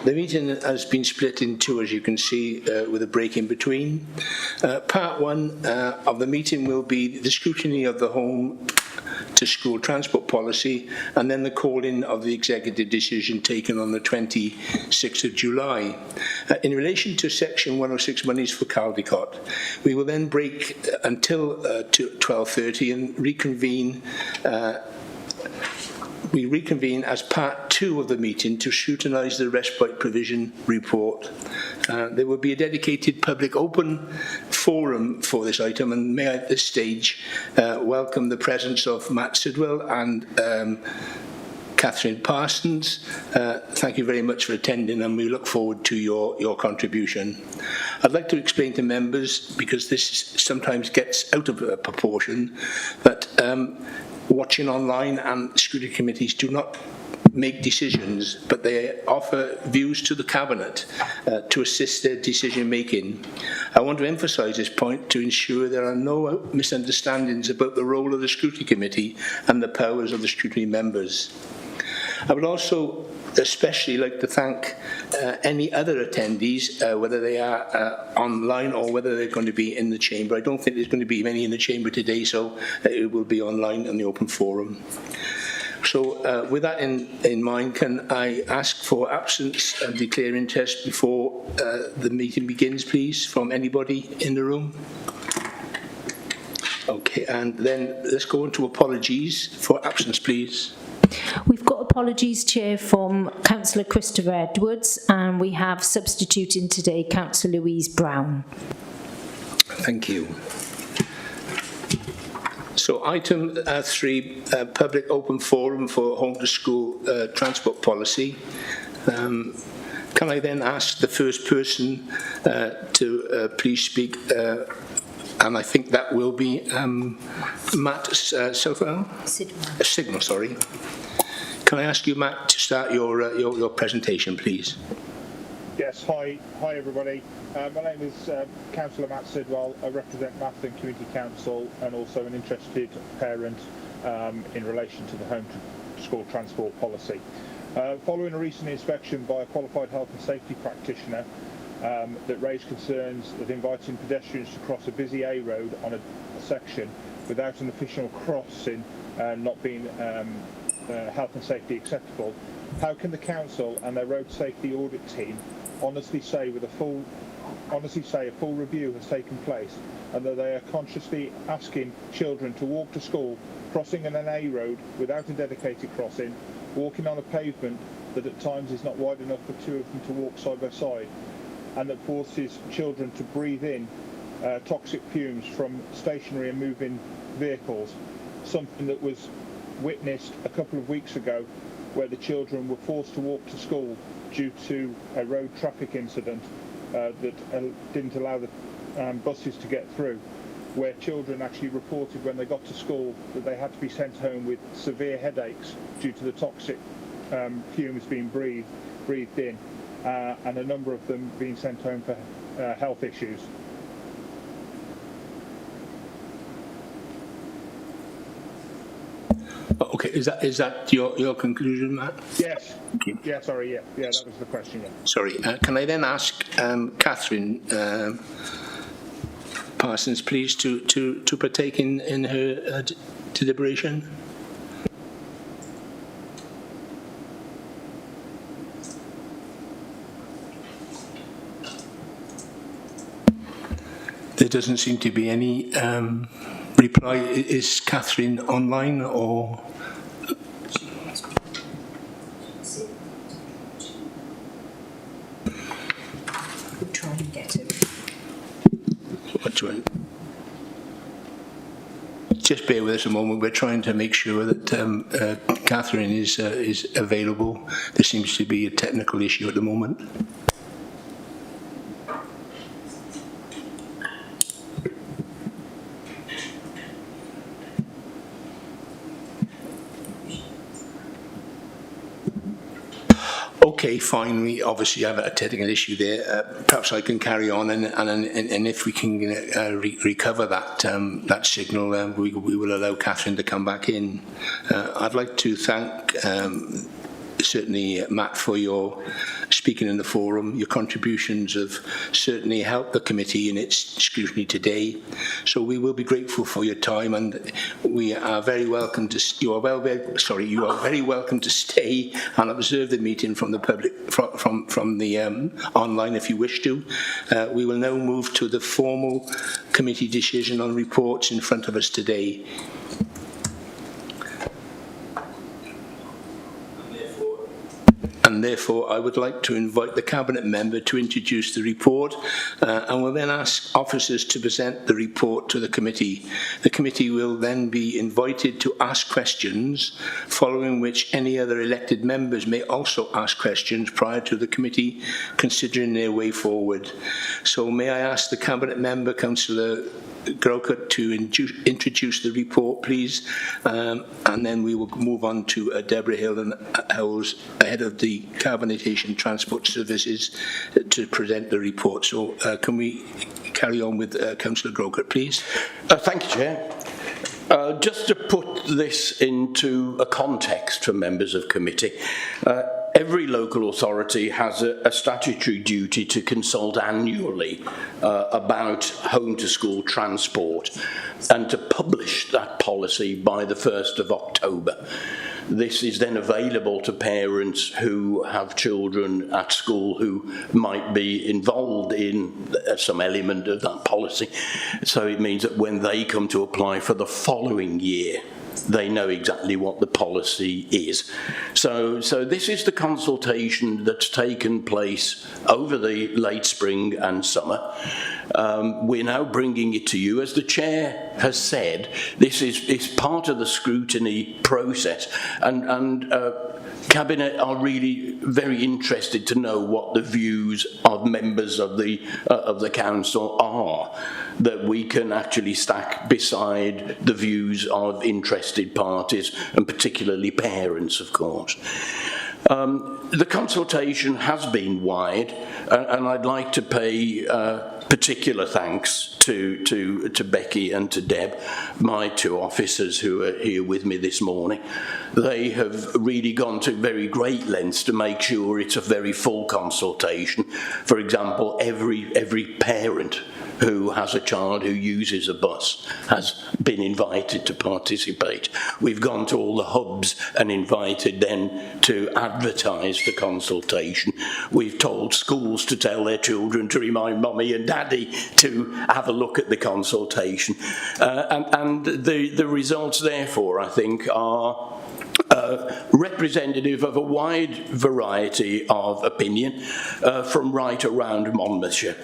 The meeting has been split in two, as you can see, with a break in between. Part one of the meeting will be the scrutiny of the home to school transport policy, and then the call-in of the executive decision taken on the 26th of July. In relation to Section 106 monies for Caldicot, we will then break until 12:30 and reconvene. We reconvene as part two of the meeting to scrutinise the respite provision report. There will be a dedicated public open forum for this item, and may I at this stage welcome the presence of Matt Sidwell and Catherine Parsons. Thank you very much for attending, and we look forward to your contribution. I'd like to explain to members, because this sometimes gets out of proportion, that watching online and scrutiny committees do not make decisions, but they offer views to the Cabinet to assist their decision making. I want to emphasise this point to ensure there are no misunderstandings about the role of the scrutiny committee and the powers of the scrutiny members. I would also especially like to thank any other attendees, whether they are online or whether they're going to be in the chamber. I don't think there's going to be many in the chamber today, so it will be online on the open forum. So with that in mind, can I ask for absence and declare interest before the meeting begins, please, from anybody in the room? Okay, and then let's go on to apologies for absence, please. We've got apologies, Chair, from Councillor Christopher Edwards, and we have substituting today Councillor Louise Brown. Thank you. So item 3, public open forum for home to school transport policy. Can I then ask the first person to please speak, and I think that will be Matt Signal, sorry. Can I ask you, Matt, to start your presentation, please? Yes, hi everybody. My name is Councillor Matt Sidwell. I represent Mathden Community Council and also an interested parent in relation to the home to school transport policy. Following a recent inspection by a qualified health and safety practitioner that raised concerns of inviting pedestrians to cross a busy A road on a section without an official crossing not being health and safety acceptable, how can the council and their road safety audit team honestly say a full review has taken place and that they are consciously asking children to walk to school, crossing an A road without a dedicated crossing, walking on a pavement that at times is not wide enough for two of them to walk side by side, and that forces children to breathe in toxic fumes from stationary and moving vehicles, something that was witnessed a couple of weeks ago where the children were forced to walk to school due to a road traffic incident that didn't allow the buses to get through, where children actually reported when they got to school that they had to be sent home with severe headaches due to the toxic fumes being breathed in, and a number of them being sent home for health issues. Okay, is that your conclusion, Matt? Yes. Yeah, sorry, yeah, that was the question, yeah. Sorry, can I then ask Catherine Parsons, please, to partake in her deliberation? There doesn't seem to be any reply. Is Catherine online or? We'll try and get it. Just bear with us a moment. We're trying to make sure that Catherine is available. There seems to be a technical issue at the moment. Okay, fine. We obviously have a technical issue there. Perhaps I can carry on, and if we can recover that signal, we will allow Catherine to come back in. I'd like to thank certainly, Matt, for your speaking in the forum. Your contributions have certainly helped the committee in its scrutiny today. So we will be grateful for your time, and we are very welcome to. You are very welcome to stay and observe the meeting from the public, from the online, if you wish to. We will now move to the formal committee decision on reports in front of us today. And therefore, I would like to invite the Cabinet Member to introduce the report, and will then ask officers to present the report to the committee. The committee will then be invited to ask questions, following which any other elected members may also ask questions prior to the committee considering their way forward. So may I ask the Cabinet Member, Councillor Grocott, to introduce the report, please, and then we will move on to Deborah Hill and Howells, head of the Carbonisation Transport Services, to present the report. So can we carry on with Councillor Grocott, please? Thank you, Chair. Just to put this into a context for members of committee, every local authority has a statutory duty to consult annually about home-to-school transport and to publish that policy by the 1st of October. This is then available to parents who have children at school who might be involved in some element of that policy. So it means that when they come to apply for the following year, they know exactly what the policy is. So this is the consultation that's taken place over the late spring and summer. We're now bringing it to you. As the Chair has said, this is part of the scrutiny process, and Cabinet are really very interested to know what the views of members of the Council are, that we can actually stack beside the views of interested parties, and particularly parents, of course. The consultation has been wide, and I'd like to pay particular thanks to Becky and to Deb, my two officers who are here with me this morning. They have really gone to very great lengths to make sure it's a very full consultation. For example, every parent who has a child who uses a bus has been invited to participate. We've gone to all the hubs and invited them to advertise the consultation. We've told schools to tell their children to remind mummy and daddy to have a look at the consultation. And the results, therefore, I think, are representative of a wide variety of opinion from right around Monmouthshire.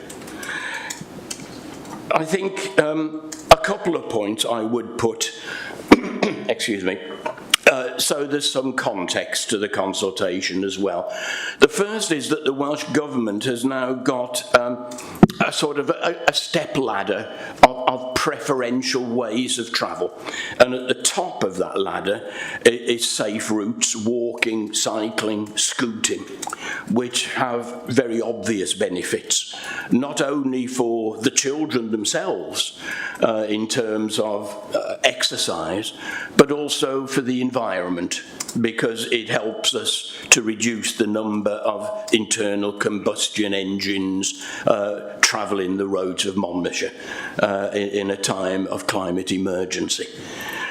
I think a couple of points I would put, excuse me, so there's some context to the consultation as well. The first is that the Welsh Government has now got a sort of a step ladder of preferential ways of travel. And at the top of that ladder is safe routes, walking, cycling, scooting, which have very obvious benefits, not only for the children themselves in terms of exercise, but also for the environment, because it helps us to reduce the number of internal combustion engines travelling the roads of Monmouthshire in a time of climate emergency.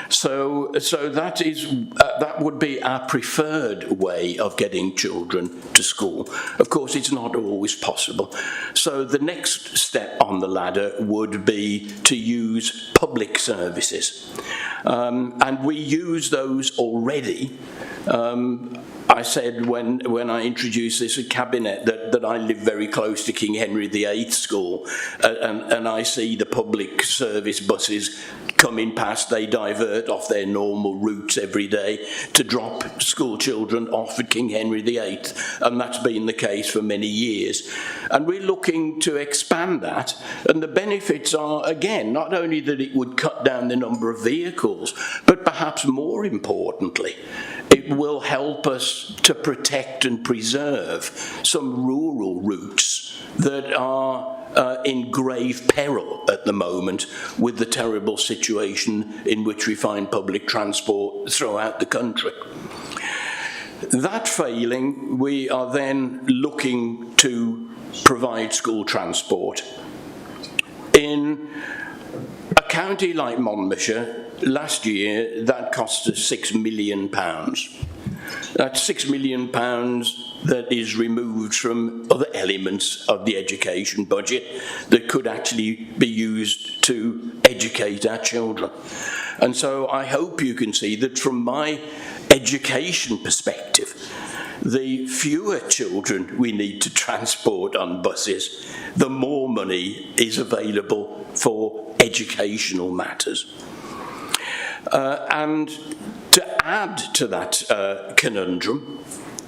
So that would be our preferred way of getting children to school. Of course, it's not always possible. So the next step on the ladder would be to use public services. And we use those already. I said when I introduced this at Cabinet that I live very close to King Henry VIII School, and I see the public service buses coming past. They divert off their normal routes every day to drop school children off at King Henry VIII, and that's been the case for many years. And we're looking to expand that, and the benefits are, again, not only that it would cut down the number of vehicles, but perhaps more importantly, it will help us to protect and preserve some rural routes that are in grave peril at the moment with the terrible situation in which we find public transport throughout the country. That failing, we are then looking to provide school transport. In a county like Monmouthshire, last year that cost us £6 million. That's £6 million that is removed from other elements of the education budget that could actually be used to educate our children. And so I hope you can see that from my education perspective, the fewer children we need to transport on buses, the more money is available for educational matters. And to add to that conundrum,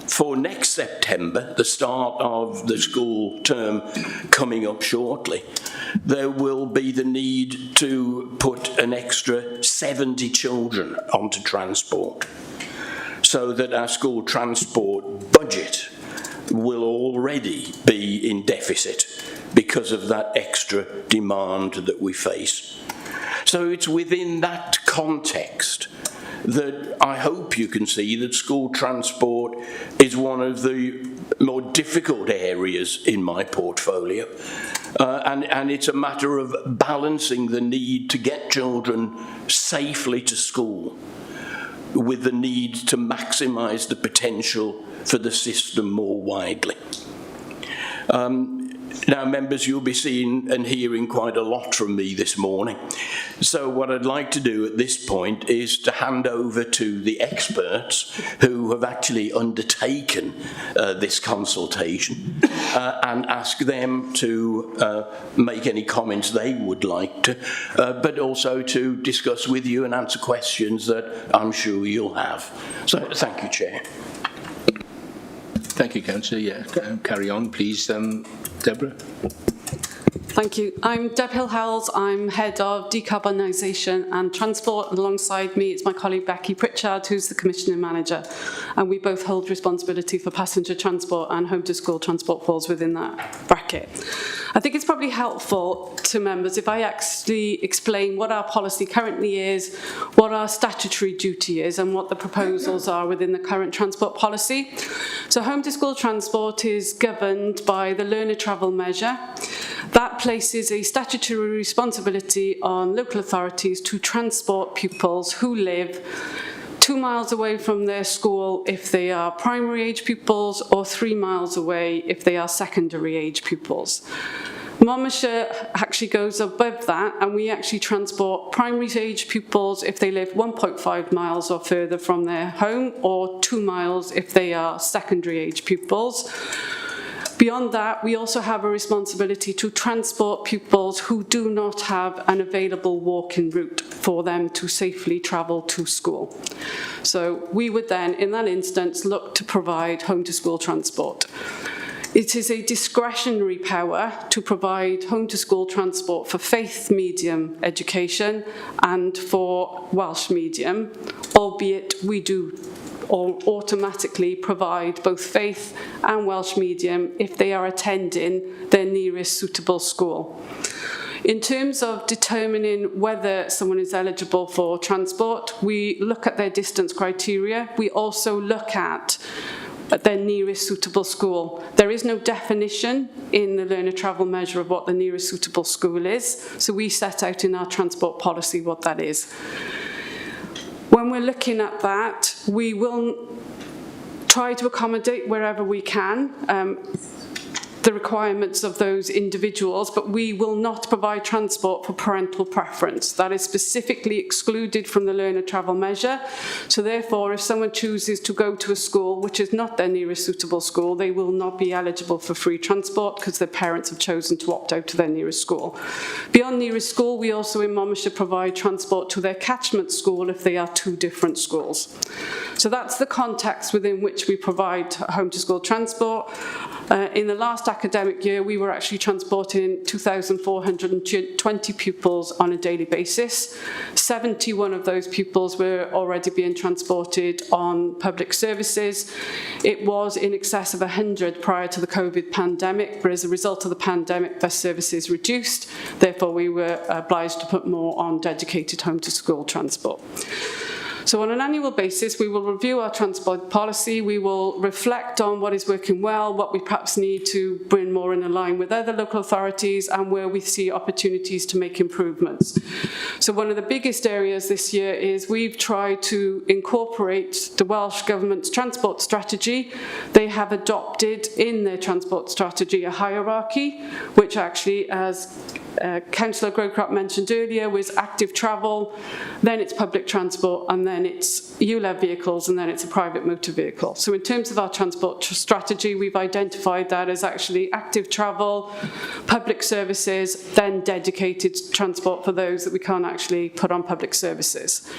for next September, the start of the school term coming up shortly, there will be the need to put an extra 70 children onto transport, so that our school transport budget will already be in deficit because of that extra demand that we face. So it's within that context that I hope you can see that school transport is one of the more difficult areas in my portfolio. And it's a matter of balancing the need to get children safely to school with the need to maximise the potential for the system more widely. Now, members, you'll be seeing and hearing quite a lot from me this morning. So what I'd like to do at this point is to hand over to the experts who have actually undertaken this consultation and ask them to make any comments they would like to, but also to discuss with you and answer questions that I'm sure you'll have. So thank you, Chair. Thank you, Councillor. Yeah, carry on, please, Deborah. Thank you. I'm Deb Hill-Howells. I'm Head of Decarbonisation and Transport. Alongside me is my colleague Becky Pritchard, who's the Commissioning Manager. And we both hold responsibility for passenger transport, and home to school transport falls within that bracket. I think it's probably helpful to members if I actually explain what our policy currently is, what our statutory duty is, and what the proposals are within the current transport policy. So home to school transport is governed by the learner travel measure. That places a statutory responsibility on local authorities to transport pupils who live 2 miles away from their school if they are primary age pupils, or 3 miles away if they are secondary age pupils. Monmouthshire actually goes above that, and we actually transport primary age pupils if they live 1.5 miles or further from their home, or 2 miles if they are secondary age pupils. Beyond that, we also have a responsibility to transport pupils who do not have an available walking route for them to safely travel to school. So we would then, in that instance, look to provide home to school transport. It is a discretionary power to provide home to school transport for faith medium education and for Welsh medium, albeit we do automatically provide both faith and Welsh medium if they are attending their nearest suitable school. In terms of determining whether someone is eligible for transport, we look at their distance criteria. We also look at their nearest suitable school. There is no definition in the learner travel measure of what the nearest suitable school is, so we set out in our transport policy what that is. When we're looking at that, we will try to accommodate wherever we can the requirements of those individuals, but we will not provide transport for parental preference. That is specifically excluded from the learner travel measure. So therefore, if someone chooses to go to a school which is not their nearest suitable school, they will not be eligible for free transport because their parents have chosen to opt out to their nearest school. Beyond nearest school, we also in Monmouthshire provide transport to their catchment school if they are two different schools. So that's the context within which we provide home to school transport. In the last academic year, we were actually transporting 2,420 pupils on a daily basis. 71 of those pupils were already being transported on public services. It was in excess of 100 prior to the COVID pandemic, but as a result of the pandemic, their services reduced. Therefore, we were obliged to put more on dedicated home to school transport. So on an annual basis, we will review our transport policy, we will reflect on what is working well, what we perhaps need to bring more in line with other local authorities, and where we see opportunities to make improvements. So one of the biggest areas this year is we've tried to incorporate the Welsh Government's transport strategy. They have adopted in their transport strategy a hierarchy, which actually, as Councillor Grocott mentioned earlier, was active travel, then it's public transport, and then it's ULEV vehicles, and then it's a private motor vehicle. So in terms of our transport strategy, we've identified that as actually active travel, public services, then dedicated transport for those that we can't actually put on public services.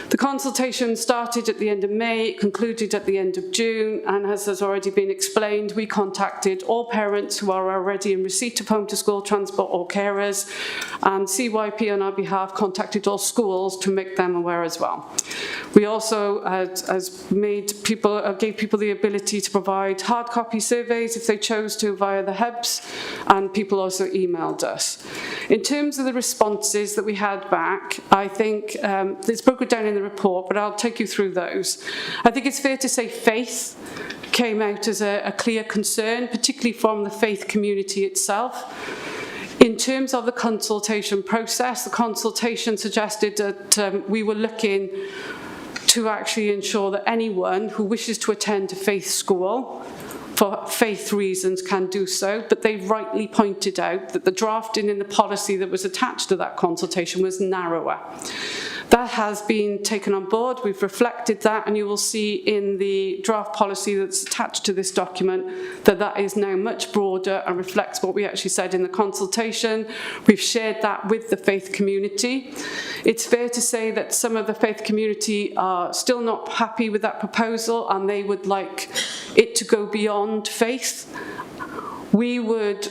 The consultation started at the end of May, it concluded at the end of June, and as has already been explained, we contacted all parents who are already in receipt of home-to-school transport or carers, and CYP on our behalf contacted all schools to make them aware as well. We also gave people the ability to provide hard copy surveys if they chose to via the hubs, and people also emailed us. In terms of the responses that we had back, I think it's broken down in the report, but I'll take you through those. I think it's fair to say faith came out as a clear concern, particularly from the faith community itself. In terms of the consultation process, the consultation suggested that we were looking to actually ensure that anyone who wishes to attend a faith school for faith reasons can do so, but they rightly pointed out that the drafting in the policy that was attached to that consultation was narrower. That has been taken on board, we've reflected that, and you will see in the draft policy that's attached to this document that that is now much broader and reflects what we actually said in the consultation. We've shared that with the faith community. It's fair to say that some of the faith community are still not happy with that proposal, and they would like it to go beyond faith. We would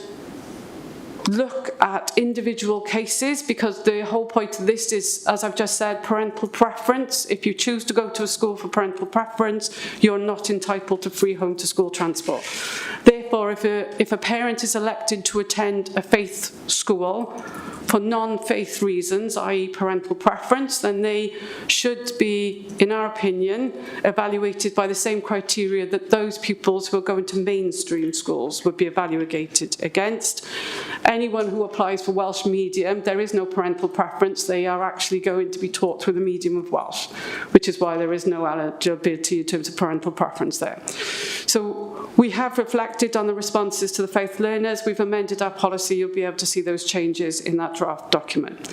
look at individual cases, because the whole point of this is, as I've just said, parental preference. If you choose to go to a school for parental preference, you're not entitled to free home to school transport. Therefore, if a parent is elected to attend a faith school for non-faith reasons, i.e. parental preference, then they should be, in our opinion, evaluated by the same criteria that those pupils who are going to mainstream schools would be evaluated against. Anyone who applies for Welsh medium, there is no parental preference. They are actually going to be taught through the medium of Welsh, which is why there is no eligibility in terms of parental preference there. So we have reflected on the responses to the faith learners. We've amended our policy. You'll be able to see those changes in that draft document.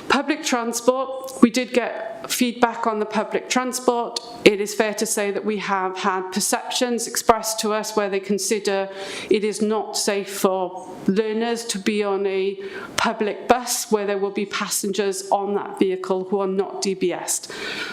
Public transport, we did get feedback on the public transport. It is fair to say that we have had perceptions expressed to us where they consider it is not safe for learners to be on a public bus where there will be passengers on that vehicle who are not DBS'd.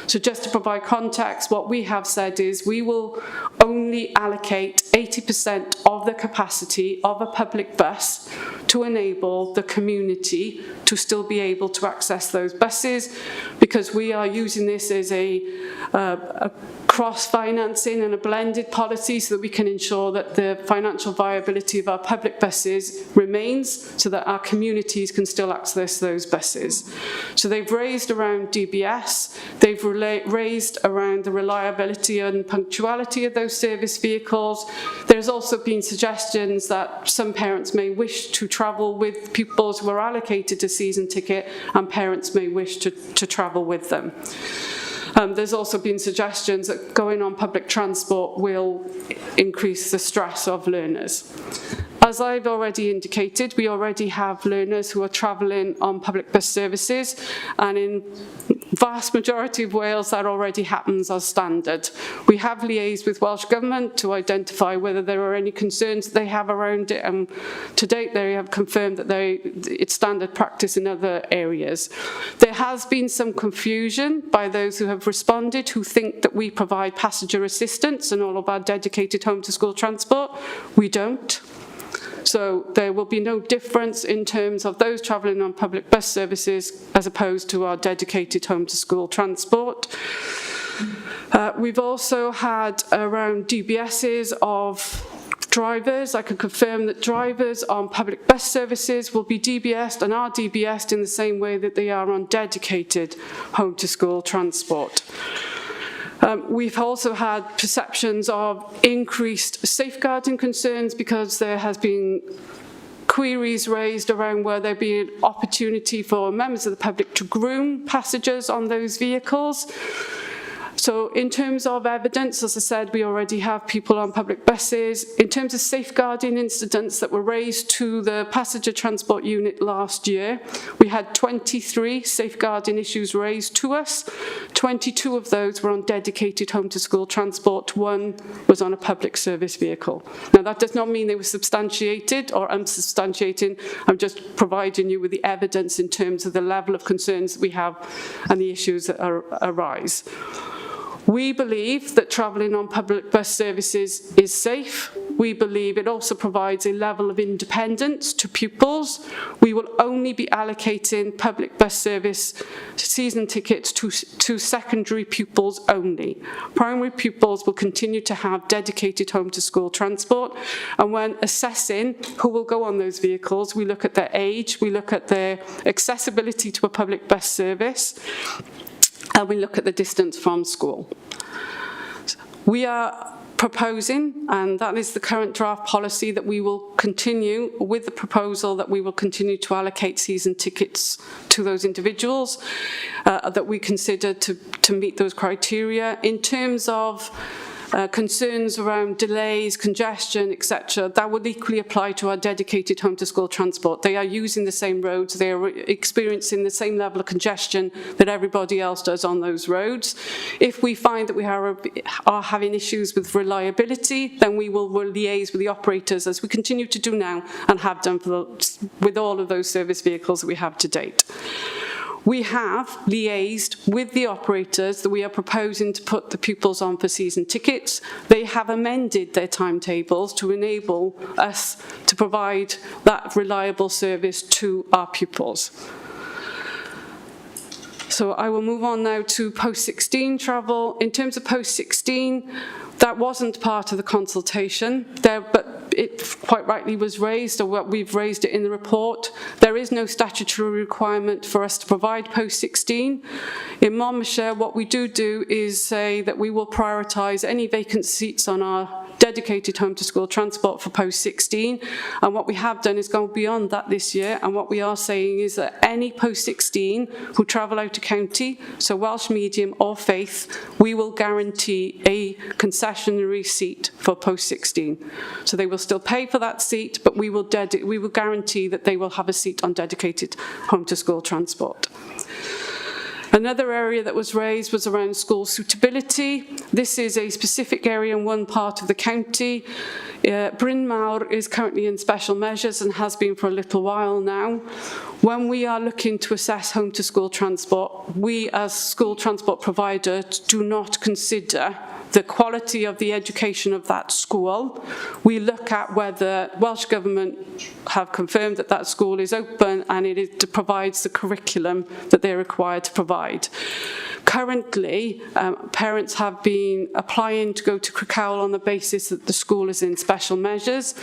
So just to provide context, what we have said is we will only allocate 80% of the capacity of a public bus to enable the community to still be able to access those buses, because we are using this as a cross-financing and a blended policy so that we can ensure that the financial viability of our public buses remains so that our communities can still access those buses. So they've raised around DBS, they've raised around the reliability and punctuality of those service vehicles. There's also been suggestions that some parents may wish to travel with pupils who are allocated a season ticket, and parents may wish to travel with them. There's also been suggestions that going on public transport will increase the stress of learners. As I've already indicated, we already have learners who are travelling on public bus services, and in vast majority of Wales that already happens as standard. We have liaised with Welsh Government to identify whether there are any concerns they have around it, and to date they have confirmed that it's standard practice in other areas. There has been some confusion by those who have responded, who think that we provide passenger assistance and all of our dedicated home to school transport. We don't. So there will be no difference in terms of those travelling on public bus services as opposed to our dedicated home to school transport. We've also had around DBSs of Drivers, I can confirm that drivers on public bus services will be DBS'd and are DBS'd in the same way that they are on dedicated home to school transport. We've also had perceptions of increased safeguarding concerns because there has been queries raised around where there be an opportunity for members of the public to groom passengers on those vehicles. So in terms of evidence, as I said, we already have people on public buses. In terms of safeguarding incidents that were raised to the passenger transport unit last year, we had 23 safeguarding issues raised to us. 22 of those were on dedicated home to school transport. 1 was on a public service vehicle. Now that does not mean they were substantiated or unsubstantiated. I'm just providing you with the evidence in terms of the level of concerns that we have and the issues that arise. We believe that travelling on public bus services is safe. We believe it also provides a level of independence to pupils. We will only be allocating public bus service season tickets to secondary pupils only. Primary pupils will continue to have dedicated home to school transport, and when assessing who will go on those vehicles, we look at their age, we look at their accessibility to a public bus service, and we look at the distance from school. We are proposing, and that is the current draft policy, that we will continue with the proposal that we will continue to allocate season tickets to those individuals that we consider to meet those criteria. In terms of concerns around delays, congestion, etc., that would equally apply to our dedicated home to school transport. They are using the same roads, they are experiencing the same level of congestion that everybody else does on those roads. If we find that we are having issues with reliability, then we will liaise with the operators, as we continue to do now and have done with all of those service vehicles that we have to date. We have liaised with the operators that we are proposing to put the pupils on for season tickets. They have amended their timetables to enable us to provide that reliable service to our pupils. So I will move on now to post-16 travel. In terms of post-16, that wasn't part of the consultation, but it quite rightly was raised, or we've raised it in the report. There is no statutory requirement for us to provide post-16. In Monmouthshire, what we do is say that we will prioritise any vacant seats on our dedicated home to school transport for post-16, and what we have done is gone beyond that this year, and what we are saying is that any post-16 who travel out of county, so Welsh medium or faith, we will guarantee a concessionary seat for post-16. So they will still pay for that seat, but we will guarantee that they will have a seat on dedicated home to school transport. Another area that was raised was around school suitability. This is a specific area in one part of the county. Bryn Mawr is currently in special measures and has been for a little while now. When we are looking to assess home to school transport, we as school transport providers do not consider the quality of the education of that school. We look at whether Welsh Government have confirmed that that school is open and it provides the curriculum that they're required to provide. Currently, parents have been applying to go to Crickhowell on the basis that the school is in special measures.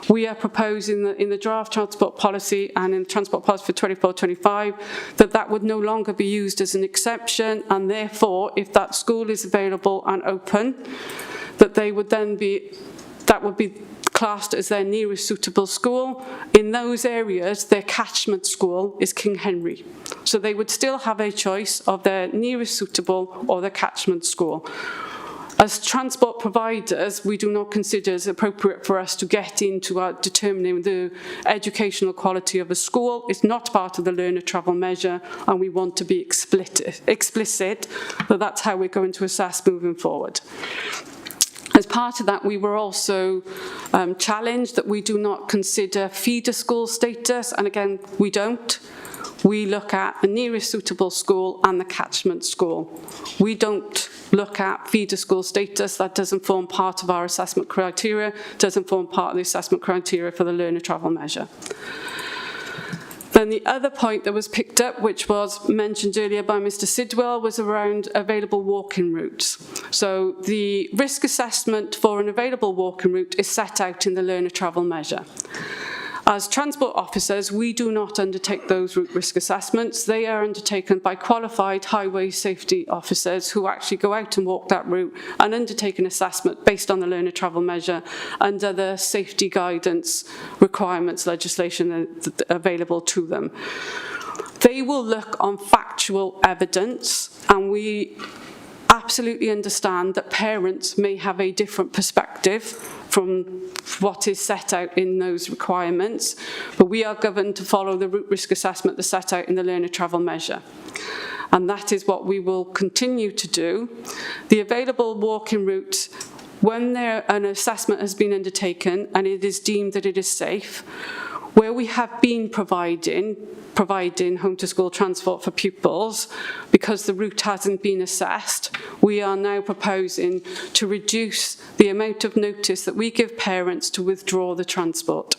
We are proposing that in the draft transport policy and in the transport policy for 24-25 that would no longer be used as an exception, and therefore, if that school is available and open, that would be classed as their nearest suitable school. In those areas, their catchment school is King Henry. So they would still have a choice of their nearest suitable or their catchment school. As transport providers, we do not consider it appropriate for us to get into determining the educational quality of a school. It's not part of the learner travel measure, and we want to be explicit that that's how we're going to assess moving forward. As part of that, we were also challenged that we do not consider feeder school status, and again, we don't. We look at the nearest suitable school and the catchment school. We don't look at feeder school status. That doesn't form part of our assessment criteria, doesn't form part of the assessment criteria for the learner travel measure. Then the other point that was picked up, which was mentioned earlier by Mr. Sidwell, was around available walking routes. So the risk assessment for an available walking route is set out in the learner travel measure. As transport officers, we do not undertake those route risk assessments. They are undertaken by qualified highway safety officers who actually go out and walk that route and undertake an assessment based on the learner travel measure and other safety guidance requirements legislation available to them. They will look on factual evidence, and we absolutely understand that parents may have a different perspective from what is set out in those requirements, but we are governed to follow the route risk assessment that's set out in the learner travel measure. And that is what we will continue to do. The available walking routes, when an assessment has been undertaken and it is deemed that it is safe, where we have been providing home to school transport for pupils, because the route hasn't been assessed, we are now proposing to reduce the amount of notice that we give parents to withdraw the transport.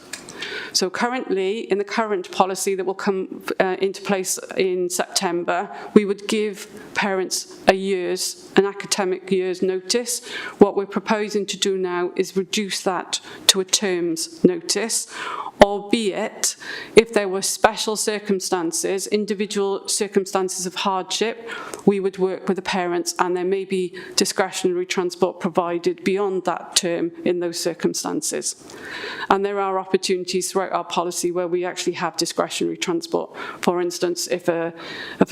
So currently, in the current policy that will come into place in September, we would give parents an academic year's notice. What we're proposing to do now is reduce that to a term's notice, albeit if there were special circumstances, individual circumstances of hardship, we would work with the parents, and there may be discretionary transport provided beyond that term in those circumstances. And there are opportunities throughout our policy where we actually have discretionary transport. For instance, if a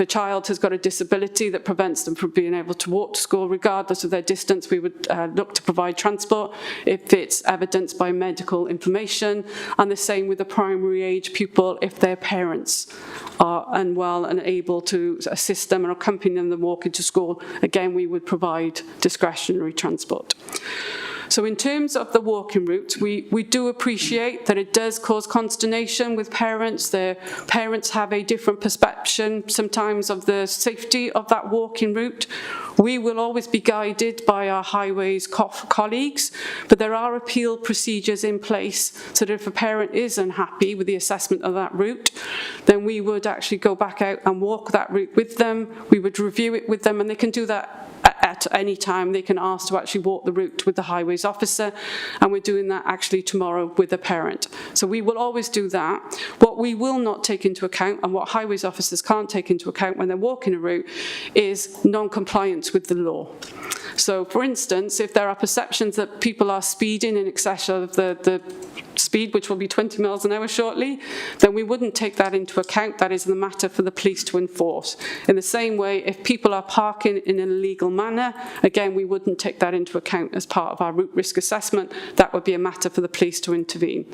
child has got a disability that prevents them from being able to walk to school regardless of their distance, we would look to provide transport if it's evidenced by medical information, and the same with a primary age pupil if their parents are unwell and able to assist them and accompany them walking to school. Again, we would provide discretionary transport. So in terms of the walking route, we do appreciate that it does cause consternation with parents. Their parents have a different perception sometimes of the safety of that walking route. We will always be guided by our highways colleagues, but there are appeal procedures in place so that if a parent is unhappy with the assessment of that route, then we would actually go back out and walk that route with them. We would review it with them, and they can do that at any time. They can ask to actually walk the route with the highways officer, and we're doing that actually tomorrow with the parent. So we will always do that. What we will not take into account, and what highways officers can't take into account when they're walking a route, is non-compliance with the law. So for instance, if there are perceptions that people are speeding in excess of the speed, which will be 20 miles an hour shortly, then we wouldn't take that into account. That is the matter for the police to enforce. In the same way, if people are parking in an illegal manner, again, we wouldn't take that into account as part of our route risk assessment. That would be a matter for the police to intervene.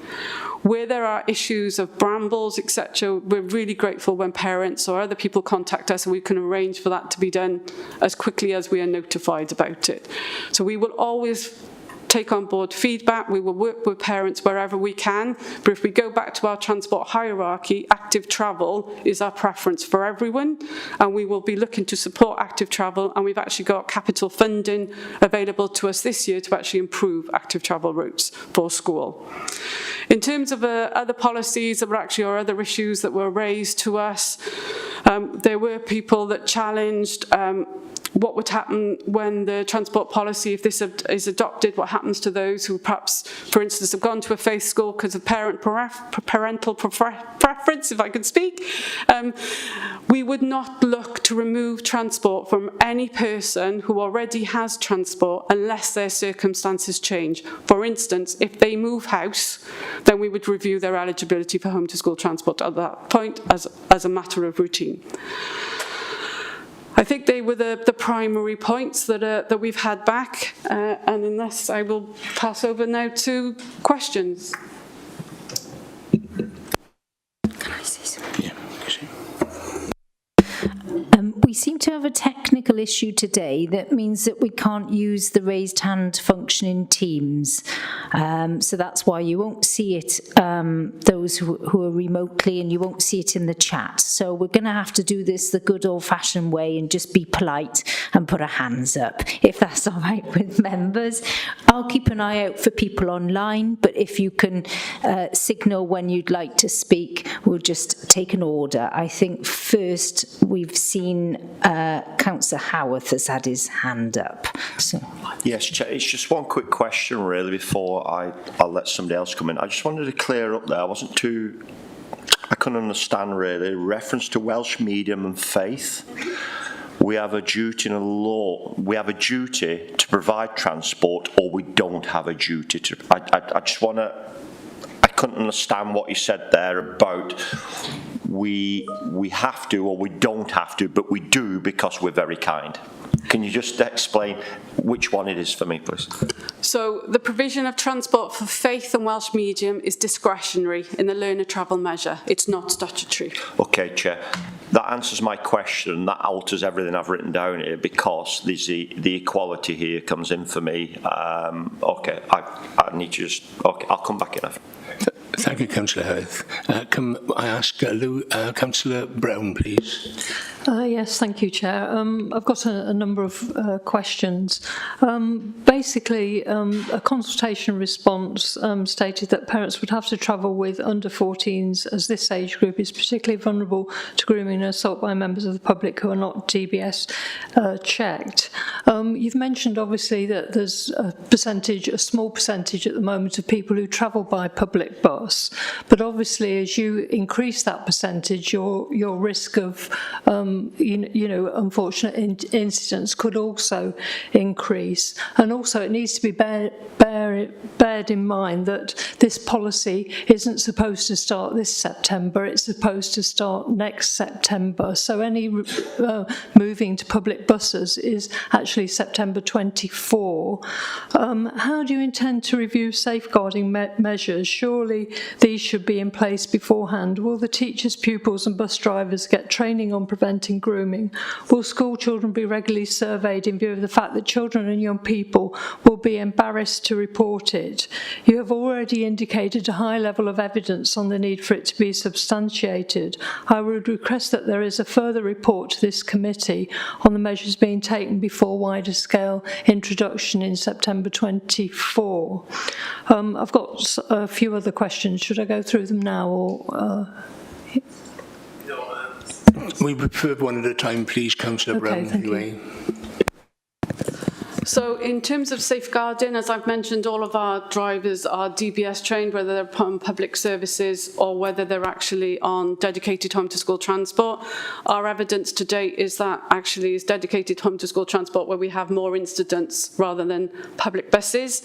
Where there are issues of brambles, etc., we're really grateful when parents or other people contact us, and we can arrange for that to be done as quickly as we are notified about it. So we will always take on board feedback. We will work with parents wherever we can, but if we go back to our transport hierarchy, active travel is our preference for everyone, and we will be looking to support active travel, and we've actually got capital funding available to us this year to actually improve active travel routes for school. In terms of other policies that were actually, or other issues that were raised to us, there were people that challenged what would happen when the transport policy, if this is adopted, what happens to those who perhaps, for instance, have gone to a faith school because of parental preference, if I could speak. We would not look to remove transport from any person who already has transport unless their circumstances change. For instance, if they move house, then we would review their eligibility for home to school transport at that point as a matter of routine. I think they were the primary points that we've had back, and in this I will pass over now to questions. Can I say something? We seem to have a technical technical issue today that means that we can't use the raised hand function in Teams. So that's why you won't see it, those who are remotely, and you won't see it in the chat. So we're going to have to do this the good old-fashioned way and just be polite and put our hands up, if that's all right with members. I'll keep an eye out for people online, but if you can signal when you'd like to speak, we'll just take an order. I think first we've seen Councillor Howarth has had his hand up. So. Yes, Chair, it's just one quick question really before I'll let somebody else come in. I just wanted to clear up there. I couldn't understand really reference to Welsh medium and faith. We have a duty in a law. We have a duty to provide transport, or we don't have a duty to. I just want to. I couldn't understand what you said there about we have to or we don't have to, but we do because we're very kind. Can you just explain which one it is for me, please? So the provision of transport for faith and Welsh medium is discretionary in the learner travel measure. It's not statutory. Okay, Chair. That answers my question. That alters everything I've written down here because the equality here comes in for me. Okay, I need to just. Okay, I'll come back in. Thank you, Councillor Howarth. Can I ask Councillor Brown, please? Yes, thank you, Chair. I've got a number of questions. Basically, a consultation response stated that parents would have to travel with under 14s, as this age group is particularly vulnerable to grooming and assault by members of the public who are not DBS checked. You've mentioned, obviously, that there's a small percentage at the moment of people who travel by public bus, but obviously, as you increase that percentage, your risk of unfortunate incidents could also increase. And also it needs to be bared in mind that this policy isn't supposed to start this September, it's supposed to start next September. So any moving to public buses is actually September 24. How do you intend to review safeguarding measures? Surely these should be in place beforehand. Will the teachers, pupils and bus drivers get training on preventing grooming? Will school children be regularly surveyed in view of the fact that children and young people will be embarrassed to report it? You have already indicated a high level of evidence on the need for it to be substantiated. I would request that there is a further report to this committee on the measures being taken before wider scale introduction in September 24. I've got a few other questions. Should I go through them now or... We prefer one at a time, please, Councillor Brown. Anyway. So in terms of safeguarding, as I've mentioned, all of our drivers are DBS trained, whether they're on public services or whether they're actually on dedicated home to school transport. Our evidence to date is that actually is dedicated home to school transport where we have more incidents rather than public buses.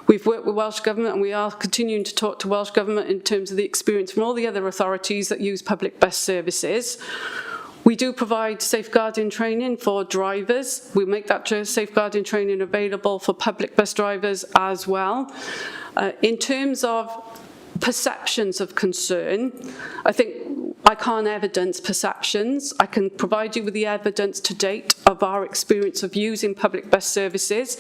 We've worked with Welsh Government and we are continuing to talk to Welsh Government in terms of the experience from all the other authorities that use public bus services. We do provide safeguarding training for drivers. We make that safeguarding training available for public bus drivers as well. In terms of perceptions of concern, I think I can't evidence perceptions. I can provide you with the evidence to date of our experience of using public bus services.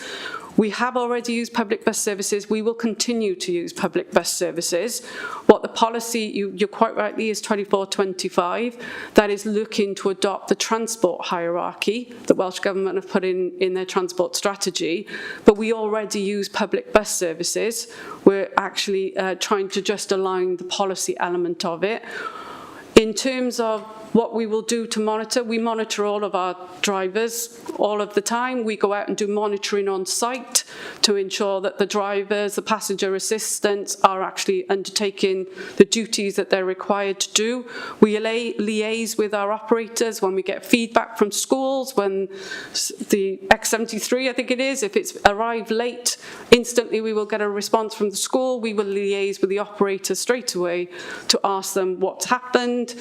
We have already used public bus services. We will continue to use public bus services. What the policy, you're quite rightly, is 24-25. That is looking to adopt the transport hierarchy that Welsh Government have put in their transport strategy. But we already use public bus services. We're actually trying to just align the policy element of it. In terms of what we will do to monitor, we monitor all of our drivers all of the time. We go out and do monitoring on site to ensure that the drivers, the passenger assistants are actually undertaking the duties that they're required to do. We liaise with our operators when we get feedback from schools, when the X73, I think it is, if it's arrived late, instantly we will get a response from the school. We will liaise with the operator straight away to ask them what's happened,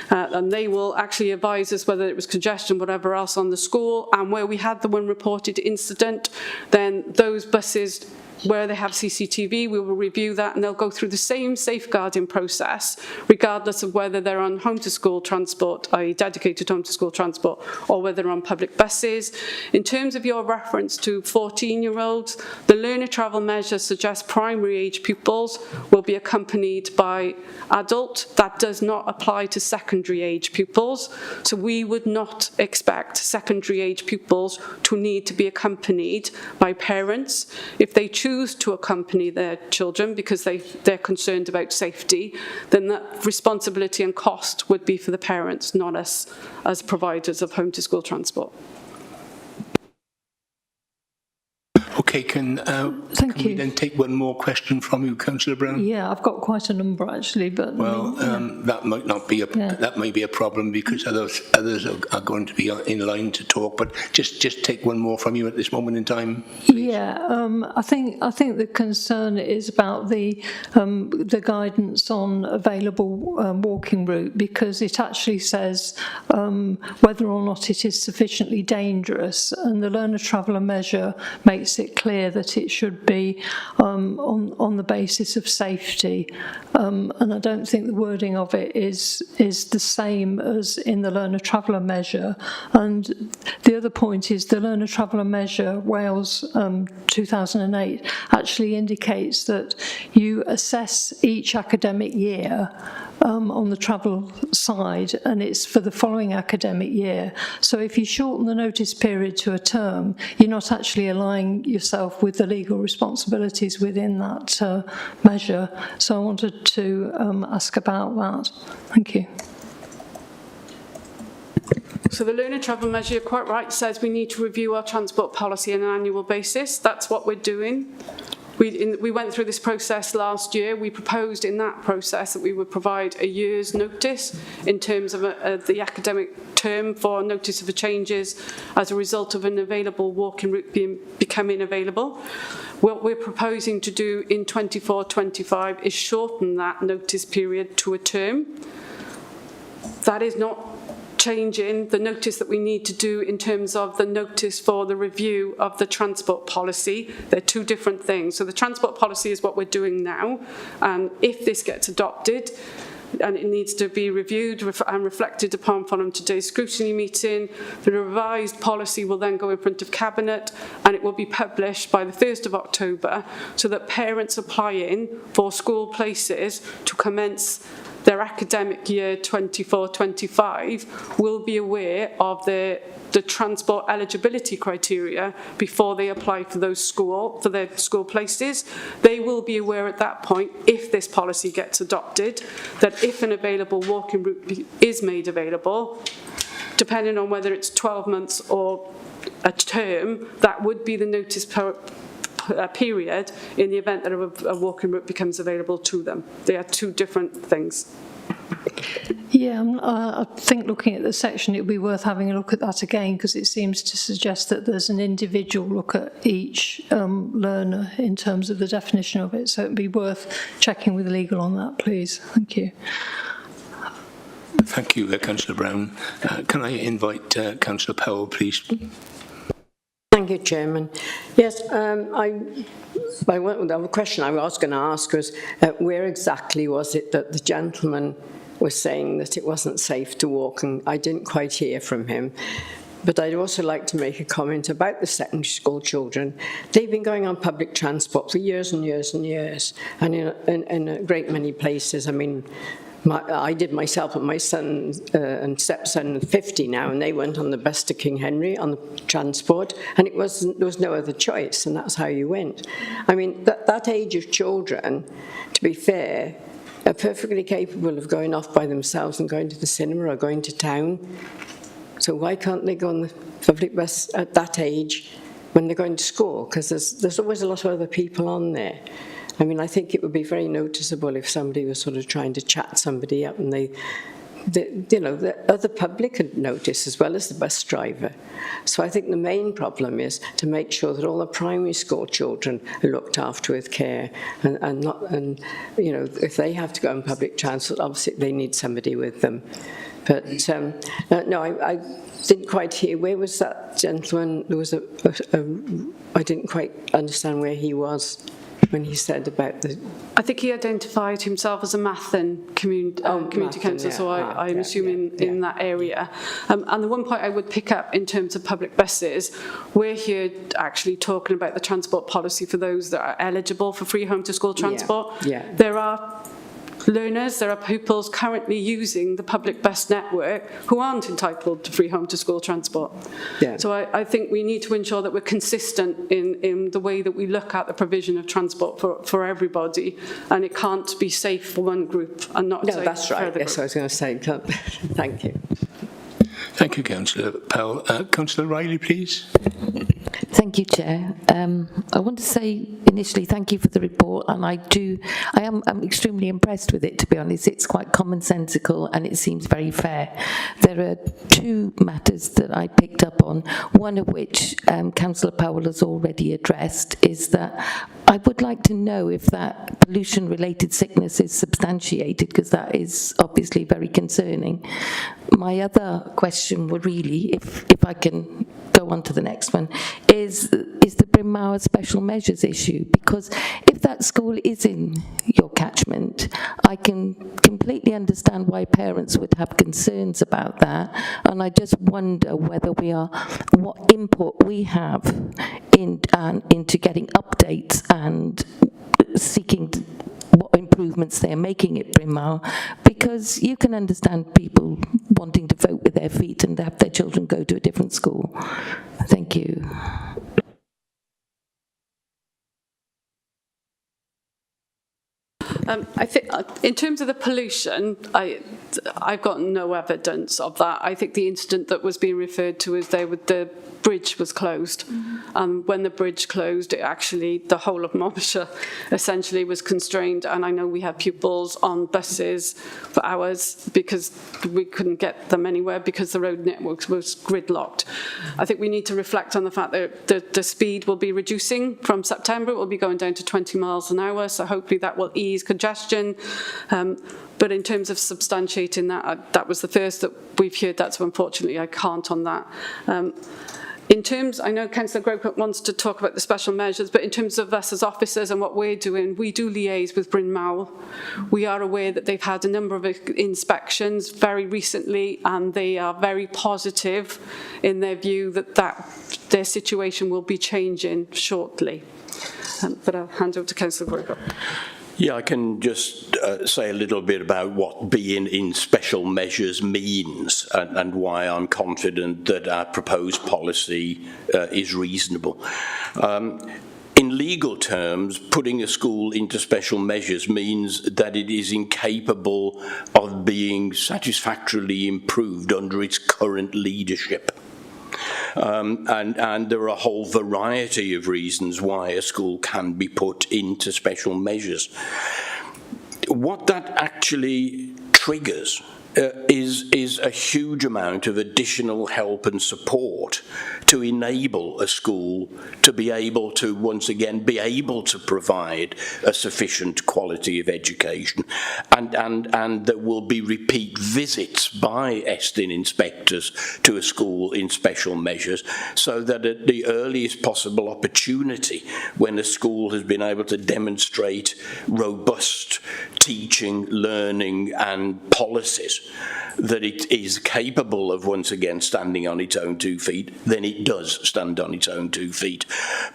and they will actually advise us whether it was congestion, whatever else on the school, and where we had the one reported incident, then those buses where they have CCTV, we will review that, and they'll go through the same safeguarding process, regardless of whether they're on home to school transport, i.e. dedicated home to school transport, or whether they're on public buses. In terms of your reference to 14-year-olds, the learner travel measure suggests primary age pupils will be accompanied by adult. That does not apply to secondary age pupils. So we would not expect secondary age pupils to need to be accompanied by parents. If they choose to accompany their children because they're concerned about safety, then that responsibility and cost would be for the parents, not us as providers of home to school transport. Okay, can we then take one more question from you, Councillor Brown? Yeah, I've got quite a number actually, but Well, that might not be that may be a problem because others are going to be in line to talk. But just take one more from you at this moment in time. Yeah, I think the concern is about the guidance on available walking route, because it actually says whether or not it is sufficiently dangerous, and the learner traveller measure makes it clear that it should be on the basis of safety, and I don't think the wording of it is the same as in the learner traveller measure. And the other point is the learner traveller measure Wales 2008 actually indicates that you assess each academic year on the travel side, and it's for the following academic year. So if you shorten the notice period to a term, you're not actually aligning yourself with the legal responsibilities within that measure. So I wanted to ask about that. Thank you. So the learner travel measure, you're quite right, says we need to review our transport policy on an annual basis. That's what we're doing. We went through this process last year. We proposed in that process that we would provide a year's notice in terms of the academic term for notice of the changes as a result of an available walking route becoming available. What we're proposing to do in 24-25 is shorten that notice period to a term. That is not changing the notice that we need to do in terms of the notice for the review of the transport policy. They're two different things. So the transport policy is what we're doing now, and if this gets adopted, and it needs to be reviewed and reflected upon from today's scrutiny meeting, the revised policy will then go in front of Cabinet, and it will be published by the 1st of October, so that parents applying for school places to commence their academic year 24-25 will be aware of the transport eligibility criteria before they apply for their school places. They will be aware at that point, if this policy gets adopted, that if an available walking route is made available, depending on whether it's 12 months or a term, that would be the notice period in the event that a walking route becomes available to them. They are two different things. Yeah, I think looking at the section, it would be worth having a look at that again, because it seems to suggest that there's an individual look at each learner in terms of the definition of it. So it would be worth checking with legal on that, please. Thank you. Thank you, Councillor Brown. Can I invite Councillor Powell, please? Thank you, Chairman. Yes, the question I was going to ask was, where exactly was it that the gentleman was saying that it wasn't safe to walk, and I didn't quite hear from him. But I'd also like to make a comment about the secondary school children. They've been going on public transport for years and years and years, and in a great many places. I mean, I did myself and my son and stepson, 50 now, and they went on the bus to King Henry on the transport, and there was no other choice, and that's how you went. I mean, that age of children, to be fair, are perfectly capable of going off by themselves and going to the cinema or going to town. So why can't they go on the public bus at that age when they're going to school? Because there's always a lot of other people on there. I mean, I think it would be very noticeable if somebody was sort of trying to chat somebody up, and the other public could notice as well as the bus driver. So I think the main problem is to make sure that all the primary school children are looked after with care, and if they have to go on public transport, obviously they need somebody with them. But no, I didn't quite hear. Where was that gentleman? There was I didn't quite understand where he was when he said about the... I think he identified himself as a Mathen community councillor, yeah. so I'm assuming in that area. And the one point I would pick up in terms of public buses, we're here actually talking about the transport policy for those that are eligible for free home to school transport. Yeah. There are learners, there are pupils currently using the public bus network who aren't entitled to free home to school transport. Yeah. So I think we need to ensure that we're consistent in the way that we look at the provision of transport for everybody, and it can't be safe for one group and not safe that's for right. other Yes, groups. I was going to say. Thank you. Thank you, Councillor Powell. Councillor Riley, please. Thank you, Chair. I want to say initially thank you for the report, and I'm extremely impressed with it, to be honest. It's quite commonsensical and it seems very fair. There are two matters that I picked up on, one of which Councillor Powell has already addressed, is that I would like to know if that pollution-related sickness is substantiated, because that is obviously very concerning. My other question would really, if I can go on to the next one, is the Bryn Mawr special measures issue, because if that school is in your catchment, I can completely understand why parents would have concerns about that, and I just wonder what input we have into getting updates and seeking what improvements they're making at Bryn Mawr, because you can understand people wanting to vote with their feet and have their children go to a different school. Thank you. I think in terms of the pollution, I've got no evidence of that. I think the incident that was being referred to is the bridge was closed. When the bridge closed, the whole of Monmouthshire essentially was constrained. And I know we had pupils on buses for hours because we couldn't get them anywhere because the road network was gridlocked. I think we need to reflect on the fact that the speed will be reducing from September. It will be going down to 20 miles an hour. So hopefully that will ease congestion. But in terms of substantiating that was the first that we've heard that, so unfortunately I can't on that. In terms, I know Councillor Grocott wants to talk about the special measures, but in terms of us as officers and what we're doing, we do liaise with Bryn Mawr. We are aware that they've had a number of inspections very recently, and they are very positive in their view that their situation will be changing shortly. But I'll hand over to Councillor Grocott. Yeah, I can just say a little bit about what being in special measures means and why I'm confident that our proposed policy is reasonable. In legal terms, putting a school into special measures means that it is incapable of being satisfactorily improved under its current leadership. And there are a whole variety of reasons why a school can be put into special measures. What that actually triggers is a huge amount of additional help and support to enable a school to be able to, once again, be able to provide a sufficient quality of education. And there will be repeat visits by ESTIN inspectors to a school in special measures, so that at the earliest possible opportunity, when a school has been able to demonstrate robust teaching, learning and policies, that it is capable of once again standing on its own 2 feet, then it does stand on its own 2 feet.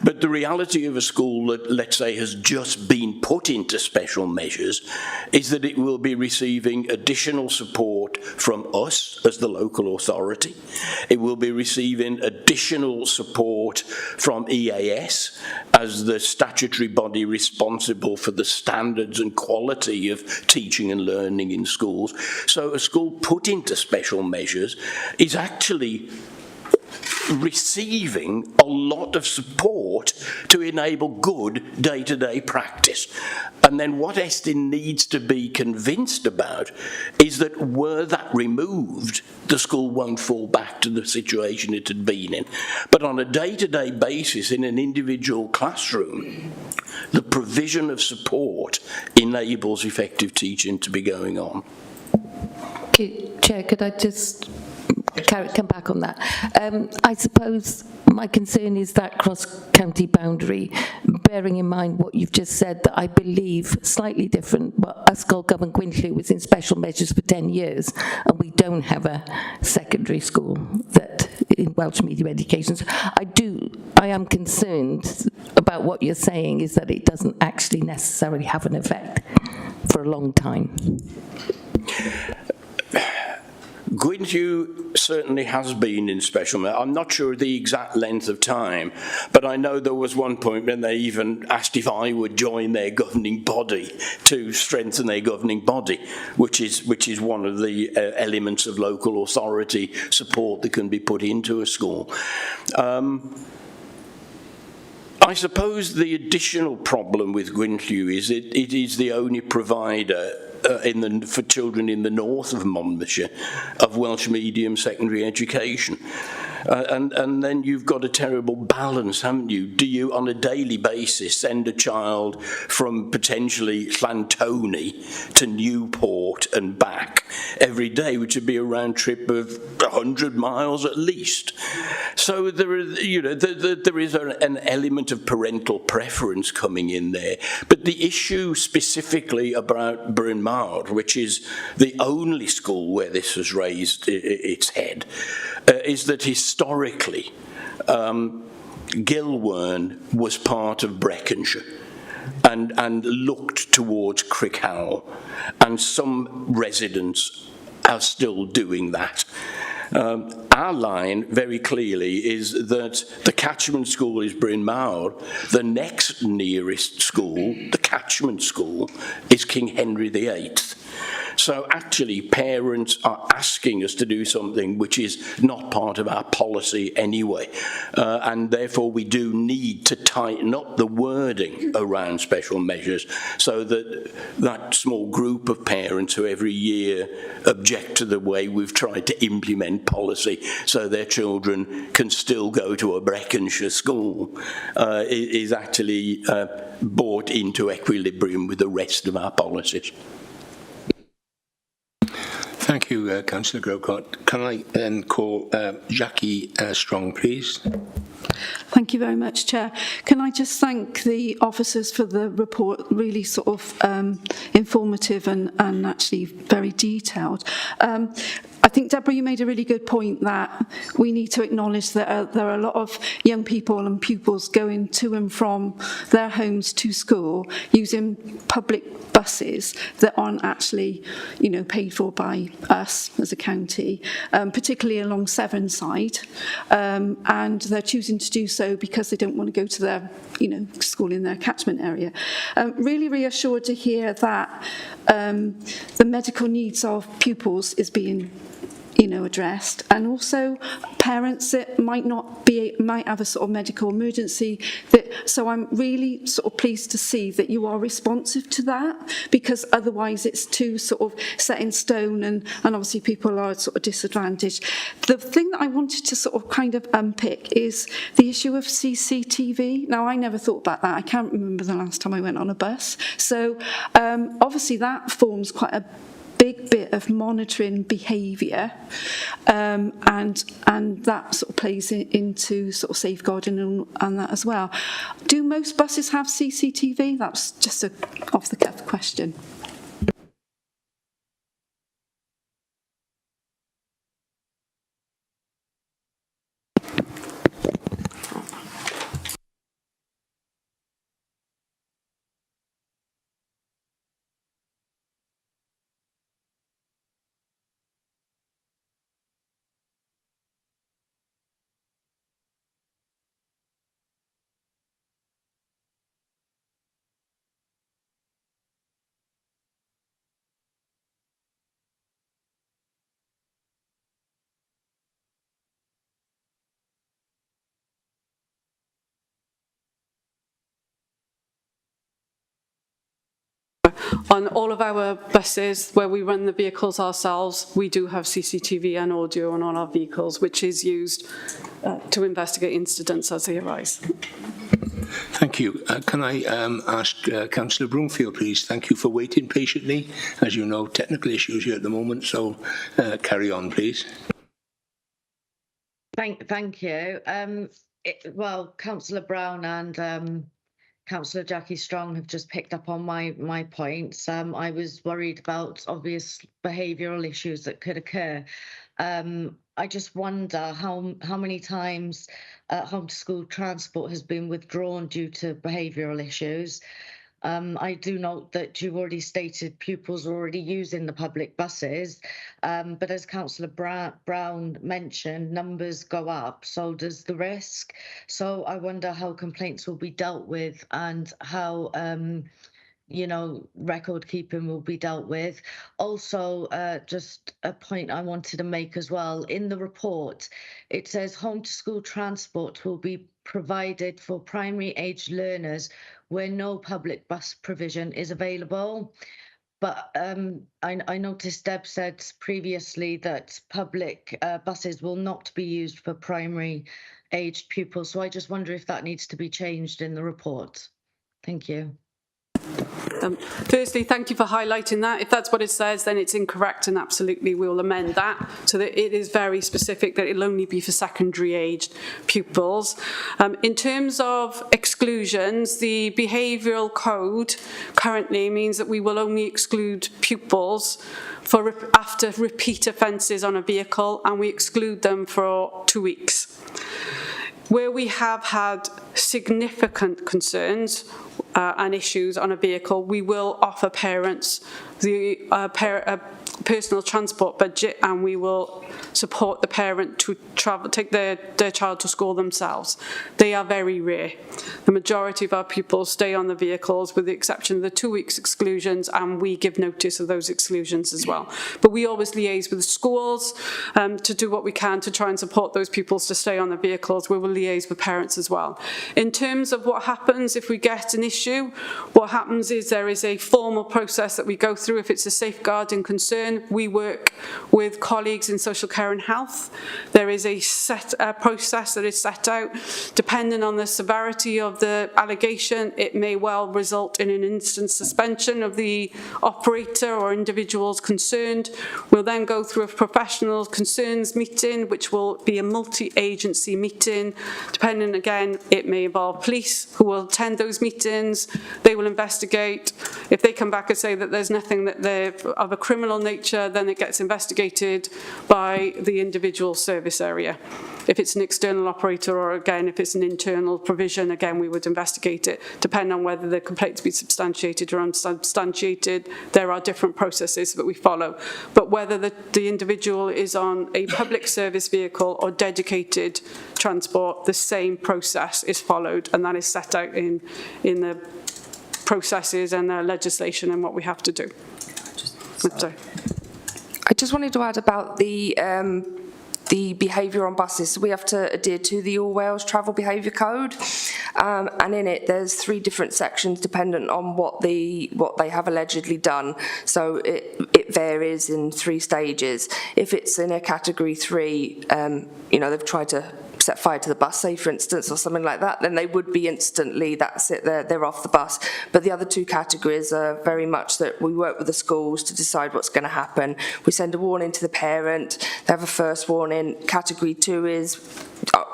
But the reality of a school that, let's say, has just been put into special measures is that it will be receiving additional support from us as the local authority. It will be receiving additional support from EAS as the statutory body responsible for the standards and quality of teaching and learning in schools. So a school put into special measures is actually receiving a lot of support to enable good day-to-day practice. And then what ESTIN needs to be convinced about is that were that removed, the school won't fall back to the situation it had been in. But on a day-to-day basis in an individual classroom, the provision of support enables effective teaching to be going on. Chair, could I just come back on that? I suppose my concern is that cross-county boundary, bearing in mind what you've just said, that I believe slightly different, but Ysgol and Gwynllyu was in special measures for 10 years, and we don't have a secondary school that in Welsh medium education. So I am concerned about what you're saying is that it doesn't actually necessarily have an effect for a long time. Gwynllyu certainly has been in special measures. I'm not sure the exact length of time, but I know there was one point when they even asked if I would join their governing body to strengthen their governing body, which is one of the elements of local authority support that can be put into a school. I suppose the additional problem with Gwynllyu is it is the only provider for children in the north of Monmouthshire of Welsh medium secondary education. And then you've got a terrible balance, haven't you? Do you, on a daily basis, send a child from potentially Llantoni to Newport and back every day, which would be a round trip of 100 miles at least? So there is an element of parental preference coming in there. But the issue specifically about Bryn Mawr, which is the only school where this has raised its head, is that historically Gilwern was part of Brecconshire and looked towards Crickhowell, and some residents are still doing that. Our line, very clearly, is that the catchment school is Bryn Mawr. The next nearest school, the catchment school, is King Henry VIII. So actually, parents are asking us to do something which is not part of our policy anyway. And therefore, we do need to tighten up the wording around special measures so that that small group of parents who every year object to the way we've tried to implement policy so their children can still go to a Brecconshire school is actually brought into equilibrium with the rest of our policies. Thank you, Councillor Grocott. Can I then call Jackie Strong, please? Thank you very much, Chair. Can I just thank the officers for the report, really sort of informative and actually very detailed. I think, Deborah, you made a really good point that we need to acknowledge that there are a lot of young people and pupils going to and from their homes to school using public buses that aren't actually, paid for by us as a county, particularly along Severn-side, and they're choosing to do so because they don't want to go to their, school in their catchment area. Really reassured to hear that the medical needs of pupils is being addressed, and also parents that might have a sort of medical emergency. So I'm really sort of pleased to see that you are responsive to that, because otherwise it's too sort of set in stone, and obviously people are sort of disadvantaged. The thing that I wanted to sort of kind of unpick is the issue of CCTV. Now, I never thought about that. I can't remember the last time I went on a bus. So obviously that forms quite a big bit of monitoring behaviour, and that sort of plays into sort of safeguarding and that as well. Do most buses have CCTV? That's just a off-the-cuff question. On all of our buses where we run the vehicles ourselves, we do have CCTV and audio on all our vehicles, which is used to investigate incidents as they arise. Thank you. Can I ask Councillor Broomfield, please? Thank you for waiting patiently. As you know, technical issues here at the moment, so carry on, please. Thank you. Well, Councillor Brown and Councillor Jackie Strong have just picked up on my points. I was worried about obvious behavioural issues that could occur. I just wonder how many times home to school transport has been withdrawn due to behavioural issues. I do note that you've already stated pupils are already using the public buses, but as Councillor Brown mentioned, numbers go up, so does the risk. So I wonder how complaints will be dealt with and how record keeping will be dealt with. Also, just a point I wanted to make as well, in the report, it says home to school transport will be provided for primary age learners where no public bus provision is available. But I noticed Deb said previously that public buses will not be used for primary aged pupils. So I just wonder if that needs to be changed in the report. Thank you. Firstly, thank you for highlighting that. If that's what it says, then it's incorrect, and absolutely we'll amend that so that it is very specific that it'll only be for secondary aged pupils. In terms of exclusions, the behavioural code currently means that we will only exclude pupils after repeat offences on a vehicle, and we exclude them for 2 weeks. Where we have had significant concerns and issues on a vehicle, we will offer parents the personal transport budget, and we will support the parent to take their child to school themselves. They are very rare. The majority of our pupils stay on the vehicles, with the exception of the 2 weeks exclusions, and we give notice of those exclusions as well. But we always liaise with the schools to do what we can to try and support those pupils to stay on the vehicles. We will liaise with parents as well. In terms of what happens if we get an issue, what happens is there is a formal process that we go through. If it's a safeguarding concern, we work with colleagues in social care and health. There is a process that is set out. Depending on the severity of the allegation, it may well result in an instant suspension of the operator or individuals concerned. We'll then go through a professional concerns meeting, which will be a multi-agency meeting. Depending, again, it may involve police who will attend those meetings. They will investigate. If they come back and say that there's nothing that they're of a criminal nature, then it gets investigated by the individual service area. If it's an external operator, or again, if it's an internal provision, again, we would investigate it. Depending on whether the complaint's been substantiated or unsubstantiated, there are different processes that we follow. But whether the individual is on a public service vehicle or dedicated transport, the same process is followed, and that is set out in the processes and the legislation and what we have to do. Sorry. I just wanted to add about the behaviour on buses. So we have to adhere to the All Wales Travel Behaviour Code, and in it there's 3 different sections dependent on what they have allegedly done. So it varies in 3 stages. If it's in a category 3, they've tried to set fire to the bus, say for instance, or something like that, then they would be instantly, that's it, they're off the bus. But the other 2 categories are very much that we work with the schools to decide what's going to happen. We send a warning to the parent, they have a first warning. Category 2 is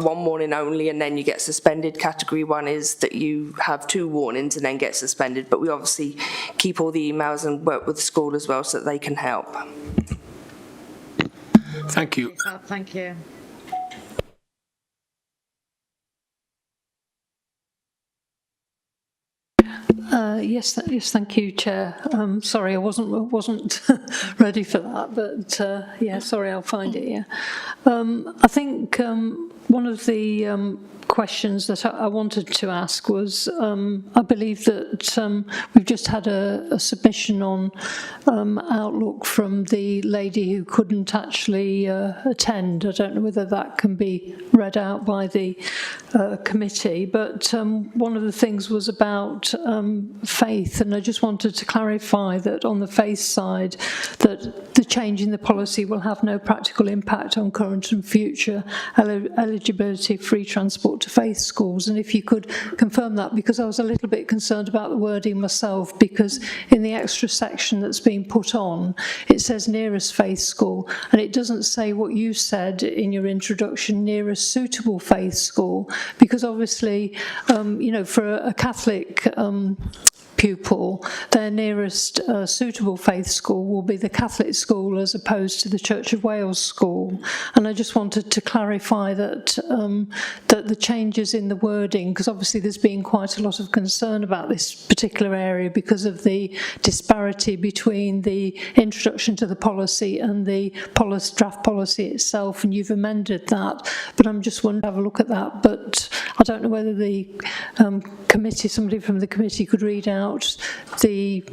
1 warning only, and then you get suspended. Category 1 is that you have 2 warnings and then get suspended. But we obviously keep all the emails and work with the school as well so that they can help. Thank you. Thank you. Yes, thank you, Chair. Sorry, I wasn't ready for that, but yeah, sorry, I'll find it. Yeah, I think one of the questions that I wanted to ask was, I believe that we've just had a submission on Outlook from the lady who couldn't actually attend. I don't know whether that can be read out by the committee, but one of the things was about faith, and I just wanted to clarify that on the faith side, that the change in the policy will have no practical impact on current and future eligibility of free transport to faith schools, and if you could confirm that, because I was a little bit concerned about the wording myself, because in the extra section that's been put on, it says nearest faith school, and it doesn't say what you said in your introduction, nearest suitable faith school, because obviously, for a Catholic pupil, their nearest suitable faith school will be the Catholic school as opposed to the Church of Wales school. And I just wanted to clarify that that the changes in the wording, because obviously there's been quite a lot of concern about this particular area because of the disparity between the introduction to the policy and the draft policy itself, and you've amended that, but I'm just wanting to have a look at that. But I don't know whether the committee, somebody from the committee could read out the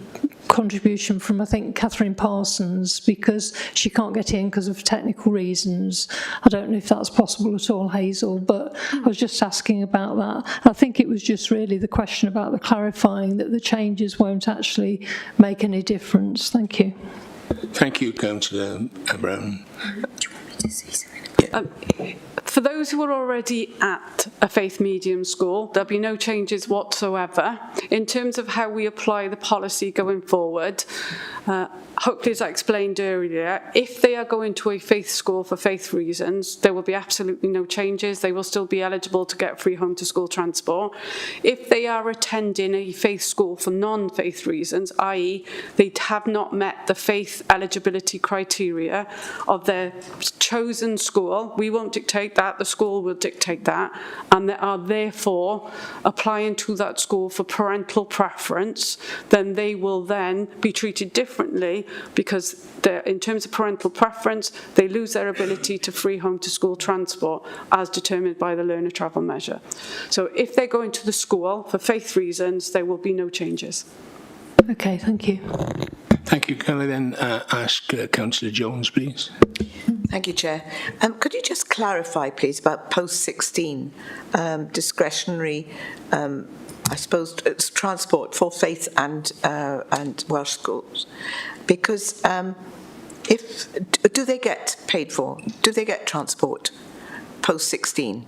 contribution from, I think, Catherine Parsons, because she can't get in because of technical reasons. I don't know if that's possible at all, Hazel, but I was just asking about that. I think it was just really the question about the clarifying that the changes won't actually make any difference. Thank you. Thank you, Councillor Brown. For those who are already at a faith medium school, there'll be no changes whatsoever. In terms of how we apply the policy going forward, hopefully, as I explained earlier, if they are going to a faith school for faith reasons, there will be absolutely no changes. They will still be eligible to get free home to school transport. If they are attending a faith school for non-faith reasons, i.e. they have not met the faith eligibility criteria of their chosen school, we won't dictate that, the school will dictate that, and they are therefore applying to that school for parental preference, then they will then be treated differently, because in terms of parental preference, they lose their ability to free home to school transport as determined by the learner travel measure. So if they're going to the school for faith reasons, there will be no changes. Okay, thank you. Thank you. Can I then ask Councillor Jones, please? Thank you, Chair. Could you just clarify, please, about post-16 discretionary, I suppose, it's transport for faith and Welsh schools? Because do they get paid for? Do they get transport post-16?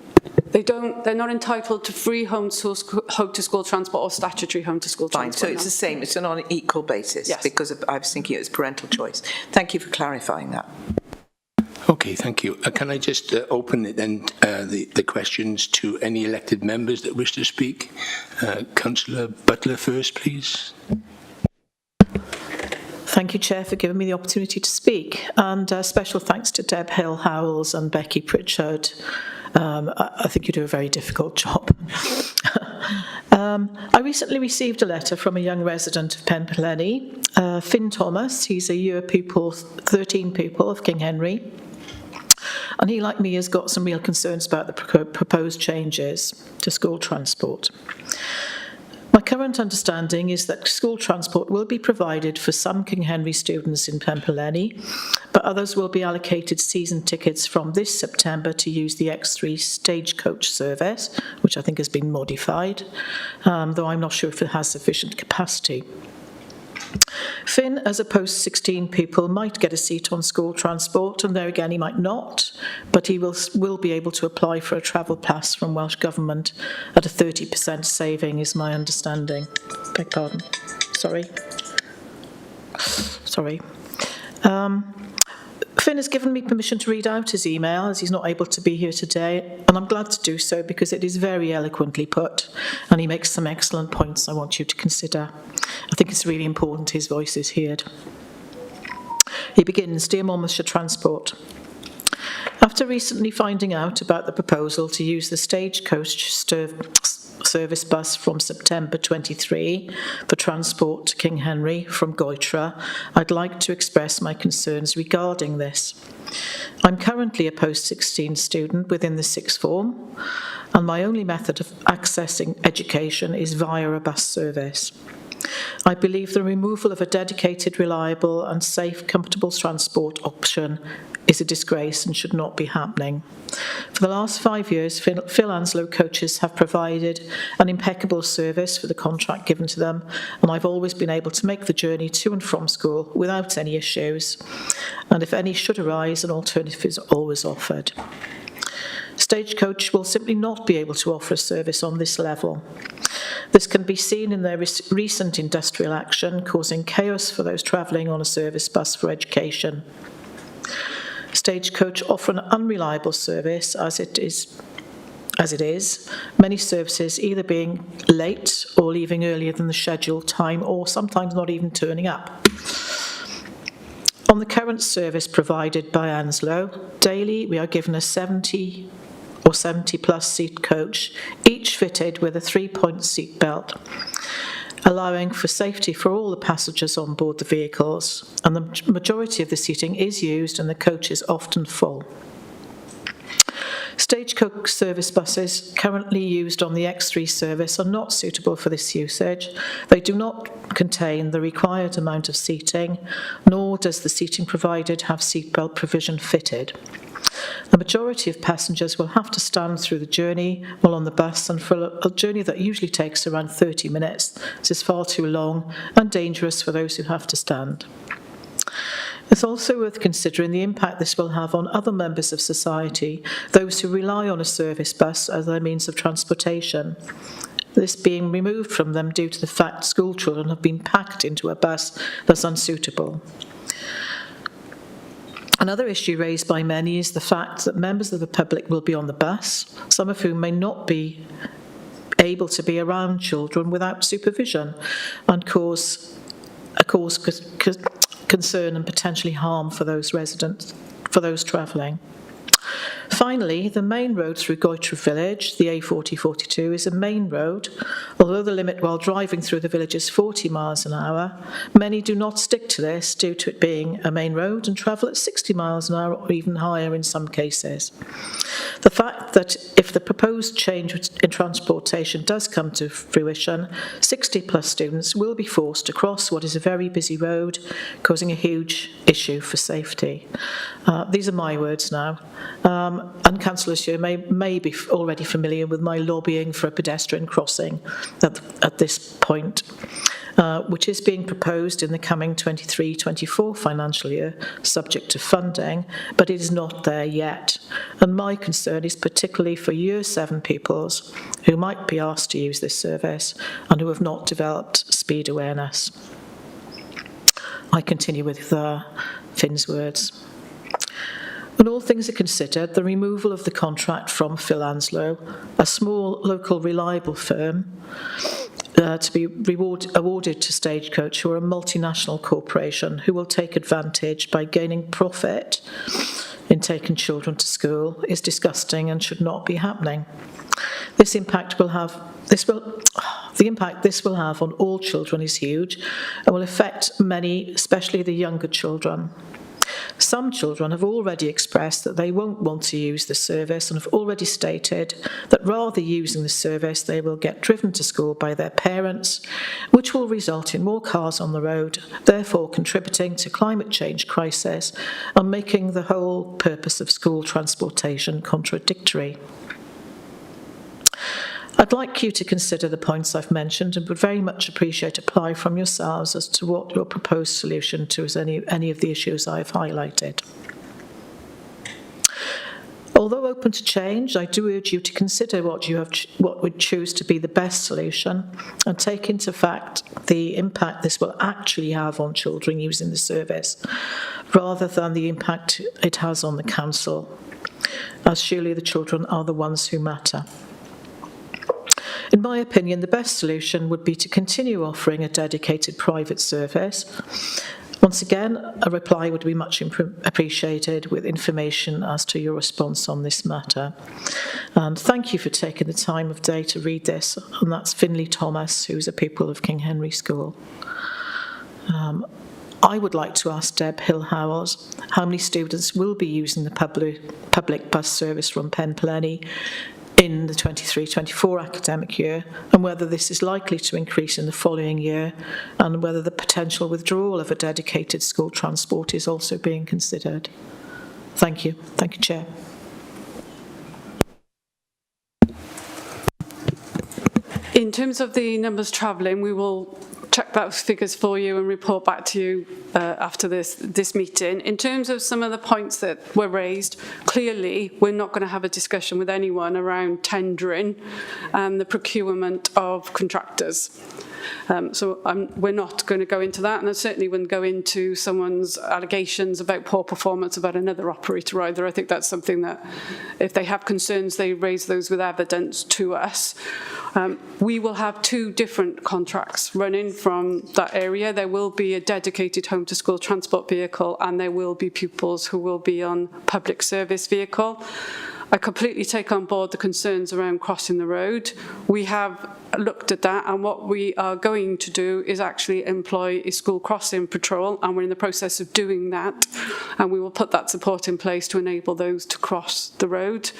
They're not entitled to free home to school transport or statutory home to school transport. Fine, so it's the same, it's on an equal basis? Yes. Because I was thinking it was parental choice. Thank you for clarifying that. Okay, thank you. Can I just open it then, the questions to any elected members that wish to speak? Councillor Butler first, please. Thank you, Chair, for giving me the opportunity to speak. And special thanks to Deb Hill-Howells and Becky Pritchard. I think you do a very difficult job. I recently received a letter from a young resident of Penplenny, Finn Thomas. He's a year pupil, 13 pupil of King Henry. And he, like me, has got some real concerns about the proposed changes to school transport. My current understanding is that school transport will be provided for some King Henry students in Penplenny, but others will be allocated season tickets from this September to use the X3 stagecoach service, which I think has been modified, though I'm not sure if it has sufficient capacity. Finn, as a post-16 pupil, might get a seat on school transport, and there again he might not, but he will be able to apply for a travel pass from Welsh Government at a 30% saving, is my understanding. Beg pardon. Sorry. Finn has given me permission to read out his email, as he's not able to be here today, and I'm glad to do so because it is very eloquently put, and he makes some excellent points I want you to consider. I think it's really important his voice is heard. He begins, Dear Monmouthshire Transport. After recently finding out about the proposal to use the stagecoach service bus from September 23 for transport to King Henry from Goitra, I'd like to express my concerns regarding this. I'm currently a post-16 student within the sixth form, and my only method of accessing education is via a bus service. I believe the removal of a dedicated, reliable and safe, comfortable transport option is a disgrace and should not be happening. For the last 5 years, Phil Anslow coaches have provided an impeccable service for the contract given to them, and I've always been able to make the journey to and from school without any issues, and if any should arise, an alternative is always offered. Stagecoach will simply not be able to offer a service on this level. This can be seen in their recent industrial action, causing chaos for those travelling on a service bus for education. Stagecoach offer an unreliable service as it is, many services either being late or leaving earlier than the scheduled time, or sometimes not even turning up. On the current service provided by Anslow, daily we are given a 70 or 70 plus seat coach, each fitted with a 3-point seat belt, allowing for safety for all the passengers on board the vehicles, and the majority of the seating is used and the coach is often full. Stagecoach service buses currently used on the X3 service are not suitable for this usage. They do not contain the required amount of seating, nor does the seating provided have seatbelt provision fitted. The majority of passengers will have to stand through the journey while on the bus, and for a journey that usually takes around 30 minutes, this is far too long and dangerous for those who have to stand. It's also worth considering the impact this will have on other members of society, those who rely on a service bus as their means of transportation. This being removed from them due to the fact school children have been packed into a bus that's unsuitable. Another issue raised by many is the fact that members of the public will be on the bus, some of whom may not be able to be around children without supervision, and cause concern and potentially harm for those residents, for those travelling. Finally, the main road through Goitre village, the A4042, is a main road. Although the limit while driving through the village is 40 miles an hour, many do not stick to this due to it being a main road and travel at 60 miles an hour or even higher in some cases. The fact that if the proposed change in transportation does come to fruition, 60 plus students will be forced to cross what is a very busy road, causing a huge issue for safety. These are my words now. And Councillor Shear may be already familiar with my lobbying for a pedestrian crossing at this point, which is being proposed in the coming 23-24 financial year, subject to funding, but it is not there yet. And my concern is particularly for Year 7 pupils who might be asked to use this service and who have not developed speed awareness. I continue with Finn's words. When all things are considered, the removal of the contract from Phil Anslow, a small local reliable firm, to be awarded to Stagecoach, who are a multinational corporation who will take advantage by gaining profit in taking children to school, is disgusting and should not be happening. The impact this will have on all children is huge and will affect many, especially the younger children. Some children have already expressed that they won't want to use the service and have already stated that rather using the service they will get driven to school by their parents, which will result in more cars on the road, therefore contributing to climate change crisis and making the whole purpose of school transportation contradictory. I'd like you to consider the points I've mentioned and would very much appreciate a reply from yourselves as to what your proposed solution to any of the issues I've highlighted. Although open to change, I do urge you to consider what would choose to be the best solution and take into fact the impact this will actually have on children using the service, rather than the impact it has on the council, as surely the children are the ones who matter. In my opinion, the best solution would be to continue offering a dedicated private service. Once again, a reply would be much appreciated with information as to your response on this matter. And thank you for taking the time of day to read this, and that's Finlay Thomas, who's a pupil of King Henry School. I would like to ask Deb Hill-Howells how many students will be using the public bus service from Penplenny in the 23-24 academic year, and whether this is likely to increase in the following year, and whether the potential withdrawal of a dedicated school transport is also being considered. Thank you. Thank you, Chair. In terms of the numbers travelling, we will check those figures for you and report back to you after this meeting. In terms of some of the points that were raised, clearly we're not going to have a discussion with anyone around tendering and the procurement of contractors. We're not going to go into that, and I certainly wouldn't go into someone's allegations about poor performance about another operator either. I think that's something that, if they have concerns, they raise those with evidence to us. We will have 2 different contracts running from that area. There will be a dedicated home to school transport vehicle, and there will be pupils who will be on public service vehicle. I completely take on board the concerns around crossing the road. We have looked at that, and what we are going to do is actually employ a school crossing patrol, and we're in the process of doing that, and we will put that support in place to enable those to cross the road.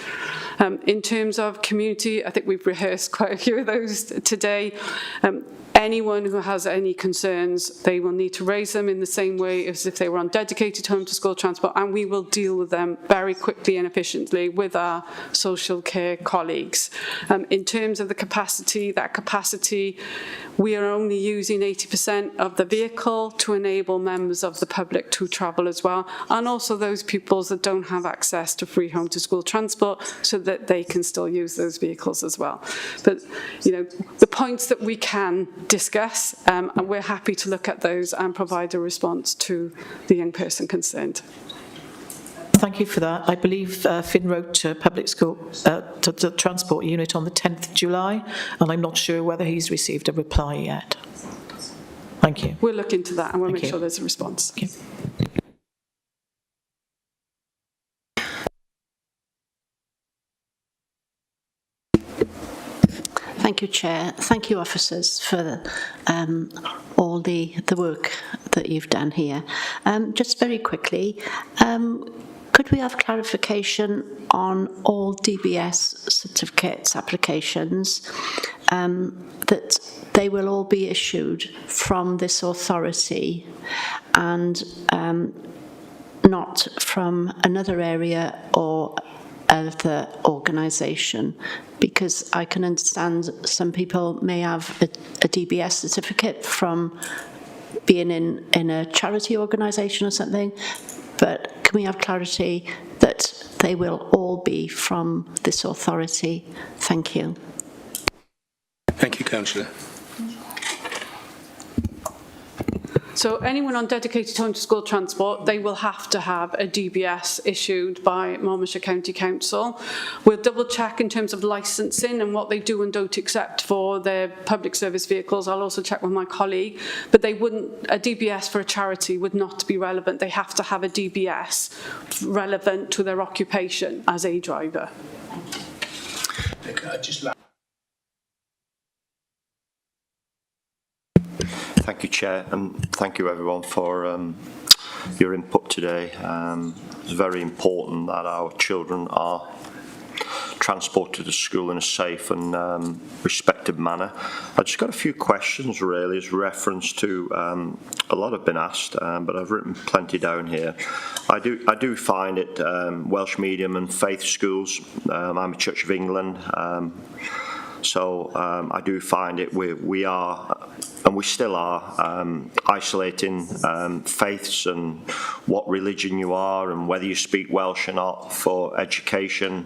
In terms of community, I think we've rehearsed quite a few of those today. Anyone who has any concerns, they will need to raise them in the same way as if they were on dedicated home to school transport, and we will deal with them very quickly and efficiently with our social care colleagues. In terms of the capacity, that capacity, we are only using 80% of the vehicle to enable members of the public to travel as well, and also those pupils that don't have access to free home to school transport, so that they can still use those vehicles as well. But, you know, the points that we can discuss, and we're happy to look at those and provide a response to the young person concerned. Thank you for that. I believe Finn wrote to Public School to the Transport Unit on the 10th of July, and I'm not sure whether he's received a reply yet. Thank you. We'll look into that and we'll Thank make you. sure there's a response. Thank you. Thank you, Chair. Thank you, officers, for all the work that you've done here. Just very quickly, could we have clarification on all DBS certificates applications, that they will all be issued from this authority and not from another area or other organisation? Because I can understand some people may have a DBS certificate from being in a charity organisation or something, but can we have clarity that they will all be from this authority? Thank you. Thank you, Councillor. So anyone on dedicated home to school transport, they will have to have a DBS issued by Monmouthshire County Council. We'll double check in terms of licensing and what they do and don't accept for their public service vehicles. I'll also check with my colleague, but they wouldn't, a DBS for a charity would not be relevant. They have to have a DBS relevant to their occupation as a driver. Thank you, Chair, and thank you everyone for your input today. It's very important that our children are transported to school in a safe and respected manner. I've just got a few questions really as reference to, a lot have been asked, but I've written plenty down here. I do find it, Welsh medium and faith schools, I'm a Church of England, so I do find it we are, and we still are, isolating faiths and what religion you are and whether you speak Welsh or not for education,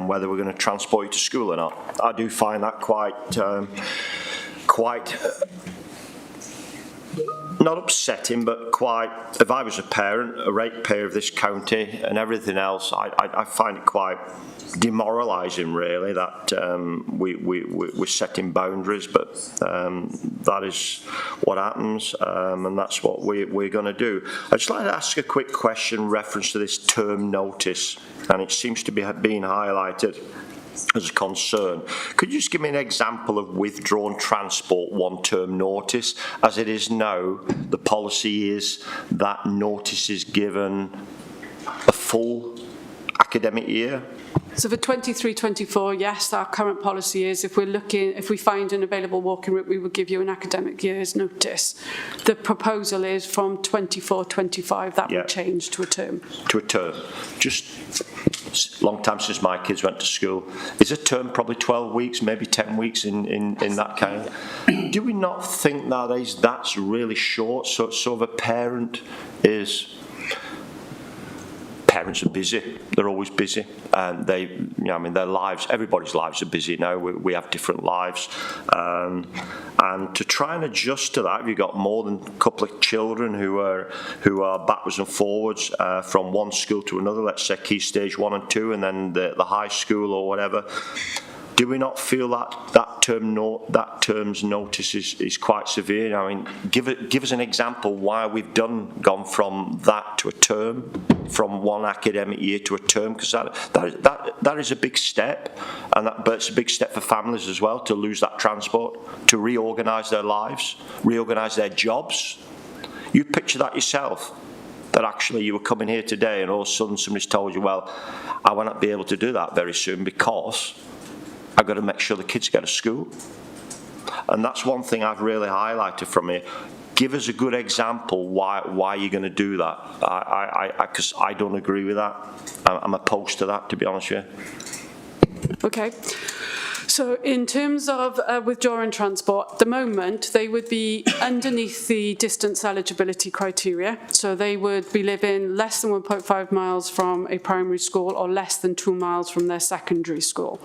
whether we're going to transport you to school or not. I do find that quite not upsetting, but quite, if I was a parent, a ratepayer of this county and everything else, I find it quite demoralising really that we're setting boundaries, but that is what happens, and that's what we're going to do. I'd just like to ask a quick question in reference to this term notice, and it seems to be being highlighted as a concern. Could you just give me an example of withdrawn transport one-term notice? As it is now, the policy is that notice is given a full academic year. So for 23-24, yes, our current policy is if we find an available walking route, we would give you an academic year's notice. The proposal is from 24-25, that will change to a term. To a term. Just a long time since my kids went to school. Is a term probably 12 weeks, maybe 10 weeks in that kind of... Do we not think that's really short? So the parent is... Parents are busy. They're always busy, and their lives. Everybody's lives are busy now. We have different lives, and to try and adjust to that, if you've got more than a couple of children who are backwards and forwards from one school to another. Let's say Key Stage 1 and 2, and then the high school or whatever. Do we not feel that term's notice is quite severe? I mean, give us an example why we've gone from that to a term, from one academic year to a term, because that is a big step, but it's a big step for families as well to lose that transport, to reorganise their lives, reorganise their jobs. You picture that yourself. That actually you were coming here today and all of a sudden somebody's told you, well, I will not be able to do that very soon because I've got to make sure the kids get to school. And that's one thing I've really highlighted from here. Give us a good example why you're going to do that. Because I don't agree with that. I'm opposed to that, to be honest with you. Okay. So in terms of withdrawing transport, at the moment, they would be underneath the distance eligibility criteria. So they would be living less than 1.5 miles from a primary school or less than 2 miles from their secondary school.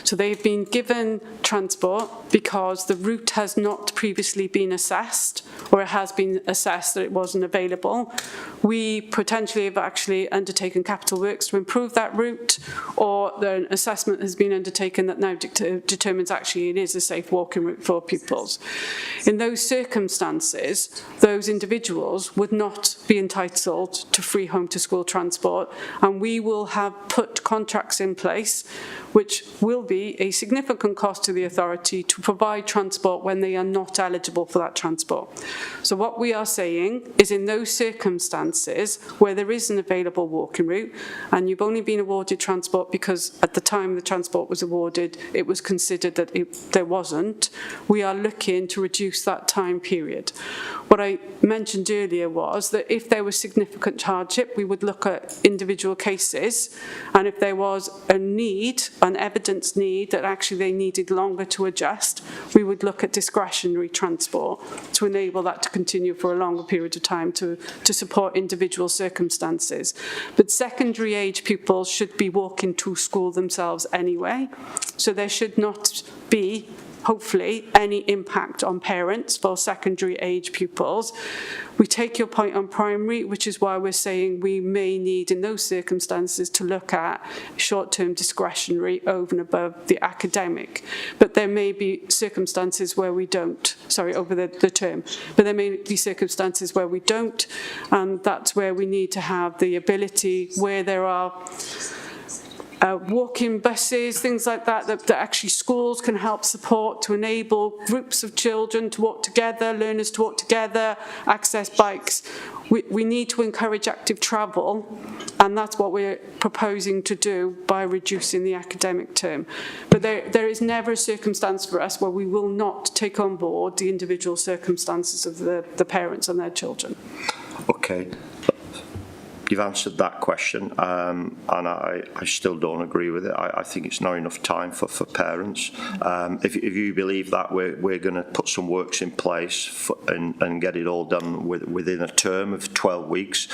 So they've been given transport because the route has not previously been assessed, or it has been assessed that it wasn't available. We potentially have actually undertaken capital works to improve that route, or an assessment has been undertaken that now determines actually it is a safe walking route for pupils. In those circumstances, those individuals would not be entitled to free home to school transport, and we will have put contracts in place which will be a significant cost to the authority to provide transport when they are not eligible for that transport. So what we are saying is in those circumstances where there is an available walking route and you've only been awarded transport because at the time the transport was awarded it was considered that there wasn't, we are looking to reduce that time period. What I mentioned earlier was that if there was significant hardship, we would look at individual cases, and if there was a need, an evidence need that actually they needed longer to adjust, we would look at discretionary transport to enable that to continue for a longer period of time to support individual circumstances. But secondary age pupils should be walking to school themselves anyway, so there should not be hopefully any impact on parents for secondary age pupils. We take your point on primary, which is why we're saying we may need in those circumstances to look at short-term discretionary over and above the academic. But there may be circumstances where we don't, over the term, but there may be circumstances where we don't, and that's where we need to have the ability where there are walking buses, things like that actually schools can help support to enable groups of children to walk together, learners to walk together, access bikes. We need to encourage active travel, and that's what we're proposing to do by reducing the academic term. But there is never a circumstance for us where we will not take on board the individual circumstances of the parents and their children. Okay. You've answered that question, and I still don't agree with it. I think it's not enough time for parents. If you believe that we're going to put some works in place and get it all done within a term of 12 weeks,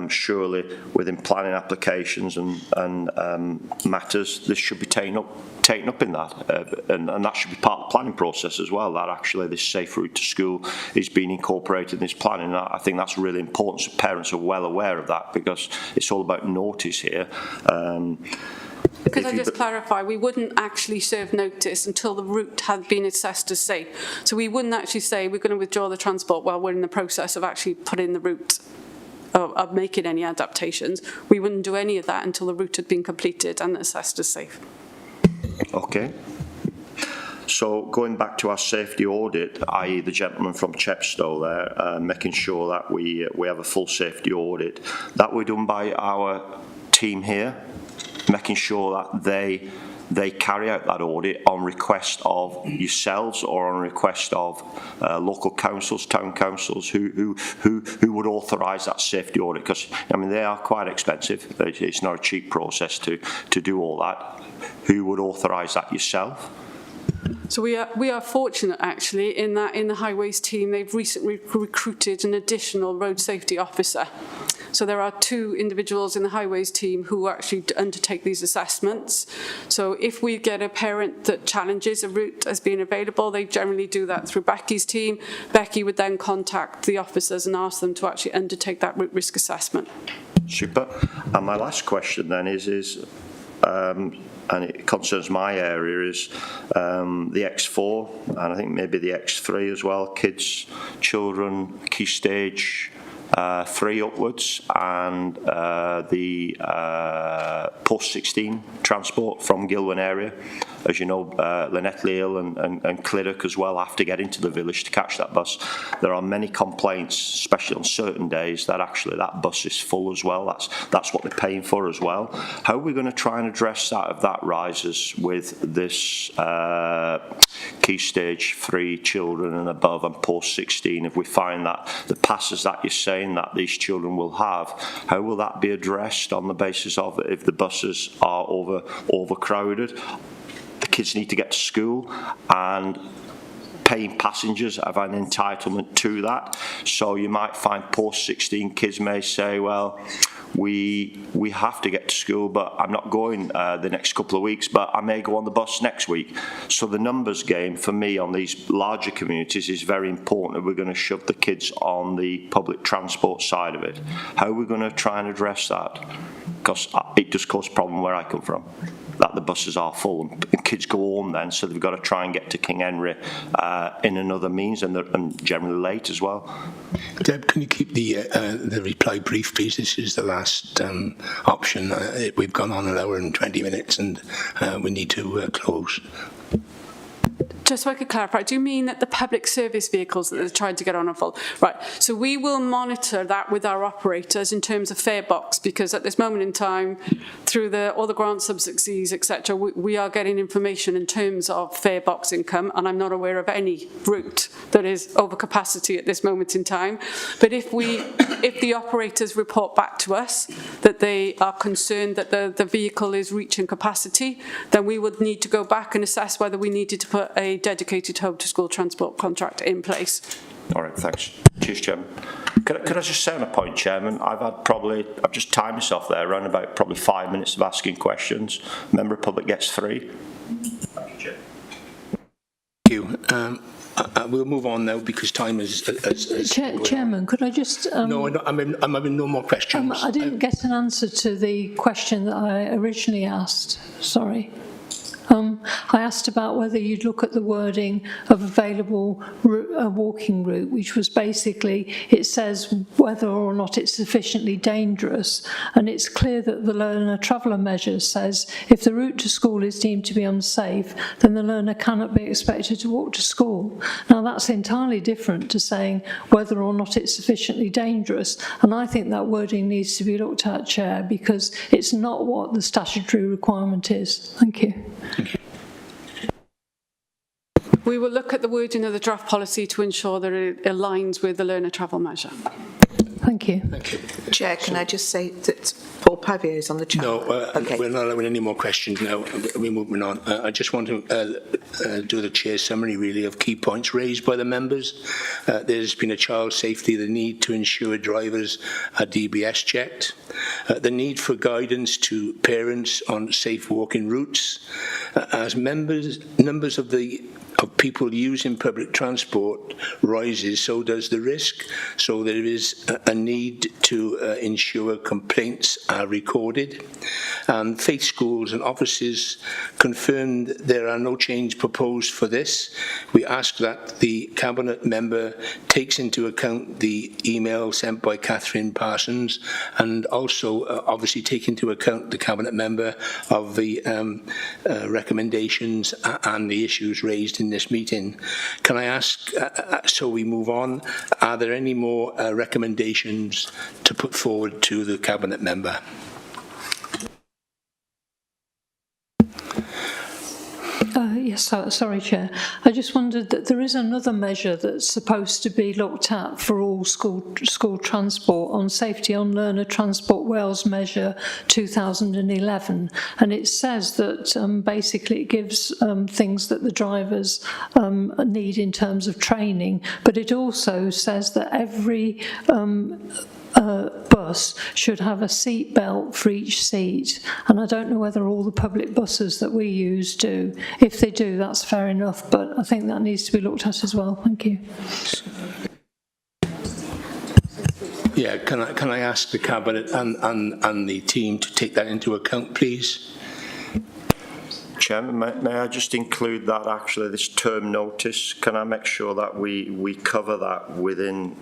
surely within planning applications and matters, this should be taken up in that, and that should be part of the planning process as well, that actually this safe route to school is being incorporated in this planning. And I think that's really important, so parents are well aware of that, because it's all about notice here. Could I just clarify, we wouldn't actually serve notice until the route had been assessed as safe. So we wouldn't actually say we're going to withdraw the transport while we're in the process of actually putting the route of making any adaptations. We wouldn't do any of that until the route had been completed and assessed as safe. Okay. So going back to our safety audit, i.e. the gentleman from Chepstow there, making sure that we have a full safety audit, that were done by our team here. making sure that they carry out that audit on request of yourselves or on request of local councils, town councils, who would authorise that safety audit, because I mean they are quite expensive. It's not a cheap process to do all that. Who would authorise that? Yourself? So we are fortunate actually in that in the highways team they've recently recruited an additional road safety officer. So there are 2 individuals in the highways team who actually undertake these assessments. So if we get a parent that challenges a route as being available, they generally do that through Becky's team. Becky would then contact the officers and ask them to actually undertake that route risk assessment. Super. And my last question then is and it concerns my area, is the X4 and I think maybe the X3 as well, kids, children, key stage 3 upwards, and the post-16 transport from Gilwyn area. As you know, Lynette Leal and Cliddock as well have to get into the village to catch that bus. There are many complaints, especially on certain days, that actually that bus is full as well. That's what they're paying for as well. How are we going to try and address that if that rises with this key stage 3 children and above and post-16? If we find that the passes that you're saying that these children will have, how will that be addressed on the basis of if the buses are overcrowded? The kids need to get to school, and paying passengers have an entitlement to that. So you might find post-16 kids may say, well, we have to get to school, but I'm not going the next couple of weeks, but I may go on the bus next week. So the numbers game for me on these larger communities is very important if we're going to shove the kids on the public transport side of it. How are we going to try and address that? Because it does cause a problem where I come from, that the buses are full and kids go home then, so they've got to try and get to King Henry in another means, and generally late as well. Deb, can you keep the reply brief, please? This is the last option. We've gone on an hour and 20 minutes and we need to close. Just so I could clarify, do you mean that the public service vehicles that they're trying to get on are full? Right, so we will monitor that with our operators in terms of fare box, because at this moment in time, through all the grant subsidies, etc., we are getting information in terms of fare box income, and I'm not aware of any route that is over capacity at this moment in time. But if the operators report back to us that they are concerned that the vehicle is reaching capacity, then we would need to go back and assess whether we needed to put a dedicated home to school transport contract in place. All right, thanks. Cheers, Chairman. Could I just say on a point, Chairman, I've just timed myself there around about probably 5 minutes of asking questions. Member of Public gets 3. Thank you, Chair. Thank you. We'll move on now because time is Chairman, could I just... no, I'm having no more questions. I didn't get an answer to the question that I originally asked. Sorry. I asked about whether you'd look at the wording of available walking route, which was basically, it says whether or not it's sufficiently dangerous, and it's clear that the learner traveller measure says if the route to school is deemed to be unsafe, then the learner cannot be expected to walk to school. Now that's entirely different to saying whether or not it's sufficiently dangerous, and I think that wording needs to be looked at, Chair, because it's not what the statutory requirement is. Thank you. We will look at the wording of the draft policy to ensure that it aligns with the learner travel measure. Thank you. Thank you. Chair, can I just say that Paul Pavier is on the chat? No, okay. We're not allowing any more questions now. We're moving on. I just want to do the Chair's summary, really, of key points raised by the members. There's been a child safety, the need to ensure drivers are DBS checked, the need for guidance to parents on safe walking routes. As numbers of people using public transport rises, so does the risk. So there is a need to ensure complaints are recorded. And faith schools and offices confirmed there are no changes proposed for this. We ask that the Cabinet member takes into account the email sent by Catherine Parsons, and also obviously take into account the Cabinet member of the recommendations and the issues raised in this meeting. Can I ask, so we move on, are there any more recommendations to put forward to the Cabinet member? Sorry, Chair. I just wondered that there is another measure that's supposed to be looked at for all school transport on Safety on Learner Transport Wales Measure 2011, and it says that basically it gives things that the drivers need in terms of training, but it also says that every bus should have a seat belt for each seat, and I don't know whether all the public buses that we use do. If they do, that's fair enough, but I think that needs to be looked at as well. Thank you. Yeah, can I ask the Cabinet and the team to take that into account, please? Chairman, may I just include that actually, this term notice, can I make sure that we cover that within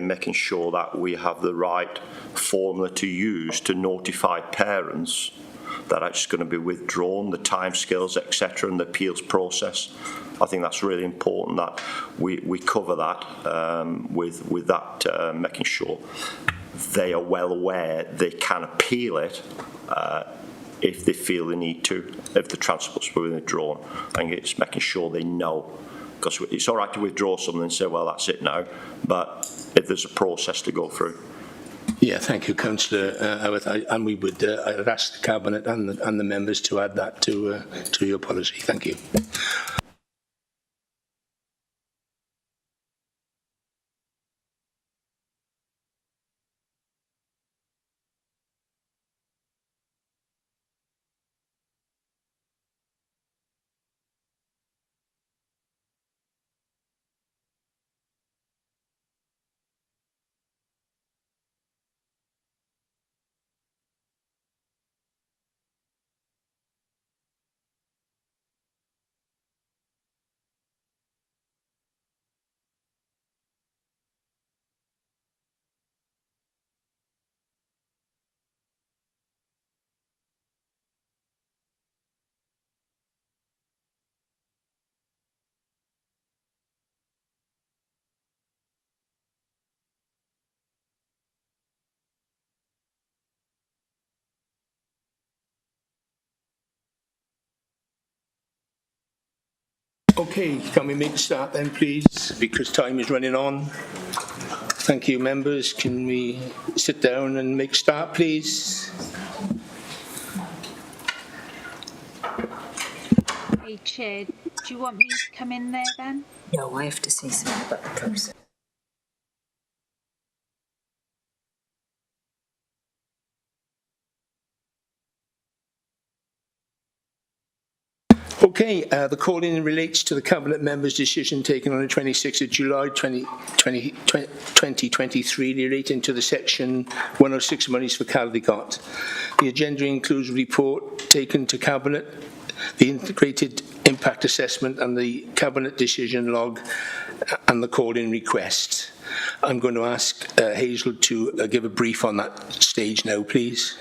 making sure that we have the right formula to use to notify parents that it's going to be withdrawn, the timescales, etc., and the appeals process. I think that's really important that we cover that with that, making sure they are well aware they can appeal it if they feel they need to, if the transport's withdrawn. I think it's making sure they know, because it's all right to withdraw something and say, well, that's it now, but if there's a process to go through. Yeah, thank you, Councillor Howarth, and we would I'd ask the Cabinet and the members to add that to your policy. Thank you. Okay, can we make a start then, please? Because time is running on. Thank you, members. Can we sit down and make a start, please? Hey, Chair, do you want me to come in there then? No, I have to say something about the process. Okay, the call-in relates to the Cabinet members' decision taken on the 26th of July 2023 relating to the Section 106 monies for Caldicot. The agenda includes a report taken to Cabinet, the integrated impact assessment and the Cabinet decision log and the call-in request. I'm going to ask Hazel to give a brief on that stage now, please.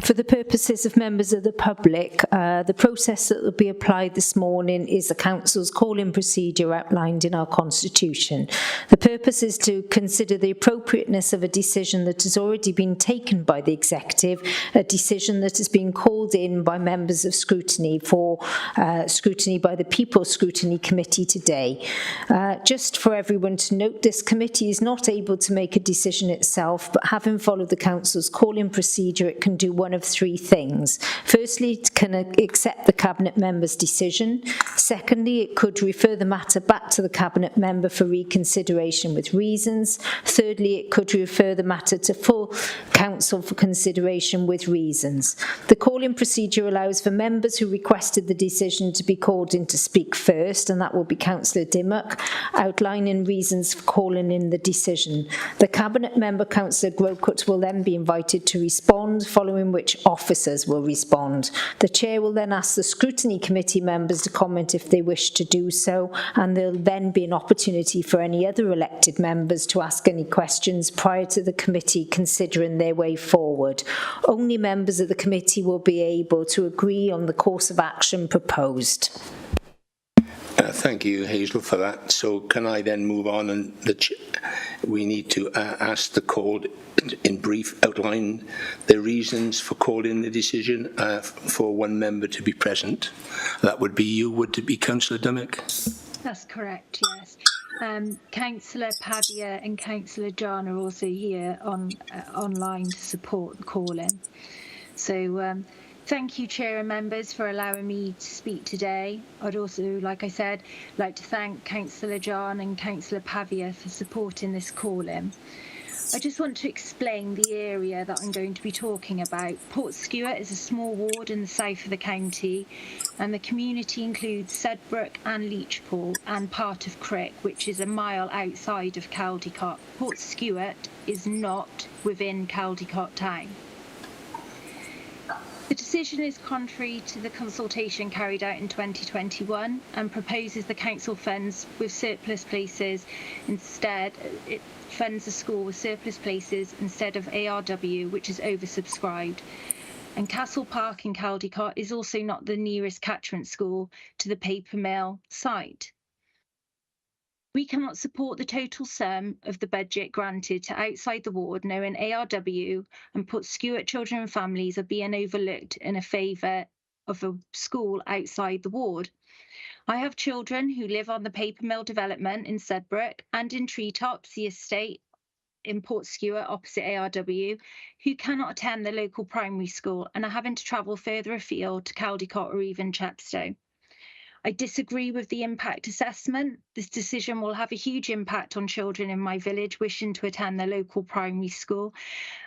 For the purposes of members of the public, the process that will be applied this morning is the Council's call-in procedure outlined in our Constitution. The purpose is to consider the appropriateness of a decision that has already been taken by the Executive, a decision that has been called in by members of Scrutiny for scrutiny by the People's Scrutiny Committee today. Just for everyone to note, this committee is not able to make a decision itself, but having followed the Council's call-in procedure, it can do one of three things. Firstly, it can accept the Cabinet member's decision. Secondly, it could refer the matter back to the Cabinet member for reconsideration with reasons. Thirdly, it could refer the matter to full Council for consideration with reasons. The call-in procedure allows for members who requested the decision to be called in to speak first, and that will be Councillor Dimmock, outlining reasons for calling in the decision. The Cabinet member, Councillor Grocott, will then be invited to respond, following which officers will respond. The Chair will then ask the Scrutiny Committee members to comment if they wish to do so, and there will then be an opportunity for any other elected members to ask any questions prior to the committee considering their way forward. Only members of the committee will be able to agree on the course of action proposed. Thank you, Hazel, for that. So can I then move on, and we need to ask the court in brief outline the reasons for calling the decision for one member to be present. That would be you, would it be Councillor Dummick? That's correct, yes. Councillor Pavia and Councillor John are also here online to support the call-in. So thank you, Chair and members, for allowing me to speak today. I'd also, like I said, like to thank Councillor John and Councillor Pavia for supporting this call-in. I just want to explain the area that I'm going to be talking about. Portskewett is a small ward in the south of the county, and the community includes Sedbrook and Leechpool and part of Crick, which is a mile outside of Caldicot. Portskewett is not within Caldicot town. The decision is contrary to the consultation carried out in 2021 and proposes the council funds with surplus places instead. It funds the school with surplus places instead of ARW, which is oversubscribed. And Castle Park in Caldicot is also not the nearest catchment school to the paper mill site. We cannot support the total sum of the budget granted to outside the ward, knowing ARW and Portskewett children and families are being overlooked in a favour of a school outside the ward. I have children who live on the paper mill development in Sedbrook and in Treetops, the estate in Portskewett opposite ARW, who cannot attend the local primary school and are having to travel further afield to Caldicot or even Chepstow. I disagree with the impact assessment. This decision will have a huge impact on children in my village wishing to attend their local primary school,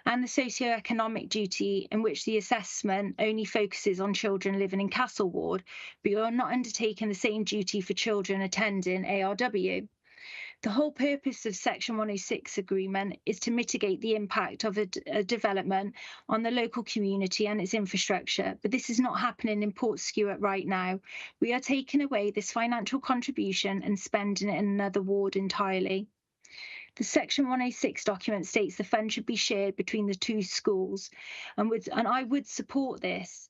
and the socio-economic duty in which the assessment only focuses on children living in Castle Ward, but you're not undertaking the same duty for children attending ARW. The whole purpose of Section 106 agreement is to mitigate the impact of a development on the local community and its infrastructure, but this is not happening in Portskewett right now. We are taking away this financial contribution and spending it in another ward entirely. The Section 106 document states the fund should be shared between the two schools, and I would support this.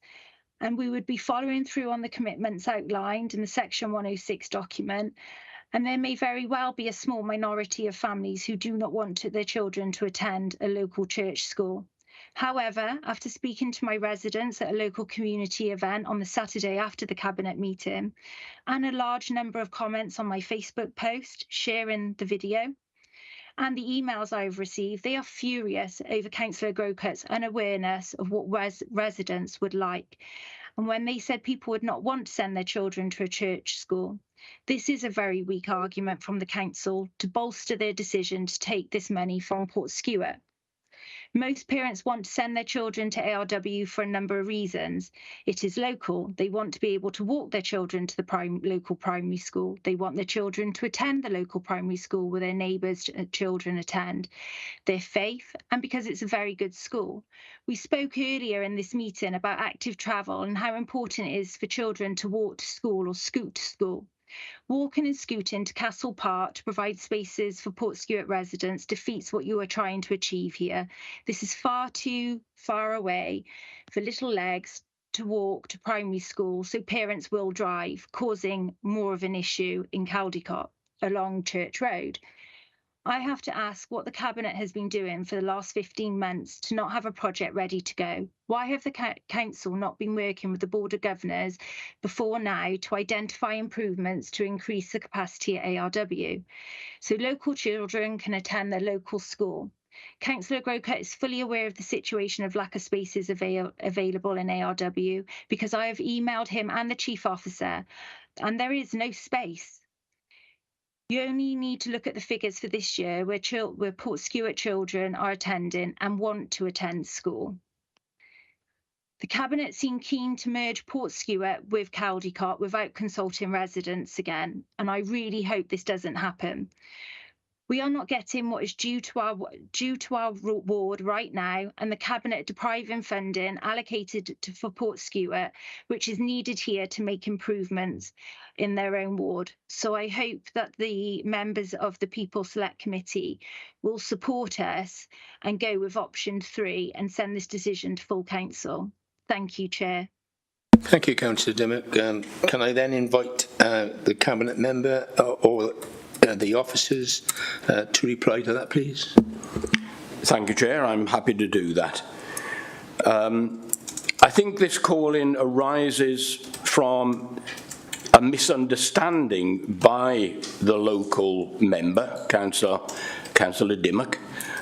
And we would be following through on the commitments outlined in the Section 106 document. And there may very well be a small minority of families who do not want their children to attend a local church school. However, after speaking to my residents at a local community event on the Saturday after the Cabinet meeting, and a large number of comments on my Facebook post sharing the video, and the emails I've received, they are furious over Councillor Grocut's unawareness of what residents would like. And when they said people would not want to send their children to a church school. This is a very weak argument from the council to bolster their decision to take this money from Portskewett. Most parents want to send their children to ARW for a number of reasons. It is local. They want to be able to walk their children to the local primary school. They want their children to attend the local primary school where their neighbours' children attend. Their faith, and because it's a very good school. We spoke earlier in this meeting about active travel and how important it is for children to walk to school or scoot to school. Walking and scooting to Castle Park to provide spaces for Portskewett residents defeats what you are trying to achieve here. This is far too far away for little legs to walk to primary school, so parents will drive, causing more of an issue in Caldicot along Church Road. I have to ask what the Cabinet has been doing for the last 15 months to not have a project ready to go. Why have the Council not been working with the Board of Governors before now to identify improvements to increase the capacity at ARW, so local children can attend their local school? Councillor Grocut is fully aware of the situation of lack of spaces available in ARW because I have emailed him and the Chief Officer, and there is no space. You only need to look at the figures for this year where Portskewett children are attending and want to attend school. The Cabinet seemed keen to merge Portskewett with Caldicot without consulting residents again, and I really hope this doesn't happen. We are not getting what is due to our ward right now, and the Cabinet depriving funding allocated for Portskewett, which is needed here to make improvements in their own ward. So I hope that the members of the People Select Committee will support us and go with option 3 and send this decision to full council. Thank you, Chair. Thank you, Councillor Dimmock. Can I then invite the Cabinet member or the officers to reply to that, please? Thank you, Chair. I'm happy to do that. I think this call-in arises from a misunderstanding by the local member, Councillor Dimmock,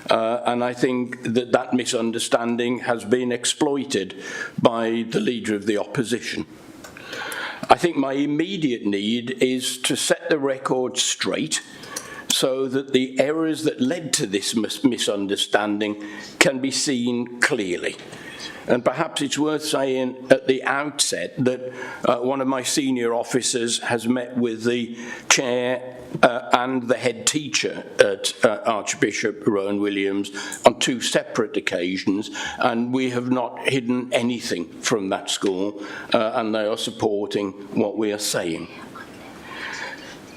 and I think that that misunderstanding has been exploited by the Leader of the Opposition. I think my immediate need is to set the record straight so that the errors that led to this misunderstanding can be seen clearly. And perhaps it's worth saying at the outset that one of my senior officers has met with the chair and the head teacher at Archbishop Rowan Williams on 2 separate occasions, and we have not hidden anything from that school, and they are supporting what we are saying.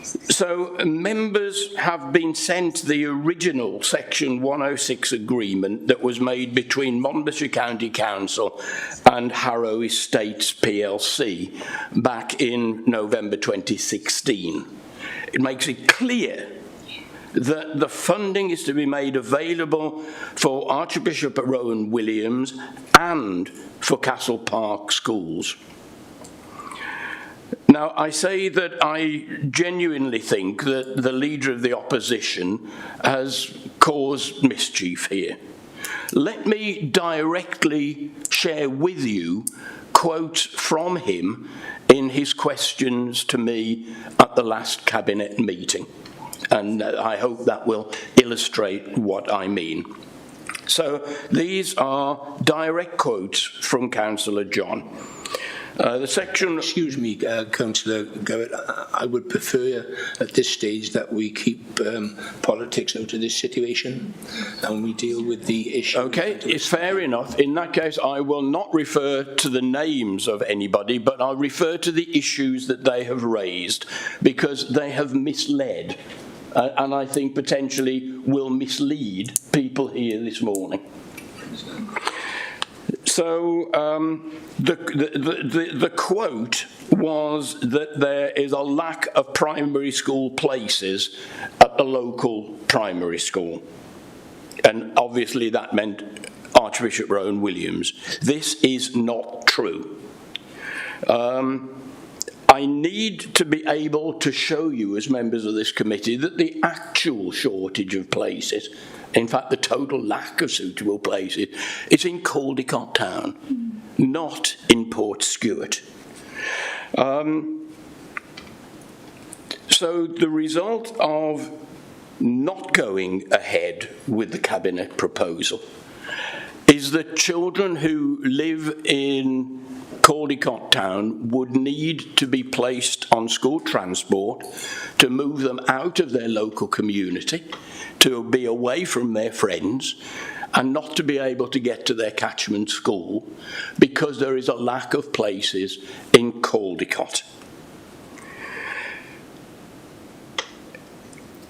So members have been sent the original Section 106 agreement that was made between Monmouthshire County Council and Harrow Estates plc back in November 2016. It makes it clear that the funding is to be made available for Archbishop Rowan Williams and for Castle Park schools. Now, I say that I genuinely think that the Leader of the Opposition has caused mischief here. Let me directly share with you quotes from him in his questions to me at the last Cabinet meeting, and I hope that will illustrate what I mean. So these are direct quotes from Councillor John. The section... Excuse me, Councillor Garrett, I would prefer at this stage that we keep politics out of this situation and we deal with the issue. Okay, it's fair enough. In that case, I will not refer to the names of anybody, but I'll refer to the issues that they have raised, because they have misled, and I think potentially will mislead people here this morning. So the quote was that there is a lack of primary school places at the local primary school. And obviously that meant Archbishop Rowan Williams. This is not true. I need to be able to show you as members of this committee that the actual shortage of places, in fact the total lack of suitable places, is in Caldicott Town, not in Portskewett. So the result of not going ahead with the Cabinet proposal is that children who live in Caldicott Town would need to be placed on school transport to move them out of their local community, to be away from their friends, and not to be able to get to their catchment school because there is a lack of places in Caldicott.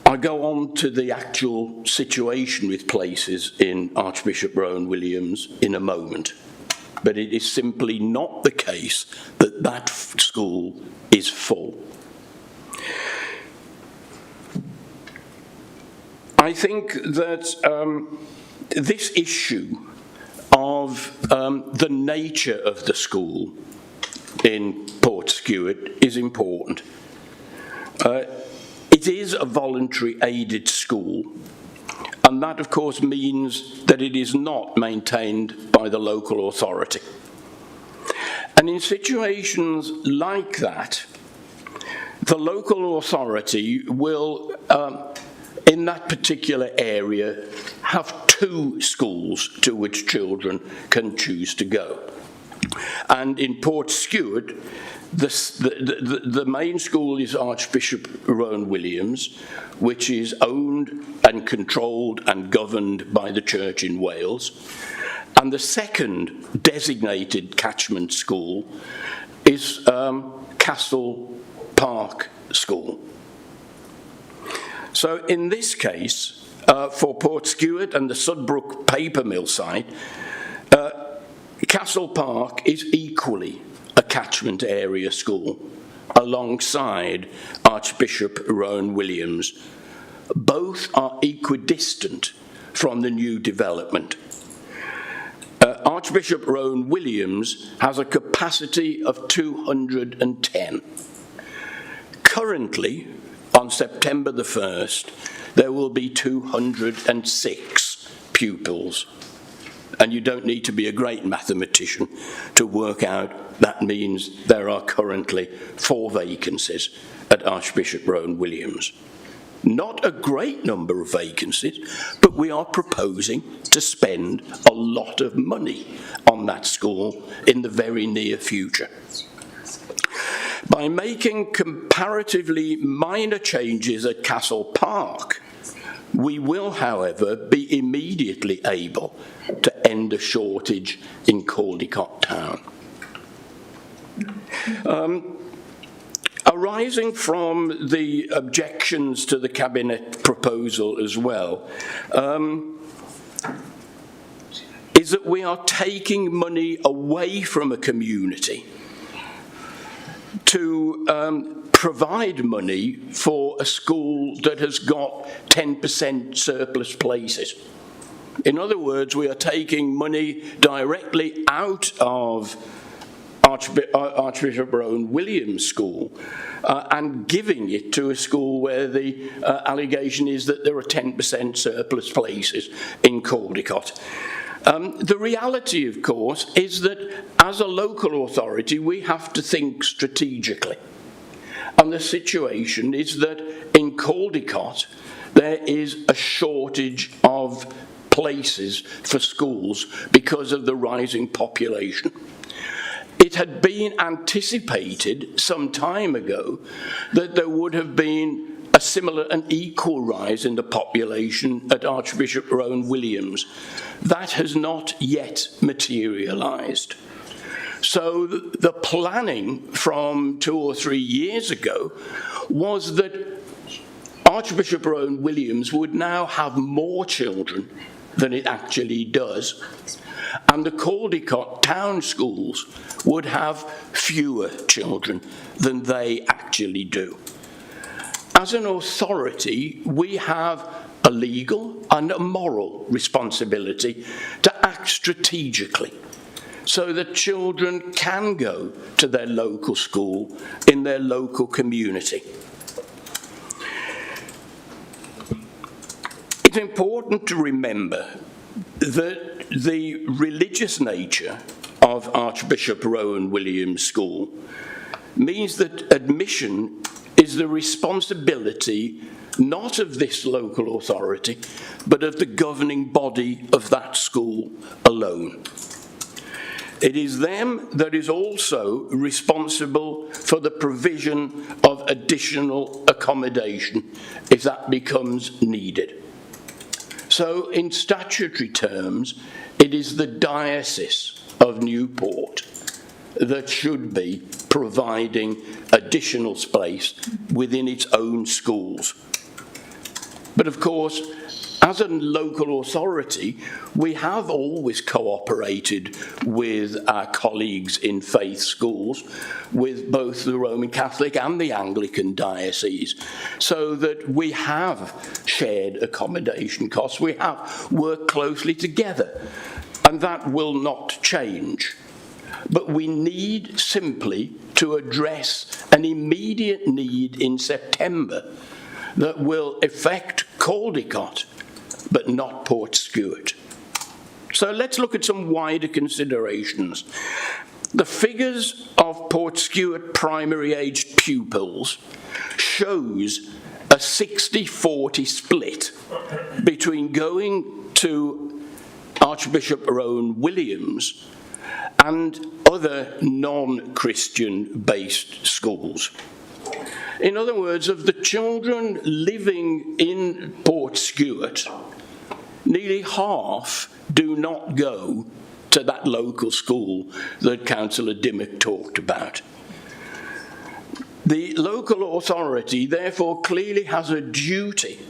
I go on to the actual situation with places in Archbishop Rowan Williams in a moment, but it is simply not the case that that school is full. I think that this issue of the nature of the school in Portskewett is important. It is a voluntary aided school, and that of course means that it is not maintained by the local authority. And in situations like that, the local authority will, in that particular area, have 2 schools to which children can choose to go. And in Portskewett, the main school is Archbishop Rowan Williams, which is owned and controlled and governed by the Church in Wales. And the second designated catchment school is Castle Park School. So in this case, for Portskewett and the Sudbrook paper mill site, Castle Park is equally a catchment area school alongside Archbishop Rowan Williams. Both are equidistant from the new development. Archbishop Rowan Williams has a capacity of 210. Currently, on September the 1st, there will be 206 pupils. And you don't need to be a great mathematician to work out that means there are currently 4 vacancies at Archbishop Rowan Williams. Not a great number of vacancies, but we are proposing to spend a lot of money on that school in the very near future. By making comparatively minor changes at Castle Park, we will, however, be immediately able to end a shortage in Caldicot Town. Arising from the objections to the Cabinet proposal as well, is that we are taking money away from a community to provide money for a school that has got 10% surplus places. In other words, we are taking money directly out of Archbishop Rowan Williams School and giving it to a school where the allegation is that there are 10% surplus places in Caldicot. The reality, of course, is that as a local authority, we have to think strategically. And the situation is that in Caldicot, there is a shortage of places for schools because of the rising population. It had been anticipated some time ago that there would have been a similar and equal rise in the population at Archbishop Rowan Williams. That has not yet materialised. So the planning from 2 or 3 years ago was that Archbishop Rowan Williams would now have more children than it actually does, and the Caldicot town schools would have fewer children than they actually do. As an authority, we have a legal and a moral responsibility to act strategically so that children can go to their local school in their local community. It's important to remember that the religious nature of Archbishop Rowan Williams School means that admission is the responsibility not of this local authority, but of the governing body of that school alone. It is them that is also responsible for the provision of additional accommodation if that becomes needed. So in statutory terms, it is the Diocese of Newport that should be providing additional space within its own schools. But of course, as a local authority, we have always cooperated with our colleagues in faith schools, with both the Roman Catholic and the Anglican diocese, so that we have shared accommodation costs. We have worked closely together, and that will not change. But we need simply to address an immediate need in September that will affect Caldicot, but not Portskewett. So let's look at some wider considerations. The figures of Portskewett primary-aged pupils shows a 60-40 split between going to Archbishop Rowan Williams and other non-Christian based schools. In other words, of the children living in Portskewett, nearly half do not go to that local school that Councillor Dimmock talked about. The local authority therefore clearly has a duty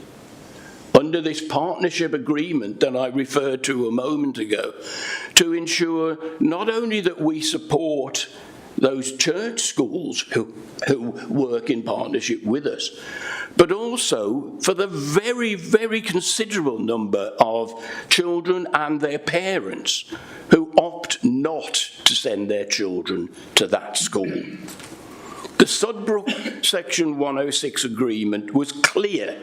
under this partnership agreement that I referred to a moment ago to ensure not only that we support those church schools who work in partnership with us, but also for the very, very considerable number of children and their parents who opt not to send their children to that school. The Sudbrook Section 106 agreement was clear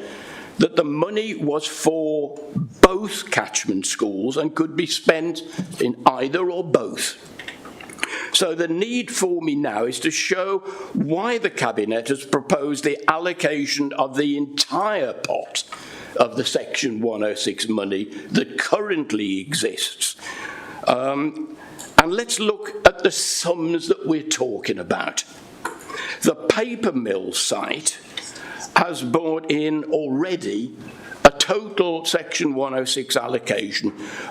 that the money was for both catchment schools and could be spent in either or both. So the need for me now is to show why the Cabinet has proposed the allocation of the entire pot of the Section 106 money that currently exists. And let's look at the sums that we're talking about. The paper mill site has brought in already a total Section 106 allocation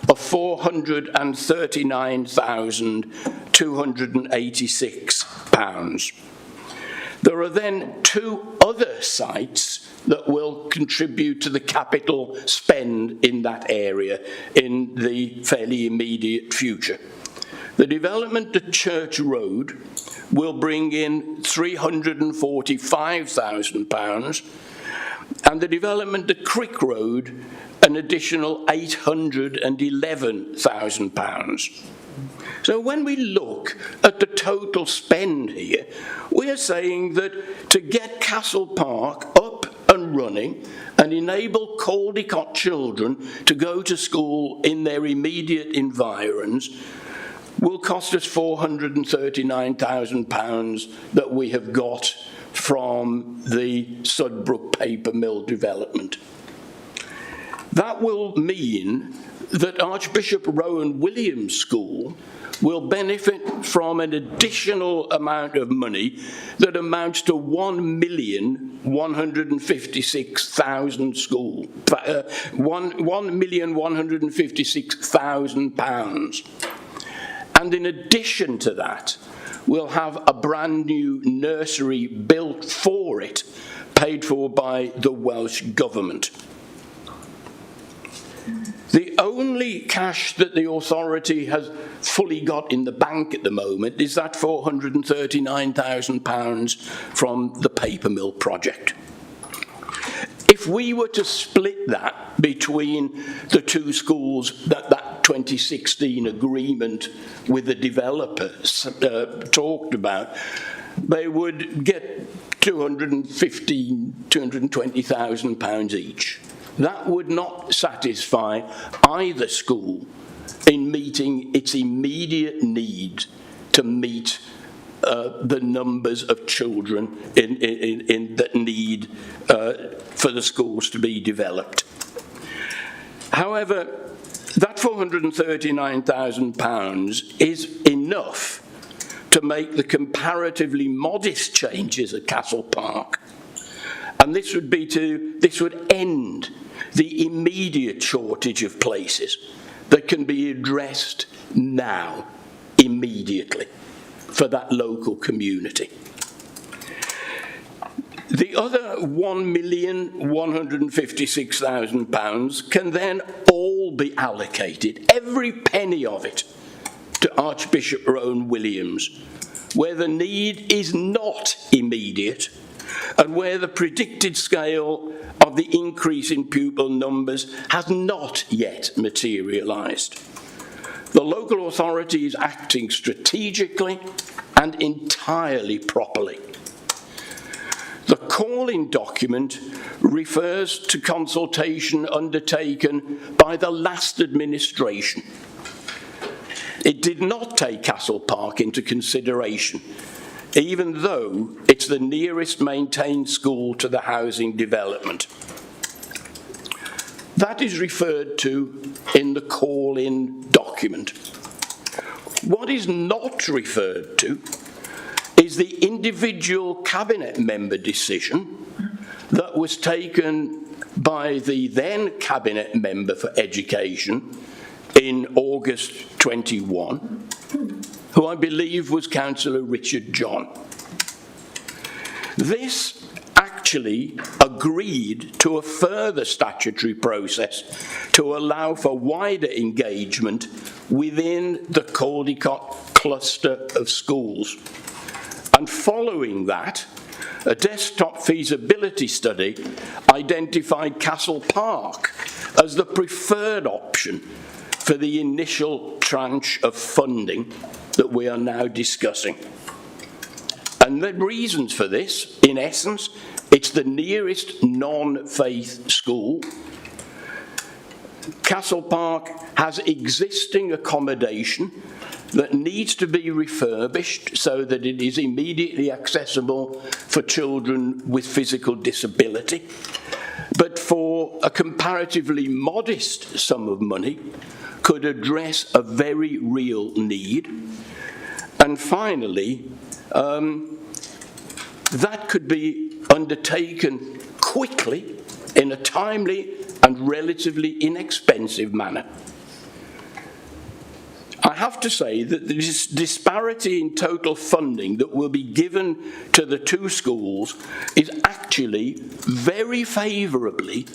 of £439,286. There are then two other sites that will contribute to the capital spend in that area in the fairly immediate future. The development at Church Road will bring in £345,000, and the development at Crick Road an additional £811,000. So when we look at the total spend here, we are saying that to get Castle Park up and running and enable Caldicot children to go to school in their immediate environs will cost us £439,000 that we have got from the Sudbrook paper mill development. That will mean that Archbishop Rowan Williams School will benefit from an additional amount of money that amounts to £1,156,000. And in addition to that, we'll have a brand new nursery built for it, paid for by the Welsh Government. The only cash that the authority has fully got in the bank at the moment is that £439,000 from the paper mill project. If we were to split that between the two schools that 2016 agreement with the developers talked about, they would get £220,000 each. That would not satisfy either school in meeting its immediate need to meet the numbers of children in that need for the schools to be developed. However, that £439,000 is enough to make the comparatively modest changes at Castle Park. And this would end the immediate shortage of places that can be addressed now, immediately, for that local community. The other £1,156,000 can then all be allocated, every penny of it, to Archbishop Rowan Williams, where the need is not immediate and where the predicted scale of the increase in pupil numbers has not yet materialised. The local authority is acting strategically and entirely properly. The call-in document refers to consultation undertaken by the last administration. It did not take Castle Park into consideration, even though it's the nearest maintained school to the housing development. That is referred to in the call-in document. What is not referred to is the individual cabinet member decision that was taken by the then cabinet member for education in August 21, who I believe was Councillor Richard John. This actually agreed to a further statutory process to allow for wider engagement within the Caldicot cluster of schools. And following that, a desktop feasibility study identified Castle Park as the preferred option for the initial tranche of funding that we are now discussing. And the reasons for this, in essence, it's the nearest non-faith school. Castle Park has existing accommodation that needs to be refurbished so that it is immediately accessible for children with physical disability. But for a comparatively modest sum of money, could address a very real need. And finally, that could be undertaken quickly in a timely and relatively inexpensive manner. I have to say that this disparity in total funding that will be given to the two schools is actually very favourably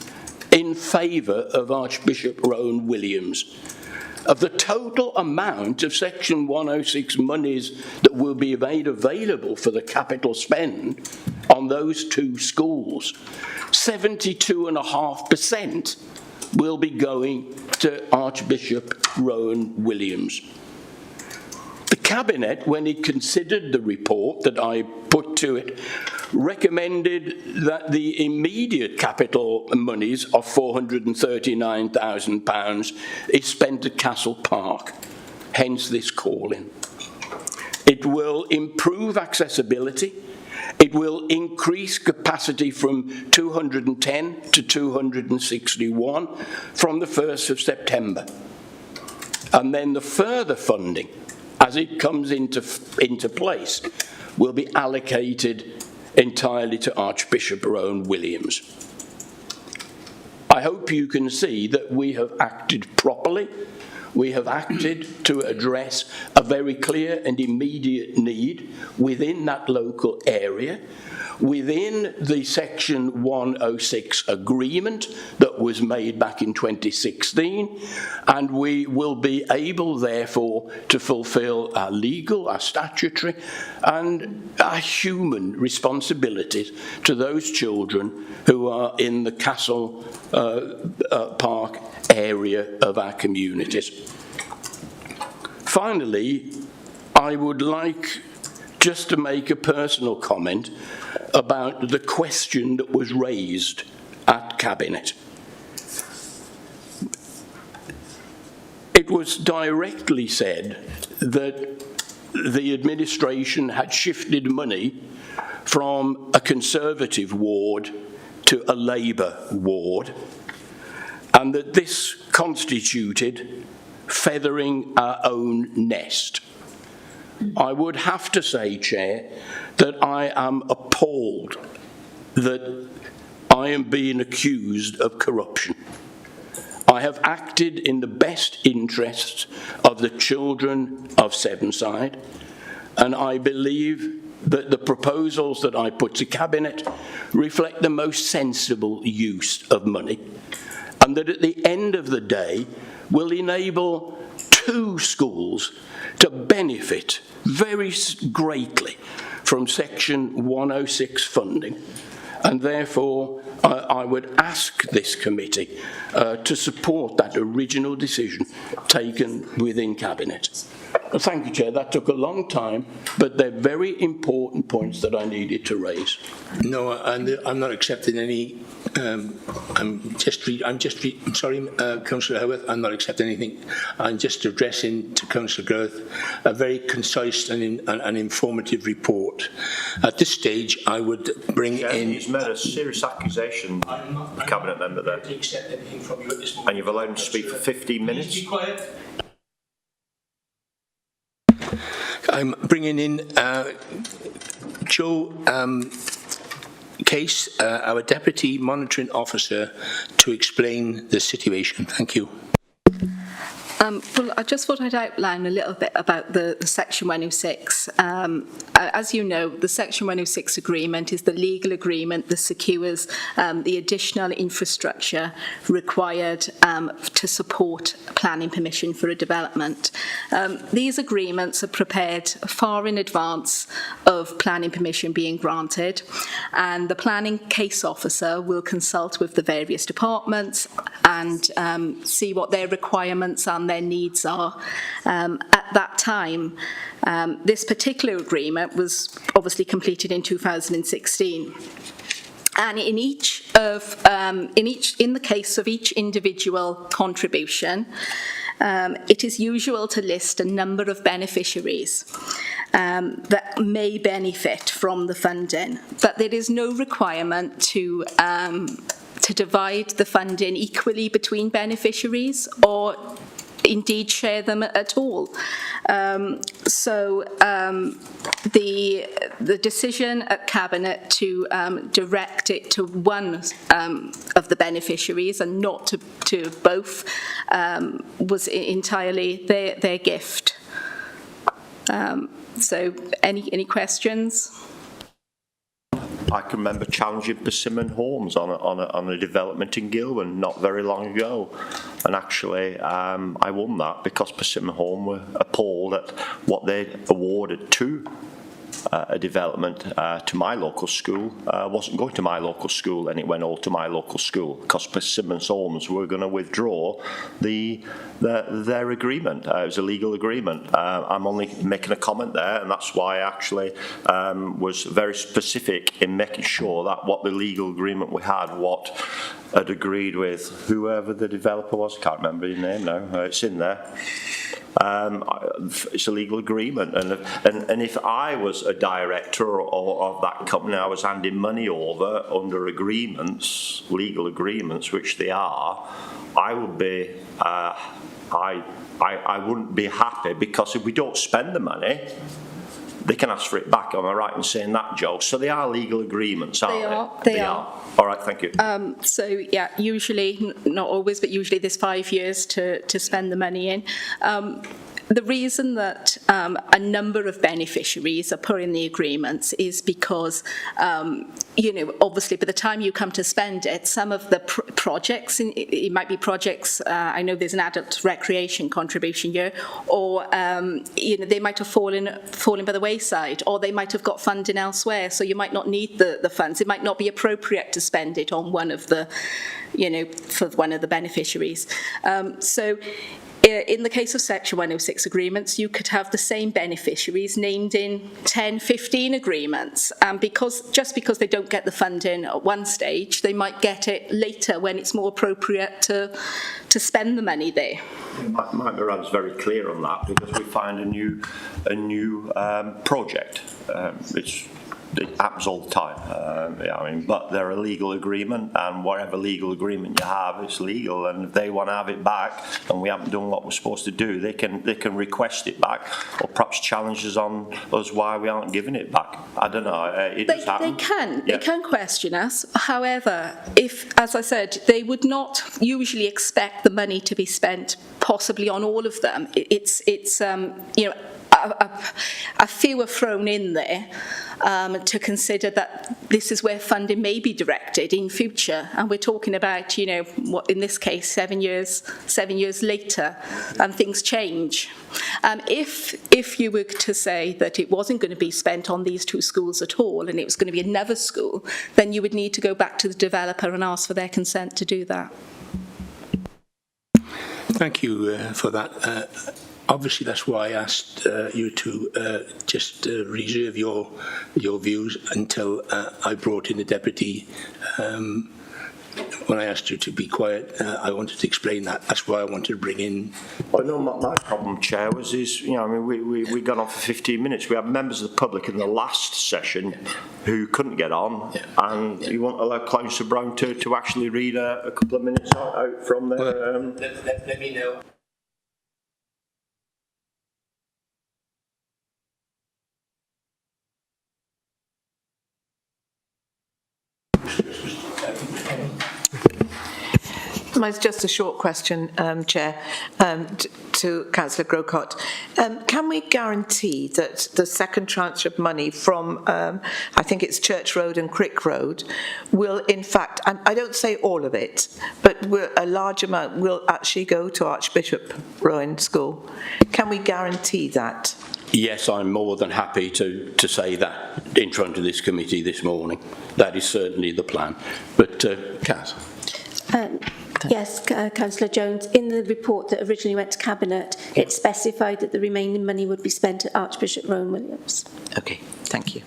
in favour of Archbishop Rowan Williams. Of the total amount of Section 106 monies that will be made available for the capital spend on those two schools, 72.5% will be going to Archbishop Rowan Williams. The Cabinet, when it considered the report that I put to it, recommended that the immediate capital monies of £439,000 is spent at Castle Park, hence this call-in. It will improve accessibility. It will increase capacity from 210 to 261 from the 1st of September. And then the further funding, as it comes into place, will be allocated entirely to Archbishop Rowan Williams. I hope you can see that we have acted properly. We have acted to address a very clear and immediate need within that local area, within the Section 106 agreement that was made back in 2016, and we will be able, therefore, to fulfil our legal, our statutory, and our human responsibilities to those children who are in the Castle Park area of our communities. Finally, I would like just to make a personal comment about the question that was raised at Cabinet. It was directly said that the administration had shifted money from a Conservative ward to a Labour ward, and that this constituted feathering our own nest. I would have to say, Chair, that I am appalled that I am being accused of corruption. I have acted in the best interests of the children of Sevenside, and I believe that the proposals that I put to Cabinet reflect the most sensible use of money, and that at the end of the day will enable two schools to benefit very greatly from Section 106 funding. And therefore, I would ask this committee to support that original decision taken within Cabinet. Thank you, Chair. That took a long time, but they're very important points that I needed to raise. No, I'm not accepting any. I'm sorry, Councillor Howarth. I'm not accepting anything. I'm just addressing to Councillor Groth a very concise and informative report. At this stage, I would bring in. He's made a serious accusation, the Cabinet member there, accept anything from you at this moment. And you've allowed him to speak for 15 minutes. Please be quiet. I'm bringing in Joe Case, our Deputy Monitoring Officer, to explain the situation. Thank you. Well, I just thought I'd outline a little bit about the Section 106. As you know, the Section 106 agreement is the legal agreement that secures the additional infrastructure required to support planning permission for a development. These agreements are prepared far in advance of planning permission being granted, and the planning case officer will consult with the various departments and see what their requirements and their needs are. At that time, this particular agreement was obviously completed in 2016. And in the case of each individual contribution, it is usual to list a number of beneficiaries that may benefit from the funding, but there is no requirement to divide the funding equally between beneficiaries or indeed share them at all. The decision at Cabinet to direct it to one of the beneficiaries and not to both was entirely their gift. So any questions? I can remember challenging Persimmon Homes on a development in Gilwyn not very long ago, and actually I won that because Persimmon Home were appalled at what they awarded to a development to my local school wasn't going to my local school, and it went all to my local school because Persimmon Homes were going to withdraw their agreement. It was a legal agreement. I'm only making a comment there, and that's why I actually was very specific in making sure that what the legal agreement we had, what had agreed with whoever the developer was, I can't remember his name now, it's in there. It's a legal agreement, and if I was a director of that company, I was handing money over under agreements, legal agreements, which they are, I would be, I wouldn't be happy, because if we don't spend the money, they can ask for it back. Am I right in saying that, Joe? So they are legal agreements, aren't they? They are. All right, thank you. So yeah, usually, not always, but usually there's 5 years to spend the money in. The reason that a number of beneficiaries are put in the agreements is because, obviously by the time you come to spend it, some of the projects, it might be projects, I know there's an adult recreation contribution here, or, they might have fallen by the wayside, or they might have got funding elsewhere, so you might not need the funds. It might not be appropriate to spend it on one of the, for one of the beneficiaries. In the case of Section 106 agreements, you could have the same beneficiaries named in 10, 15 agreements. And just because they don't get the funding at one stage, they might get it later when it's more appropriate to spend the money there. Mike Moran's very clear on that, because we find a new project. It happens all the time, but they're a legal agreement, and whatever legal agreement you have, it's legal, and if they want to have it back and we haven't done what we're supposed to do, they can request it back, or perhaps challenges on us why we aren't giving it back. I don't know, it does happen. They can question us. However, if, as I said, they would not usually expect the money to be spent possibly on all of them. A few are thrown in there to consider that this is where funding may be directed in future, and we're talking about, what in this case 7 years later, and things change. If you were to say that it wasn't going to be spent on these two schools at all, and it was going to be another school, then you would need to go back to the developer and ask for their consent to do that. Thank you for that. Obviously, that's why I asked you to just reserve your views until I brought in the deputy. When I asked you to be quiet, I wanted to explain that. That's why I wanted to bring in. Well, no, my problem, Chair, we got on for 15 minutes. We had members of the public in the last session who couldn't get on, and you won't allow Councillor Brown to actually read a couple of minutes out from there. Let me know. It's just a short question, Chair, to Councillor Grocott. Can we guarantee that the second tranche of money from, I think it's Church Road and Crick Road, will in fact, and I don't say all of it, but a large amount will actually go to Archbishop Rowan School? Can we guarantee that? Yes, I'm more than happy to say that in front of this committee this morning. That is certainly the plan. But, Kaz? Yes, Councillor Jones, in the report that originally went to Cabinet, it specified that the remaining money would be spent at Archbishop Rowan Williams. Okay, thank you.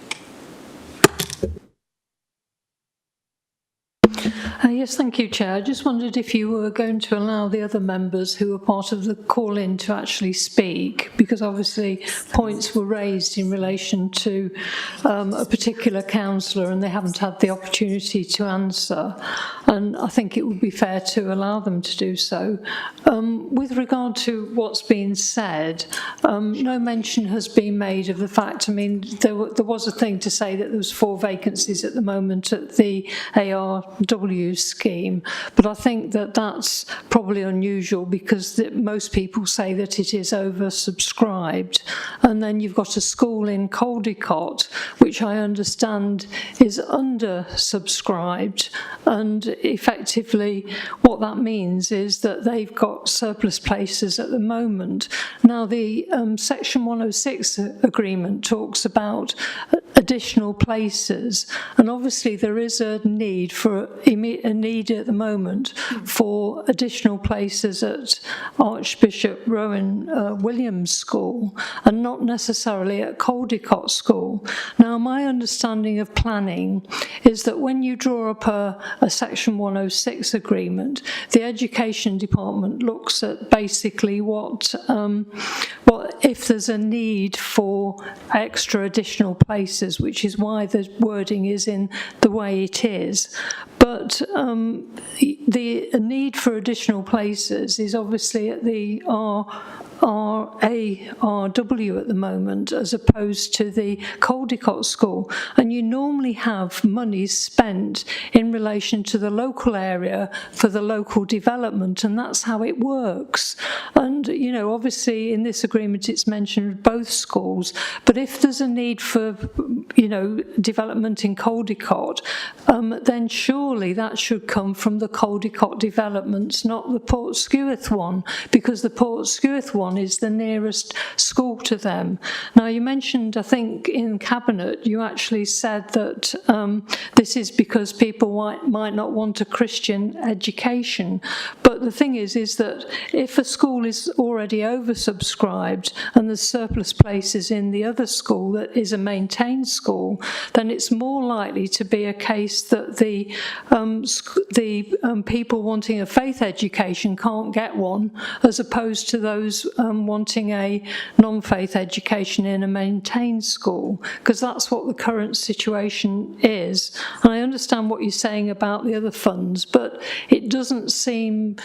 Yes, thank you, Chair. I just wondered if you were going to allow the other members who were part of the call-in to actually speak, because obviously points were raised in relation to a particular councillor and they haven't had the opportunity to answer. And I think it would be fair to allow them to do so. With regard to what's been said, no mention has been made of the fact, I mean, there was a thing to say that there was 4 vacancies at the moment at the ARW scheme, but I think that that's probably unusual because most people say that it is oversubscribed. And then you've got a school in Caldicott, which I understand is undersubscribed, and effectively what that means is that they've got surplus places at the moment. Now the Section 106 agreement talks about additional places, and obviously there is a need at the moment for additional places at Archbishop Rowan Williams School and not necessarily at Caldicott School. Now my understanding of planning is that when you draw up a Section 106 agreement, the Education Department looks at basically what if there's a need for extra additional places, which is why the wording is in the way it is. But the need for additional places is obviously at the RW at the moment, as opposed to the Caldicott School. And you normally have money spent in relation to the local area for the local development, and that's how it works. And, you know, obviously in this agreement it's mentioned both schools, but if there's a need for, you know, development in Caldicott, then surely that should come from the Caldicott developments, not the Portskeworth one, because the Portskeworth one is the nearest school to them. Now you mentioned, I think in Cabinet, you actually said that this is because people might not want a Christian education. But the thing is that if a school is already oversubscribed and there's surplus places in the other school that is a maintained school, then it's more likely to be a case that the people wanting a faith education can't get one, as opposed to those wanting a non-faith education in a maintained school, because that's what the current situation is. And I understand what you're saying about the other funds, but it doesn't seem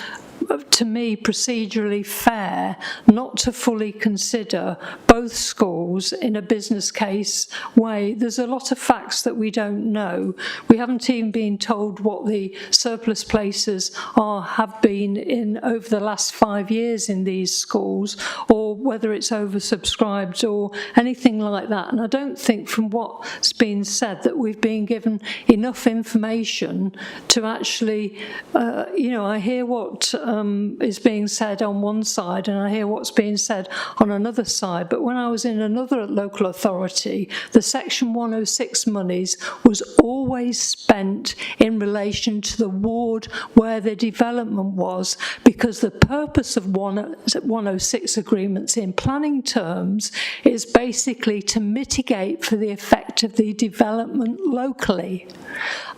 to me procedurally fair not to fully consider both schools in a business case way. There's a lot of facts that we don't know. We haven't even been told what the surplus places have been in over the last 5 years in these schools, or whether it's oversubscribed or anything like that. And I don't think from what's been said that we've been given enough information to actually, you know, I hear what is being said on one side and I hear what's being said on another side. But when I was in another local authority, the Section 106 monies was always spent in relation to the ward where the development was, because the purpose of 106 agreements in planning terms is basically to mitigate for the effect of the development locally.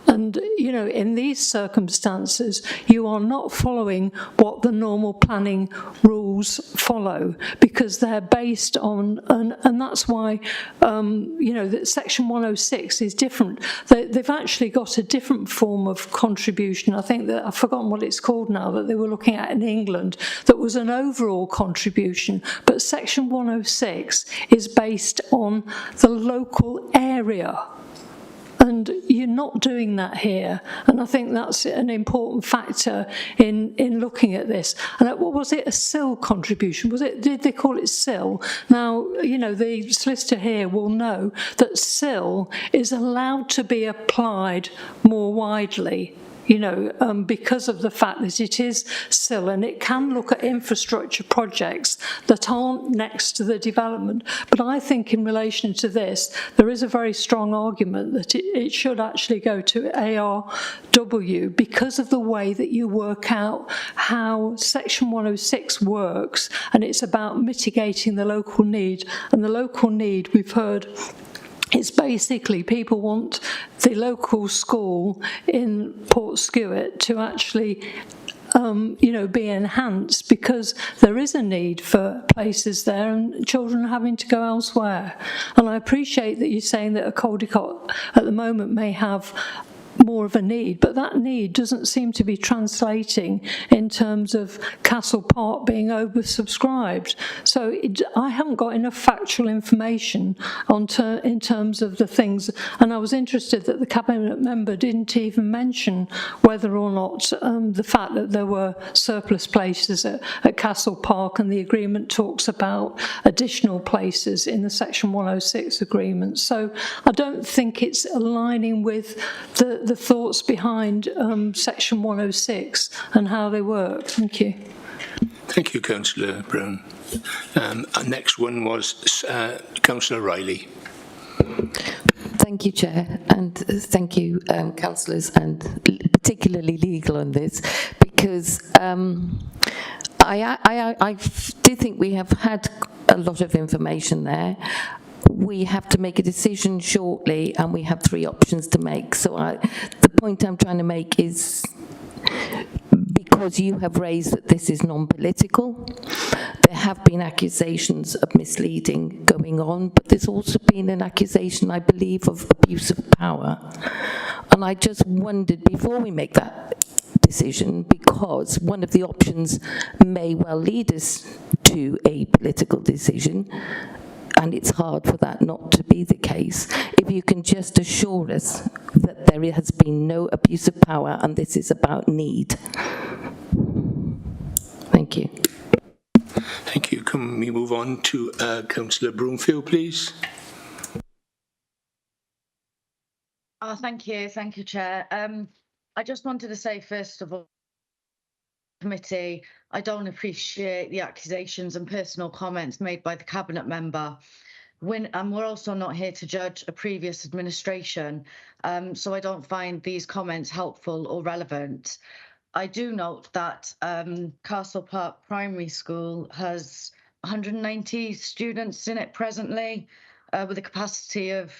And, you know, in these circumstances, you are not following what the normal planning rules follow, because they're based on, and that's why, you know, that Section 106 is different. They've actually got a different form of contribution. I think that, I've forgotten what it's called now, that they were looking at in England, that was an overall contribution. But Section 106 is based on the local area. And you're not doing that here. And I think that's an important factor in looking at this. And what was it, a SIL contribution? Did they call it SIL? Now, you know, the solicitor here will know that SIL is allowed to be applied more widely, you know, because of the fact that it is SIL, and it can look at infrastructure projects that aren't next to the development. But I think in relation to this, there is a very strong argument that it should actually go to ARW because of the way that you work out how Section 106 works, and it's about mitigating the local need. And the local need, we've heard, it's basically people want the local school in Portskewitt to actually you know, be enhanced because there is a need for places there and children are having to go elsewhere. And I appreciate that you're saying that a Caldecott at the moment may have more of a need, but that need doesn't seem to be translating in terms of Castle Park being oversubscribed. So I haven't got enough factual information in terms of the things, and I was interested that the cabinet member didn't even mention whether or not the fact that there were surplus places at Castle Park, and the agreement talks about additional places in the Section 106 agreement. So I don't think it's aligning with the thoughts behind Section 106 and how they work. Thank you. Thank you, Councillor Brown. Our next one was Councillor Riley. Thank you, Chair, and thank you, councillors, and particularly legal on this, because I do think we have had a lot of information there. We have to make a decision shortly, and we have 3 options to make. So the point I'm trying to make is, because you have raised that this is non-political, there have been accusations of misleading going on, but there's also been an accusation, I believe, of abuse of power. And I just wondered, before we make that decision, because one of the options may well lead us to a political decision, and it's hard for that not to be the case, if you can just assure us that there has been no abuse of power and this is about need. Thank you. Thank you. Can we move on to Councillor Broomfield, please? Thank you, Chair. I just wanted to say, first of all, committee, I don't appreciate the accusations and personal comments made by the cabinet member. And we're also not here to judge a previous administration, so I don't find these comments helpful or relevant. I do note that Castle Park Primary School has 190 students in it presently, with a capacity of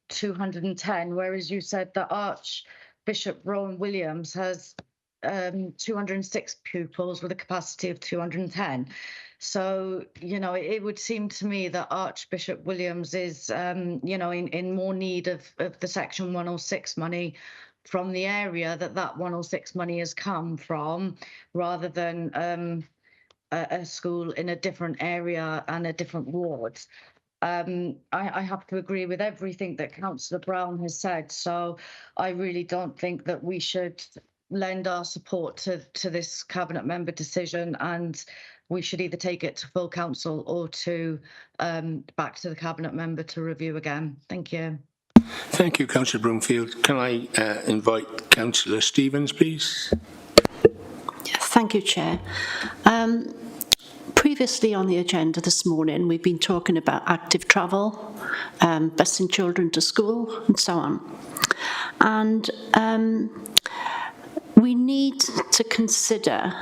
210, whereas you said that Archbishop Rowan Williams has 206 pupils with a capacity of 210. So, you know, it would seem to me that Archbishop Williams is, you know, in more need of the Section 106 money from the area that 106 money has come from, rather than a school in a different area and a different ward. I have to agree with everything that Councillor Brown has said, so I really don't think that we should lend our support to this cabinet member decision, and we should either take it to full council or to back to the cabinet member to review again. Thank you. Thank you, Councillor Broomfield. Can I invite Councillor Stevens, please? Yes, thank you, Chair. Previously on the agenda this morning, we've been talking about active travel, busing children to school, and so on. And we need to consider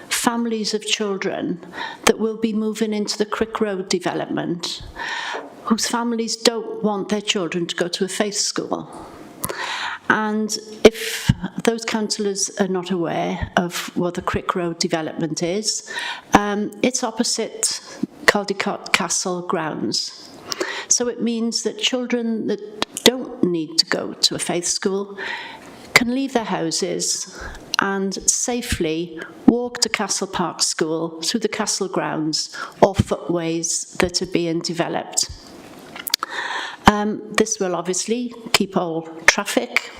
families of children that will be moving into the Crick Road development, whose families don't want their children to go to a faith school. And if those councillors are not aware of what the Crick Road development is, it's opposite Caldecott Castle grounds. So it means that children that don't need to go to a faith school can leave their houses and safely walk to Castle Park School through the castle grounds or footways that are being developed. This will obviously keep all traffic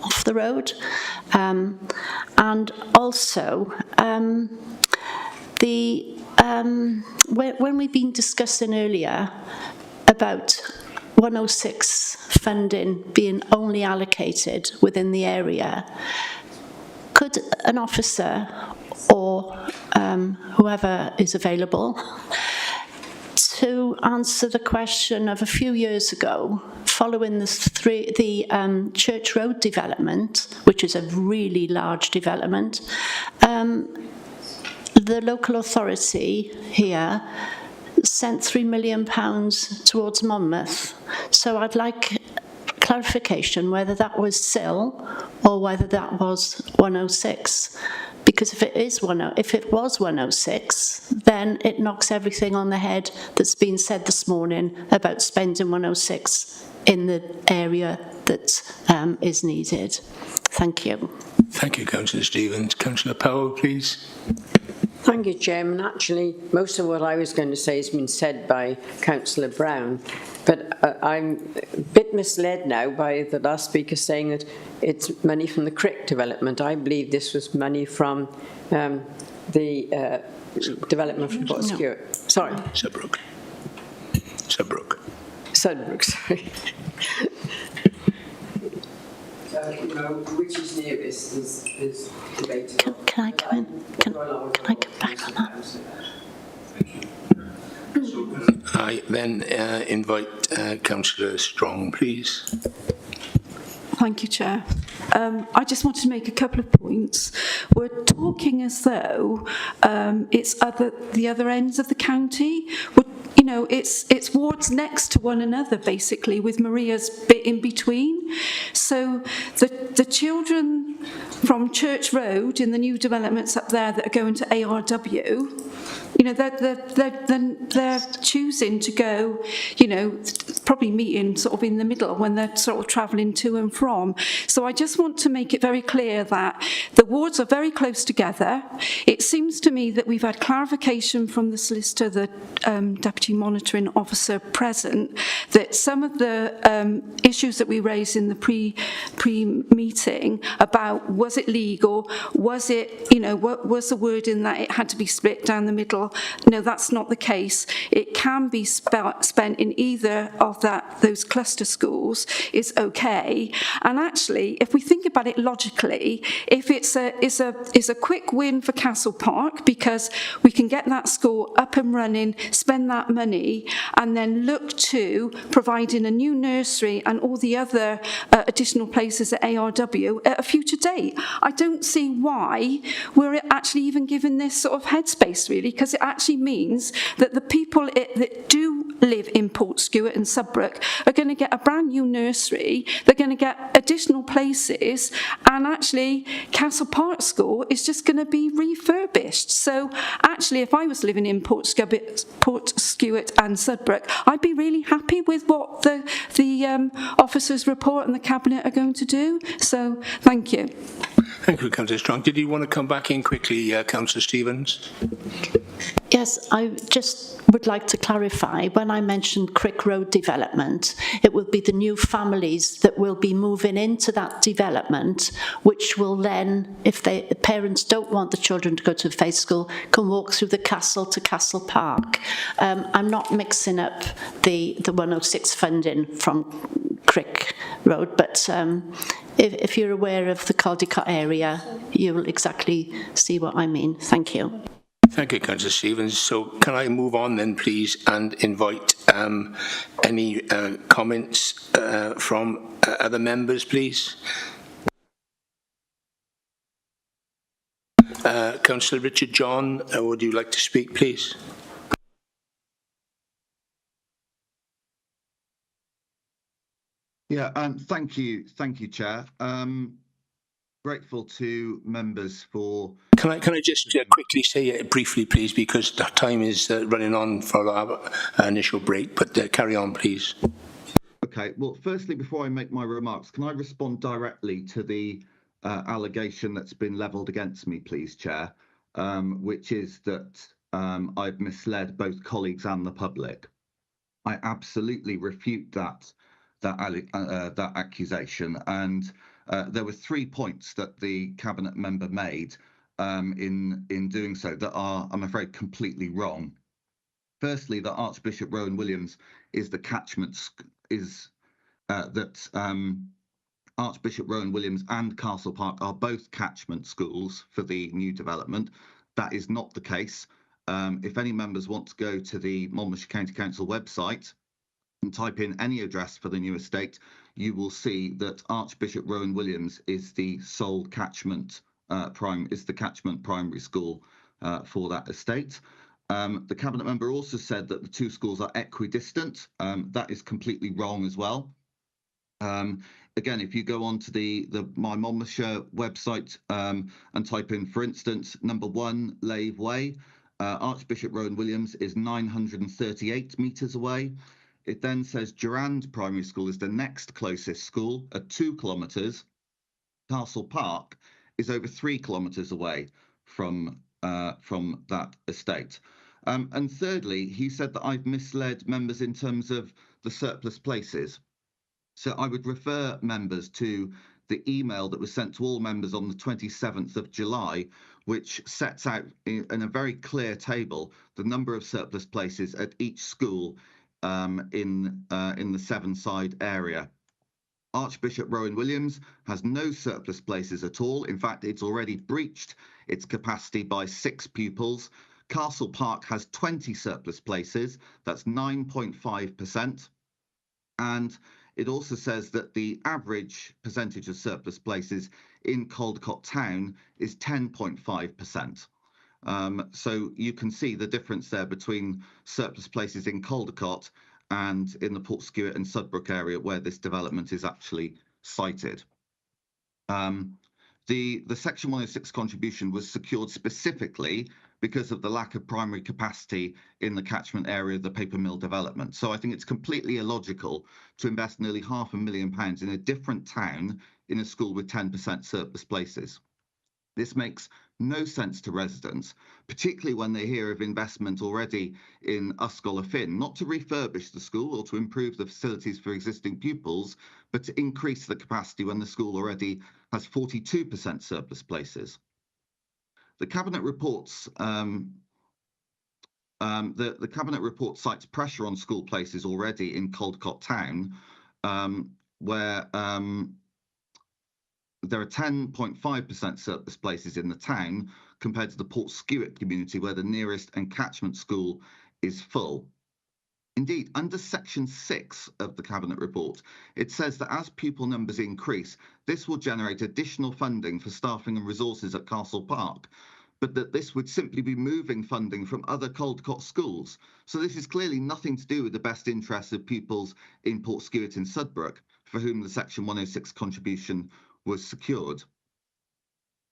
off the road, and also when we've been discussing earlier about 106 funding being only allocated within the area, could an officer or whoever is available to answer the question of a few years ago, following the Church Road development, which is a really large development, the local authority here sent £3 million towards Monmouth. So I'd like clarification whether that was SIL or whether that was 106. Because if it was 106, then it knocks everything on the head that's been said this morning about spending 106 in the area that is needed. Thank you. Thank you, Councillor Stevens. Councillor Powell, please. Thank you, Chairman. Actually, most of what I was going to say has been said by Councillor Brown, but I'm a bit misled now by the last speaker saying that it's money from the Crick development. I believe this was money from the development from Port Stewart. Sorry. Sudbrook, sorry. Which is nearest is debatable. Can I come in? Can I come back on that? I then invite Councillor Strong, please. Thank you, Chair. I just wanted to make a couple of points. We're talking as though it's the other ends of the county. It's wards next to one another, basically, with Maria's bit in between. So the children from Church Road in the new developments up there that are going to ARW, they're choosing to go, probably meeting sort of in the middle when they're sort of travelling to and from. So I just want to make it very clear that the wards are very close together. It seems to me that we've had clarification from the solicitor, the deputy monitoring officer present, that some of the issues that we raised in the pre-meeting about was it legal, was it, what was the word in that it had to be split down the middle? No, that's not the case. It can be spent in either of those cluster schools is okay. And actually, if we think about it logically, if it's a quick win for Castle Park because we can get that school up and running, spend that money, and then look to providing a new nursery and all the other additional places at ARW at a future date. I don't see why we're actually even given this sort of headspace, really, because it actually means that the people that do live in Portskewett and Sudbrook are going to get a brand new nursery, they're going to get additional places, and actually Castle Park School is just going to be refurbished. So actually, if I was living in Portskewett and Sudbrook, I'd be really happy with what the officers' report and the Cabinet are going to do. So thank you. Thank you, Councillor Strong. Did you want to come back in quickly, Councillor Stevens? Yes, I just would like to clarify, when I mentioned Crick Road development, it will be the new families that will be moving into that development, which will then, if the parents don't want the children to go to faith school, can walk through the castle to Castle Park. I'm not mixing up the 106 funding from Crick Road, but if you're aware of the Caldecott area, you will exactly see what I mean. Thank you. Thank you, Councillor Stevens. So can I move on then, please, and invite any comments from other members, please? Councillor Richard John, would you like to speak, please? Yeah, thank you, Chair. Grateful to members for. Can I just quickly say it briefly, please, because the time is running on for our initial break, but carry on, please. Okay, well, firstly, before I make my remarks, can I respond directly to the allegation that's been levelled against me, please, Chair, which is that I've misled both colleagues and the public. I absolutely refute that that accusation, and there were 3 points that the cabinet member made in doing so that are, I'm afraid, completely wrong. Firstly, that Archbishop Rowan Williams is the catchment Archbishop Rowan Williams and Castle Park are both catchment schools for the new development. That is not the case. If any members want to go to the Monmouthshire County Council website and type in any address for the new estate, you will see that Archbishop Rowan Williams is the sole catchment primary school for that estate. The cabinet member also said that the two schools are equidistant. That is completely wrong as well. Again, if you go on to the My Monmouthshire website and type in, for instance, number 1 Lave Way, Archbishop Rowan Williams is 938 metres away. It then says Durand Primary School is the next closest school at 2 kilometres. Castle Park is over 3 kilometres away from that estate. And thirdly, he said that I've misled members in terms of the surplus places. So I would refer members to the email that was sent to all members on the 27th of July, which sets out in a very clear table the number of surplus places at each school in the Sevenside area. Archbishop Rowan Williams has no surplus places at all. In fact, it's already breached its capacity by 6 pupils. Castle Park has 20 surplus places. That's 9.5%. And it also says that the average percentage of surplus places in Caldecott Town is 10.5%. So you can see the difference there between surplus places in Caldecott and in the Portskewitt and Sudbrook area where this development is actually sited. The Section 106 contribution was secured specifically because of the lack of primary capacity in the catchment area of the paper mill development. So I think it's completely illogical to invest nearly £500,000 in a different town in a school with 10% surplus places. This makes no sense to residents, particularly when they hear of investment already in Uscola Finn, not to refurbish the school or to improve the facilities for existing pupils, but to increase the capacity when the school already has 42% surplus places. The cabinet reports the cabinet report cites pressure on school places already in Caldecott Town, where there are 10.5% surplus places in the town compared to the Portskewitt community, where the nearest and catchment school is full. Indeed, under Section 6 of the Cabinet report, it says that as pupil numbers increase, this will generate additional funding for staffing and resources at Castle Park, but that this would simply be moving funding from other Caldecott schools. So this is clearly nothing to do with the best interests of pupils in Portskewitt and Sudbrook, for whom the Section 106 contribution was secured.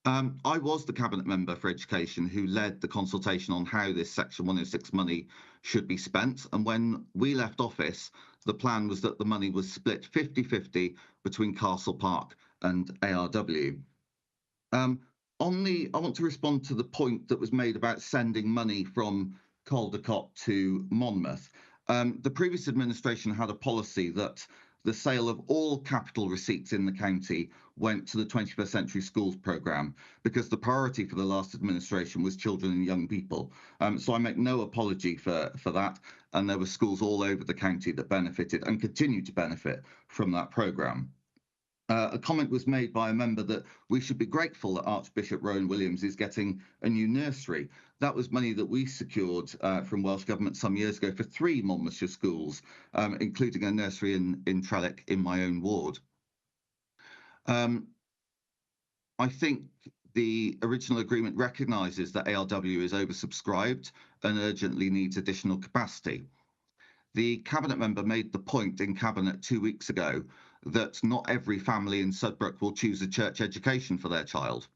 I was the Cabinet Member for Education who led the consultation on how this Section 106 money should be spent, and when we left office, the plan was that the money was split 50-50 between Castle Park and ARW. I want to respond to the point that was made about sending money from Caldecott to Monmouth. The previous administration had a policy that the sale of all capital receipts in the county went to the 21st Century Schools programme because the priority for the last administration was children and young people. So I make no apology for that, and there were schools all over the county that benefited and continue to benefit from that programme. A comment was made by a member that we should be grateful that Archbishop Rowan Williams is getting a new nursery. That was money that we secured from Welsh Government some years ago for 3 Monmouthshire schools, including a nursery in Trellick in my own ward. I think the original agreement recognises that ARW is oversubscribed and urgently needs additional capacity. The Cabinet member made the point in Cabinet 2 weeks ago that not every family in Sudbrook will choose a church education for their child.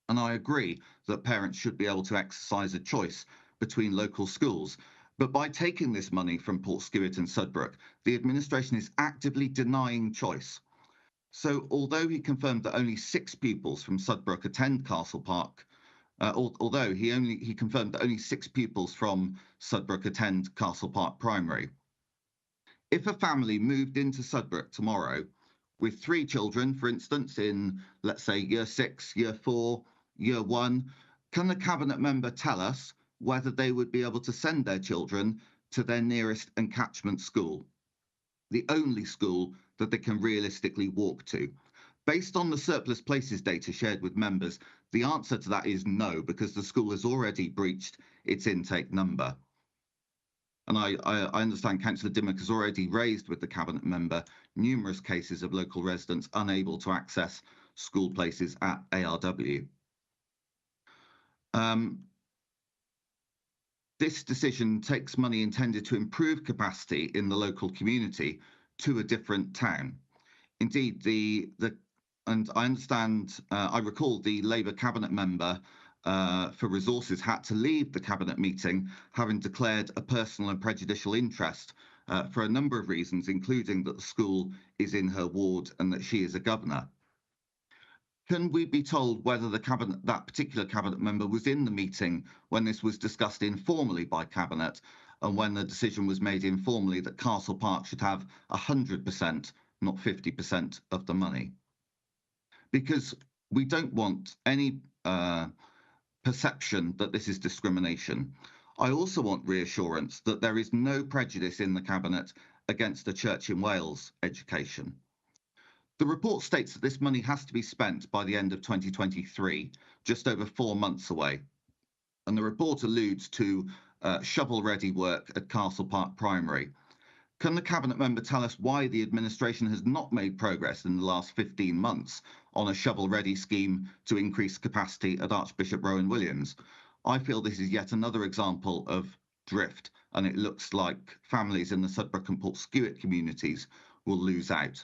And I agree that parents should be able to exercise a choice between local schools. But by taking this money from Portskewitt and Sudbrook, the administration is actively denying choice. So although he confirmed that only 6 pupils from Sudbrook attend Castle Park, although he confirmed that only 6 pupils from Sudbrook attend Castle Park Primary, If a family moved into Sudbrook tomorrow with 3 children, for instance, in, let's say, year 6, year 4, year 1, can the Cabinet member tell us whether they would be able to send their children to their nearest and catchment school, the only school that they can realistically walk to? Based on the surplus places data shared with members, the answer to that is no, because the school has already breached its intake number. And I understand Councillor Dimmock has already raised with the Cabinet member numerous cases of local residents unable to access school places at ARW. This decision takes money intended to improve capacity in the local community to a different town. Indeed, and I understand, I recall the Labour Cabinet member for Resources had to leave the Cabinet meeting, having declared a personal and prejudicial interest for a number of reasons, including that the school is in her ward and that she is a governor. Can we be told whether that particular Cabinet member was in the meeting when this was discussed informally by Cabinet, and when the decision was made informally that Castle Park should have 100%, not 50% of the money? Because we don't want any perception that this is discrimination. I also want reassurance that there is no prejudice in the Cabinet against a Church in Wales education. The report states that this money has to be spent by the end of 2023, just over 4 months away. And the report alludes to shovel-ready work at Castle Park Primary. Can the Cabinet member tell us why the administration has not made progress in the last 15 months on a shovel-ready scheme to increase capacity at Archbishop Rowan Williams? I feel this is yet another example of drift, and it looks like families in the Sudbrook and Portskewett communities will lose out.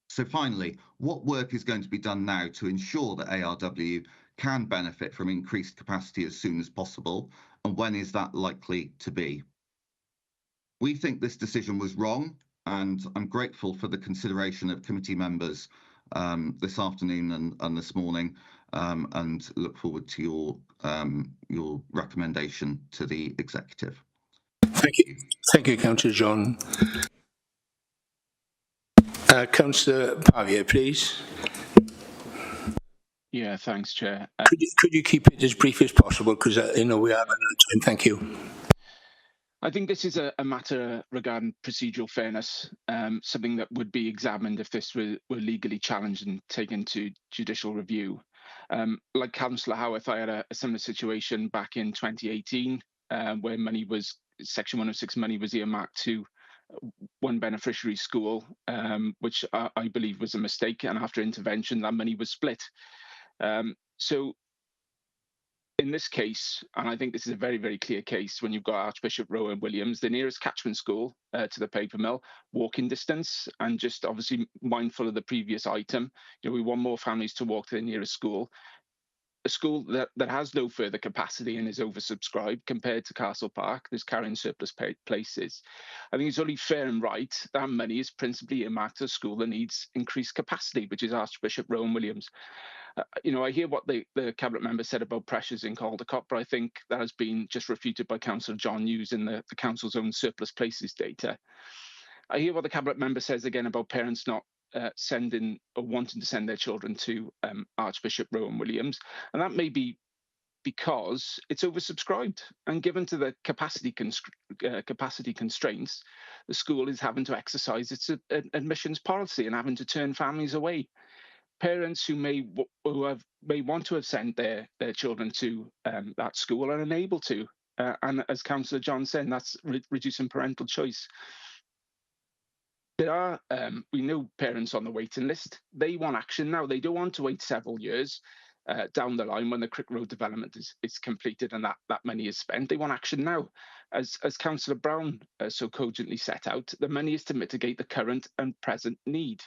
So finally, what work is going to be done now to ensure that ARW can benefit from increased capacity as soon as possible, and when is that likely to be? We think this decision was wrong, and I'm grateful for the consideration of committee members this afternoon and this morning, and look forward to your recommendation to the executive. Thank you, Councillor John. Councillor Pavia, please. Yeah, thanks, Chair. Could you keep it as brief as possible, because we are running out of time. Thank you. I think this is a matter regarding procedural fairness, something that would be examined if this were legally challenged and taken to judicial review. Like Councillor Howarth, I had a similar situation back in 2018, where Section 106 money was earmarked to one beneficiary school, which I believe was a mistake, and after intervention, that money was split. So in this case, and I think this is a very, very clear case, when you've got Archbishop Rowan Williams, the nearest catchment school to the paper mill, walking distance, and just obviously mindful of the previous item, we want more families to walk to the nearest school. A school that has no further capacity and is oversubscribed compared to Castle Park, there's carrying surplus places. I think it's only fair and right that money is principally earmarked to a school that needs increased capacity, which is Archbishop Rowan Williams. I hear what the Cabinet member said about pressures in Caldecott, but I think that has been just refuted by Councillor John using the Council's own surplus places data. I hear what the Cabinet member says again about parents not sending or wanting to send their children to Archbishop Rowan Williams, and that may be because it's oversubscribed, and given to the capacity constraints, the school is having to exercise its admissions policy and having to turn families away. Parents who may want to have sent their children to that school are unable to, and as Councillor John said, that's reducing parental choice. There are, we know, parents on the waiting list. They want action now. They don't want to wait several years down the line when the Crick Road development is completed and that money is spent. They want action now. As Councillor Brown so cogently set out, the money is to mitigate the current and present need.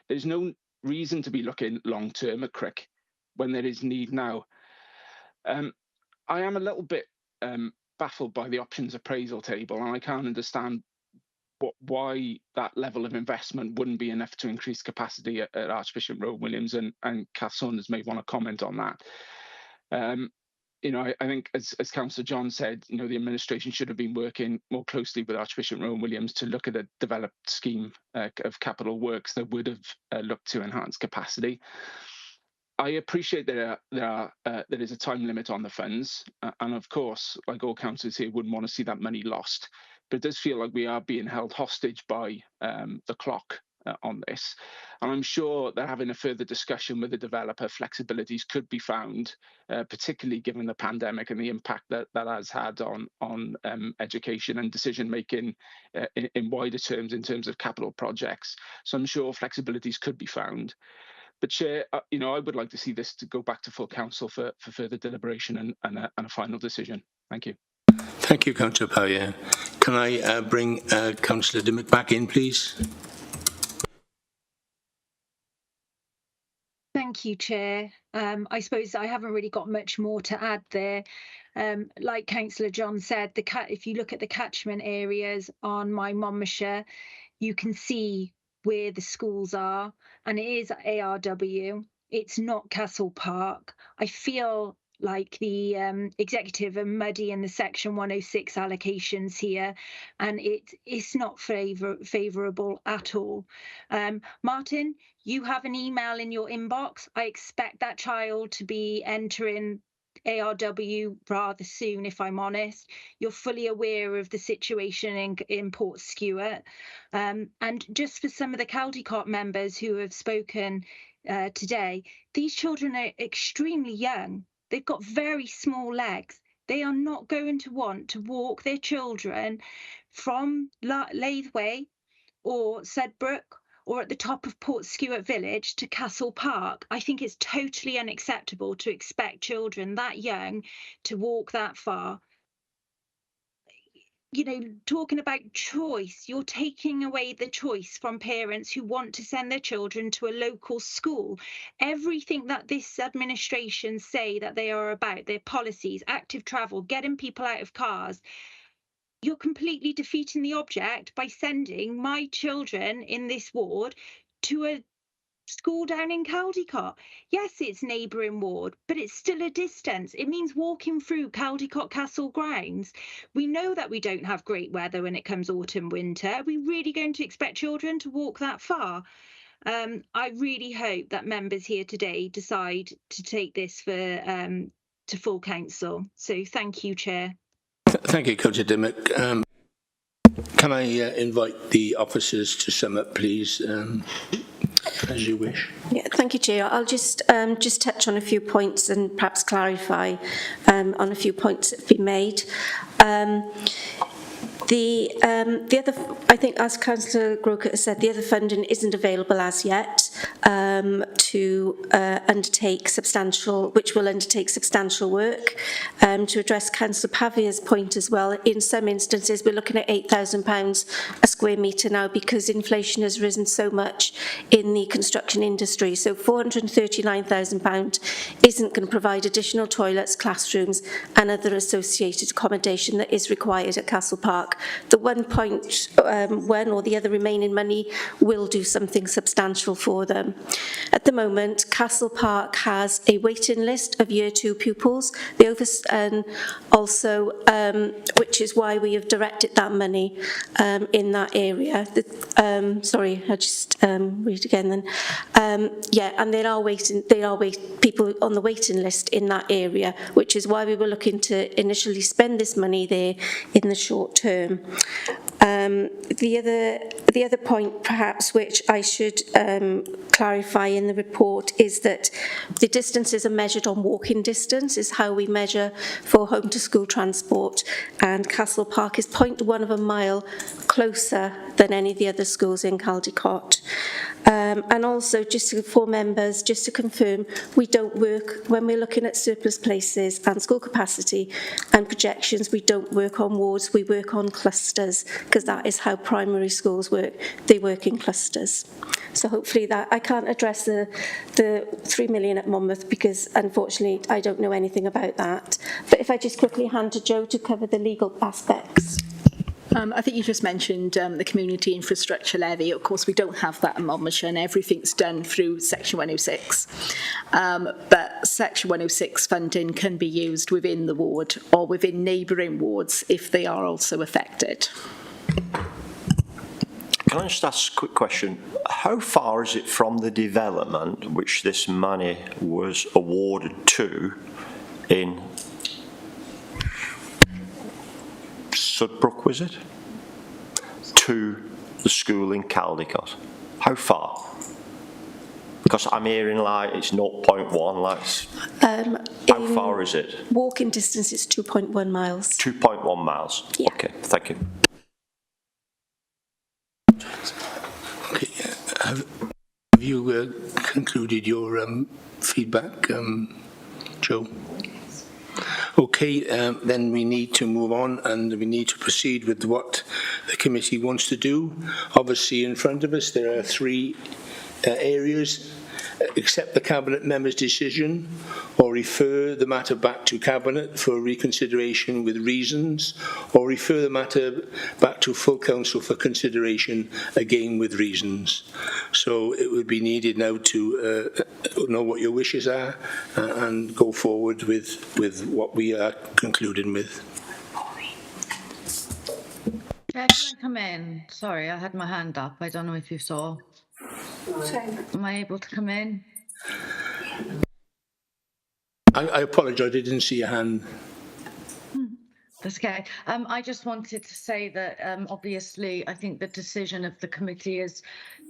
There's no reason to be looking long-term at Crick when there is need now. I am a little bit baffled by the options appraisal table, and I can't understand why that level of investment wouldn't be enough to increase capacity at Archbishop Rowan Williams, and Kath Saunders may want to comment on that. I think as Councillor John said, the administration should have been working more closely with Archbishop Rowan Williams to look at a developed scheme of capital works that would have looked to enhance capacity. I appreciate there is a time limit on the funds, and of course, like all councillors here, wouldn't want to see that money lost. But it does feel like we are being held hostage by the clock on this. And I'm sure that having a further discussion with the developer, flexibilities could be found, particularly given the pandemic and the impact that has had on education and decision making in wider terms, in terms of capital projects. So I'm sure flexibilities could be found. But Chair, I would like to see this to go back to full council for further deliberation and a final decision. Thank you. Thank you, Councillor Powyer. Can I bring Councillor Dimmock back in, please? Thank you, Chair. I suppose I haven't really got much more to add there. Like Councillor John said, if you look at the catchment areas on my Monmouthshire, you can see where the schools are, and it is ARW. It's not Castle Park. I feel like the executive are muddying the Section 106 allocations here, and it's not favourable at all. Martin, you have an email in your inbox. I expect that child to be entering ARW rather soon, if I'm honest. You're fully aware of the situation in Port Stewart. And just for some of the Caldecott members who have spoken today, these children are extremely young. They've got very small legs. They are not going to want to walk their children from Lathway or Sedbrook or at the top of Port Stewart Village to Castle Park. I think it's totally unacceptable to expect children that young to walk that far. Talking about choice, you're taking away the choice from parents who want to send their children to a local school. Everything that this administration say that they are about, their policies, active travel, getting people out of cars, you're completely defeating the object by sending my children in this ward to a school down in Caldecott. Yes, it's neighbouring ward, but it's still a distance. It means walking through Caldecott Castle grounds. We know that we don't have great weather when it comes autumn, winter. Are we really going to expect children to walk that far? I really hope that members here today decide to take this to full council. So thank you, Chair. Thank you, Councillor Dimmock. Can I invite the officers to sum up, please, as you wish? Yeah, thank you, Chair. I'll just touch on a few points and perhaps clarify on a few points that have been made. The other, I think, as Councillor Groker said, the other funding isn't available as yet to undertake substantial work. To address Councillor Pavia's point as well, in some instances we're looking at £8,000 a square metre now because inflation has risen so much in the construction industry. So £439,000 isn't going to provide additional toilets, classrooms and other associated accommodation that is required at Castle Park. The 1.1 or the other remaining money will do something substantial for them. At the moment, Castle Park has a waiting list of Year 2 pupils, which is why we have directed that money in that area. Sorry, I just read again then. And there are people on the waiting list in that area, which is why we were looking to initially spend this money there in the short term. The other point, perhaps, which I should clarify in the report is that the distances are measured on walking distance, is how we measure for home to school transport, and Castle Park is 0.1 of a mile closer than any of the other schools in Caldecott. And also, just for members, just to confirm, we don't work, when we're looking at surplus places and school capacity and projections, we don't work on wards, we work on clusters, because that is how primary schools work. They work in clusters. So hopefully that, I can't address the 3 million at Monmouth because unfortunately I don't know anything about that. But if I just quickly hand to Joe to cover the legal aspects. I think you just mentioned the community infrastructure levy. Of course, we don't have that in Monmouthshire, and everything's done through Section 106. But Section 106 funding can be used within the ward or within neighbouring wards if they are also affected. Can I just ask a quick question? How far is it from the development which this money was awarded to in Sudbrook, was it? To the school in Caldicot? How far? Because I'm hearing like it's 0.1, like how far is it? Walking distance is 2.1 miles. 2.1 miles. Yeah. Okay, thank you. Okay, have you concluded your feedback, Joe? Okay, then we need to move on and we need to proceed with what the committee wants to do. Obviously, in front of us, there are three areas: accept the Cabinet member's decision or refer the matter back to Cabinet for reconsideration with reasons, or refer the matter back to full council for consideration again with reasons. So it would be needed now to know what your wishes are and go forward with what we are concluding with. Chair, can I come in? Sorry, I had my hand up. I don't know if you saw. Am I able to come in? I apologise, I didn't see your hand. That's okay. I just wanted to say that obviously I think the decision of the committee is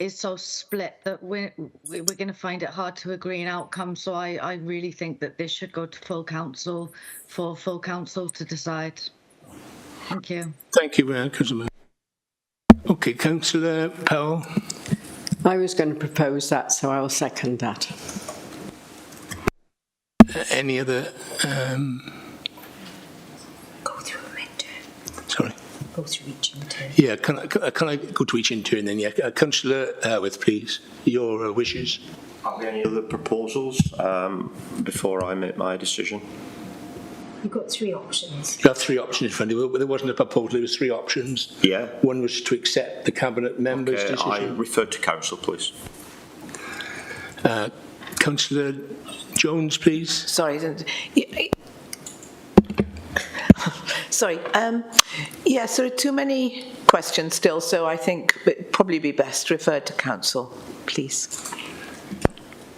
so split that we're going to find it hard to agree an outcome. So I really think that this should go to full council for full council to decide. Thank you. Thank you, Councillor. Okay, Councillor Powell. I was going to propose that, so I'll second that. Any other? Go through in turn. Sorry. Go through each in turn. Yeah, can I go to each in turn then? Yeah, Councillor Harworth, please. Your wishes. Are there any other proposals before I make my decision? You've got three options. You have three options in front of you. There wasn't a proposal, there was three options. Yeah. One was to accept the Cabinet member's decision. I refer to council, please. Councillor Jones, please. Sorry. Sorry. Yes, there are too many questions still, so I think it'd probably be best referred to council, please.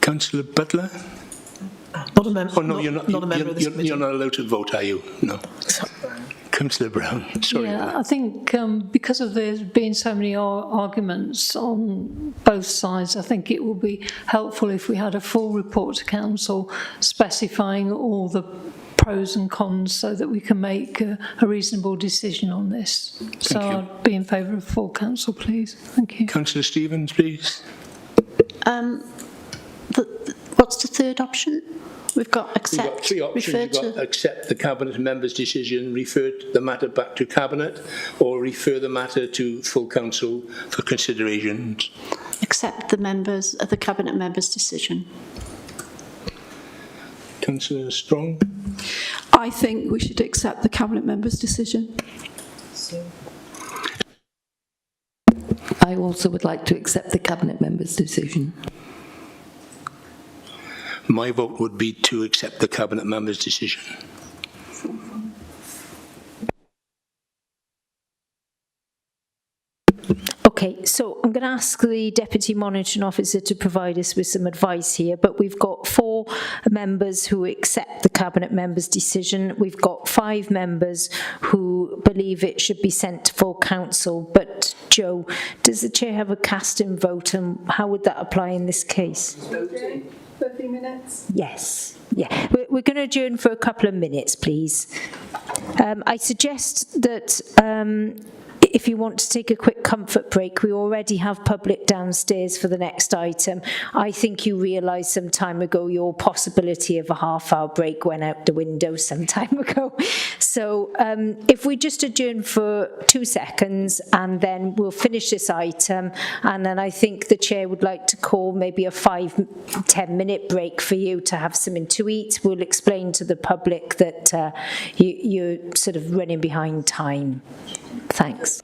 Councillor Butler? Not a member. Oh no, you're not. Not a member of this committee. You're not allowed to vote, are you? No. Councillor Brown. Sorry. Yeah, I think because of there being so many arguments on both sides, I think it would be helpful if we had a full report to council specifying all the pros and cons so that we can make a reasonable decision on this. So I'd be in favour of full council, please. Thank you. Councillor Stevens, please. What's the third option? We've got accept. We've got three options. You've got accept the Cabinet member's decision, refer the matter back to Cabinet, or refer the matter to full council for considerations. Accept the Cabinet members' decision. Councillor Strong? I think we should accept the Cabinet member's decision. I also would like to accept the Cabinet member's decision. My vote would be to accept the Cabinet member's decision. Okay, so I'm going to ask the Deputy Monitoring Officer to provide us with some advice here, but we've got 4 members who accept the Cabinet member's decision. We've got 5 members who believe it should be sent to full council. But, Joe, does the Chair have a casting vote, and how would that apply in this case? 30 minutes? Yes. Yeah, we're going to adjourn for a couple of minutes, please. I suggest that if you want to take a quick comfort break, we already have public downstairs for the next item. I think you realised some time ago your possibility of a half-hour break went out the window some time ago. So if we just adjourn for 2 seconds and then we'll finish this item, and then I think the chair would like to call maybe a 5-10 minute break for you to have something to eat. We'll explain to the public that you're sort of running behind time. Thanks.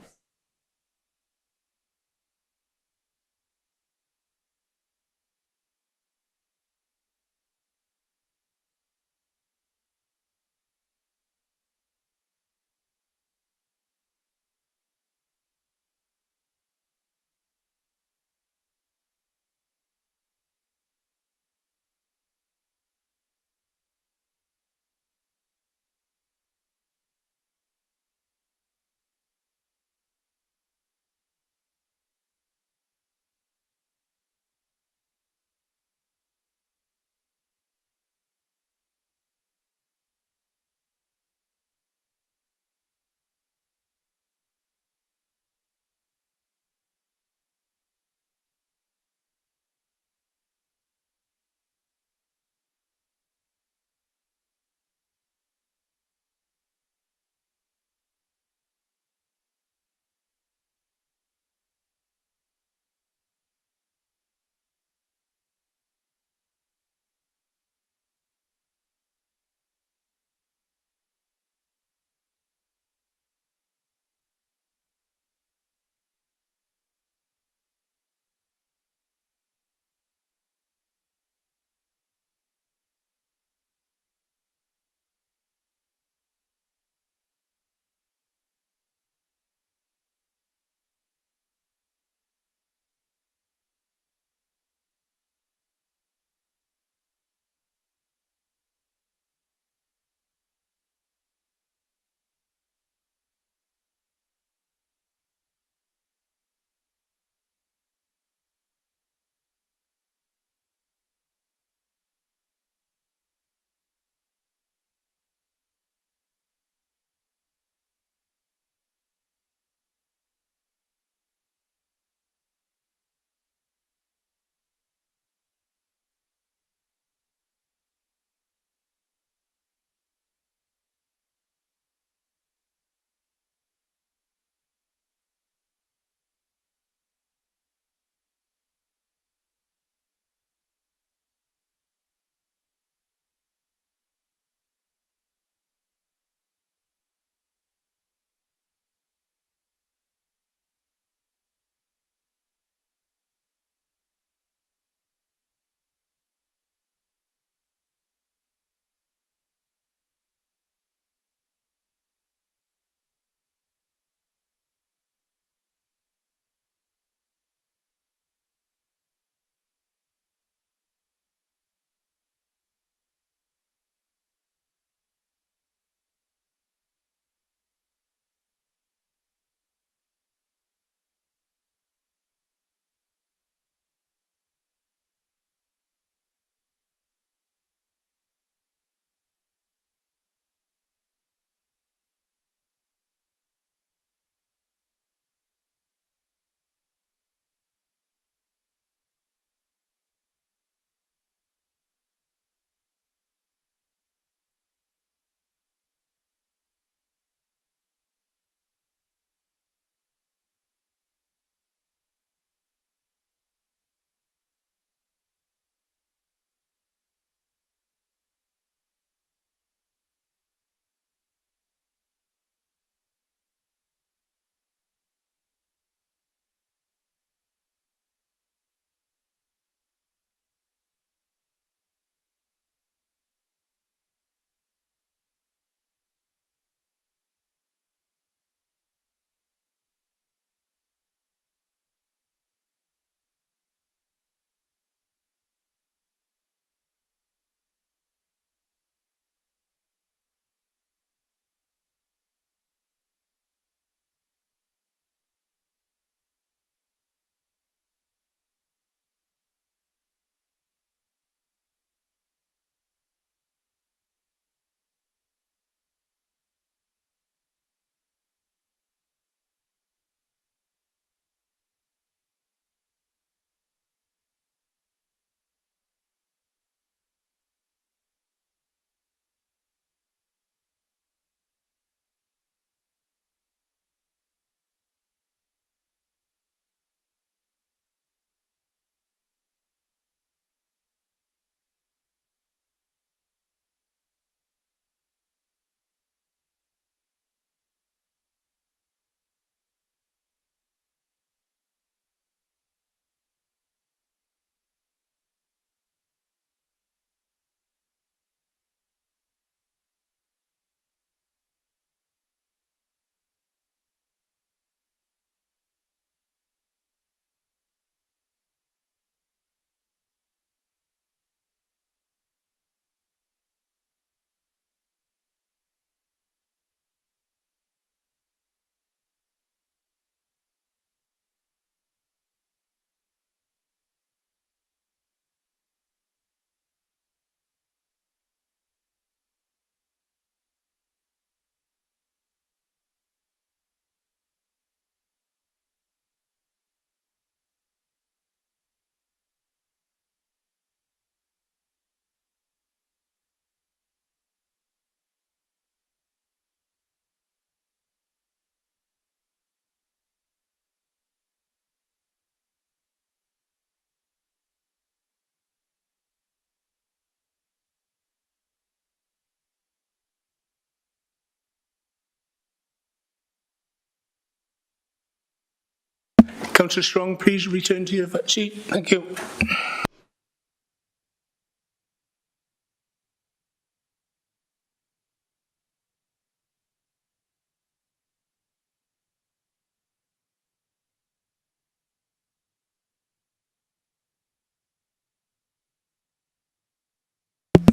Councillor Strong, please return to your seat. Thank you.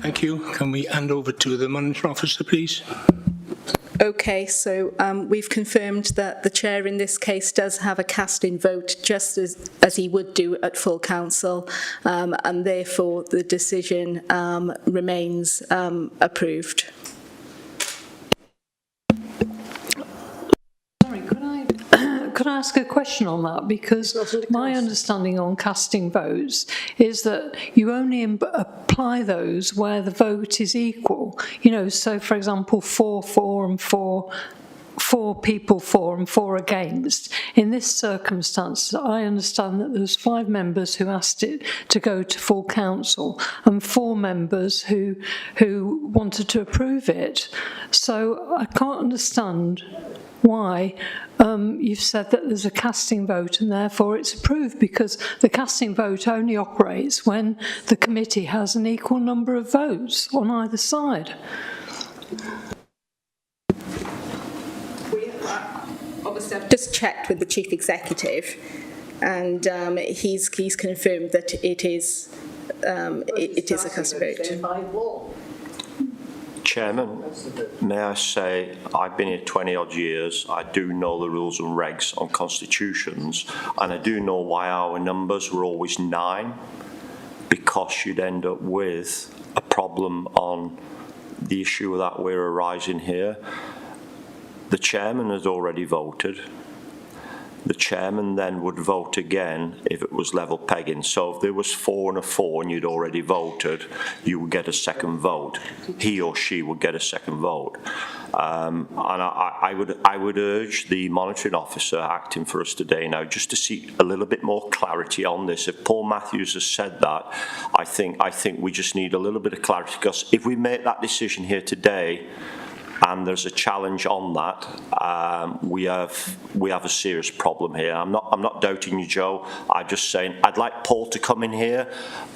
Thank you. Can we hand over to the Monitoring Officer, please? Okay, so we've confirmed that the chair in this case does have a casting vote, just as he would do at full council, and therefore the decision remains approved. Could I ask a question on that? Because my understanding on casting votes is that you only apply those where the vote is equal. You know, so for example, 4 and 4 people for and 4 against. In this circumstance, I understand that there's 5 members who asked it to go to full council and 4 members who wanted to approve it. So I can't understand why you've said that there's a casting vote and therefore it's approved, because the casting vote only operates when the committee has an equal number of votes on either side. Obviously, I've just checked with the Chief Executive, and he's confirmed that it is a casting vote. Chairman, may I say, I've been here 20 odd years. I do know the rules and regs on constitutions, and I do know why our numbers were always 9, because you'd end up with a problem on the issue that we're arising here. The chairman has already voted. The chairman then would vote again if it was level pegging. So if there was 4 and a 4 and you'd already voted, you would get a second vote. He or she would get a second vote. And I would urge the monitoring officer acting for us today now just to see a little bit more clarity on this. If Paul Matthews has said that, I think we just need a little bit of clarity, because if we make that decision here today, and there's a challenge on that, we have a serious problem here. I'm not doubting you, Joe. I'm just saying I'd like Paul to come in here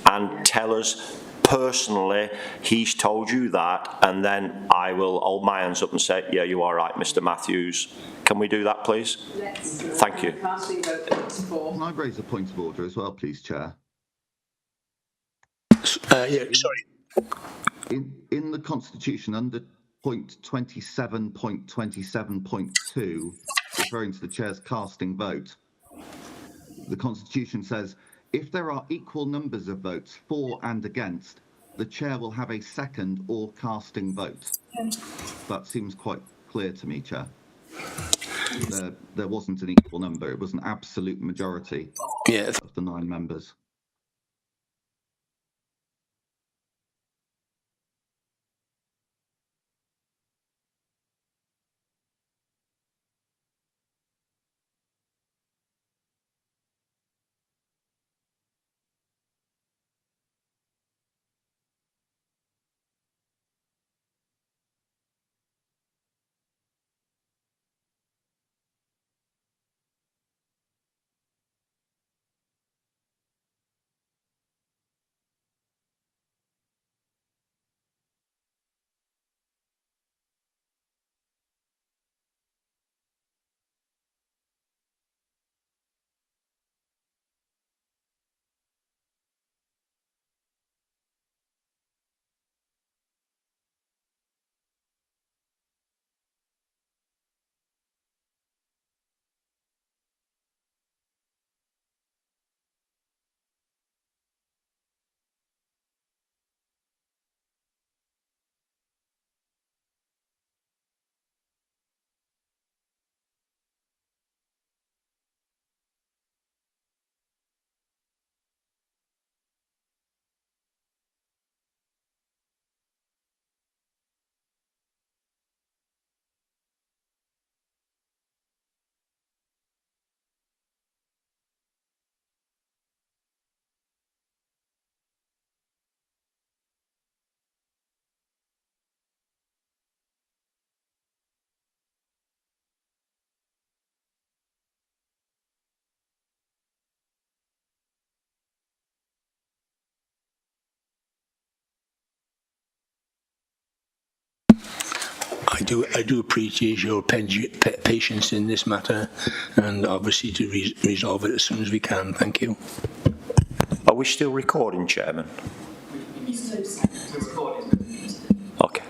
and tell us personally he's told you that, and then I will hold my hands up and say, yeah, you are right, Mr. Matthews. Can we do that, please? Thank you. Can I raise a point of order as well, please, Chair? Yeah, sorry. In the Constitution, under point 27.27.2, referring to the chair's casting vote, the Constitution says, if there are equal numbers of votes for and against, the chair will have a second or casting vote. That seems quite clear to me, Chair. There wasn't an equal number. It was an absolute majority of the 9 members. I do appreciate your patience in this matter, and obviously to resolve it as soon as we can. Thank you. Are we still recording, Chairman? Okay.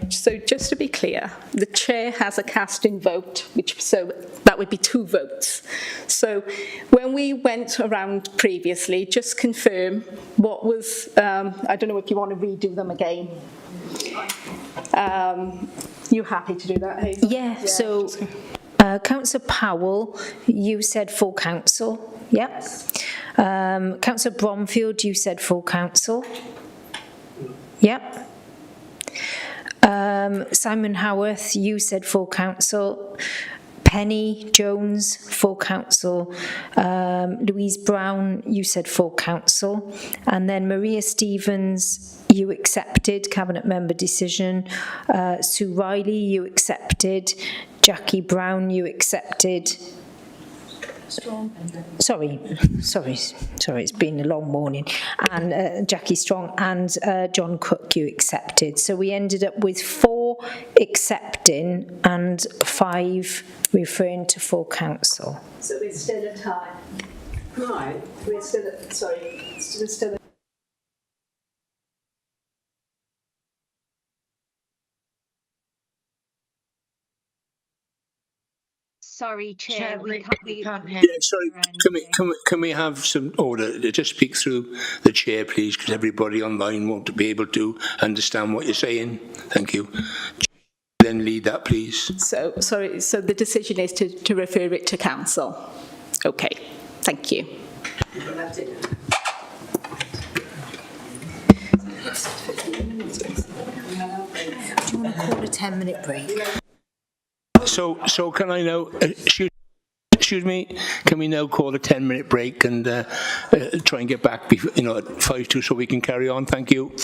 So just to be clear, the chair has a casting vote, so that would be 2 votes. So when we went around previously, just confirm what was, I don't know if you want to redo them again. You happy to do that, Hazel? Yeah, so Councillor Powell, you said full council, yeah? Councillor Bromfield, you said full council, yeah? Simon Howarth, you said full council. Penny Jones, full council. Louise Brown, you said full council. And then Maria Stevens, you accepted, cabinet member decision. Sue Riley, you accepted. Jackie Brown, you accepted. Sorry, it's been a long morning. And Jackie Strong and John Cook, you accepted. So we ended up with 4 accepting and 5 referring to full council. So we're still at time. Right, we're still at, sorry, still at. Sorry, Chair, we can't hear. Yeah, sorry, can we have some order? Just speak through the chair, please, because everybody online won't be able to understand what you're saying. Thank you. Then lead that, please. So, sorry, so the decision is to refer it to council. Okay, thank you. Do you want to call a 10-minute break? So can I now, excuse me, can we now call a 10-minute break and try and get back before, at 5 to so we can carry on? Thank you.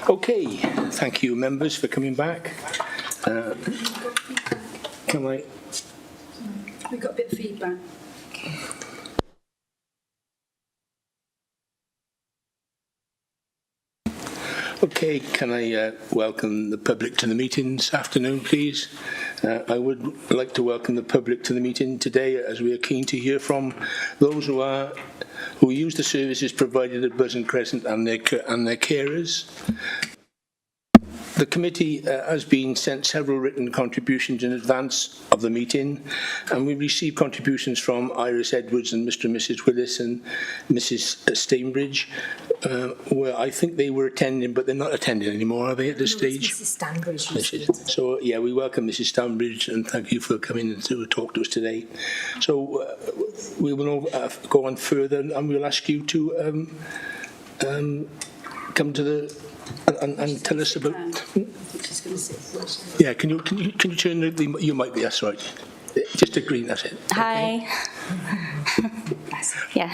Okay, thank you, members, for coming back. Can I? We got a bit of feedback. Okay, can I welcome the public to the meeting this afternoon, please? I would like to welcome the public to the meeting today, as we are keen to hear from those who use the services provided at Buzz and Crescent and their carers. The committee has been sent several written contributions in advance of the meeting, and we received contributions from Iris Edwards and Mr. and Mrs. Willis and Mrs. Stainbridge, where I think they were attending, but they're not attending anymore, are they, at this stage? Mrs. Stanbridge. So, yeah, we welcome Mrs. Stanbridge, and thank you for coming to talk to us today. So, we will go on further, and we'll ask you to come to the and tell us about. Yeah, can you turn your mic? That's right. Just a green. That's it. Hi. Okay. Yeah.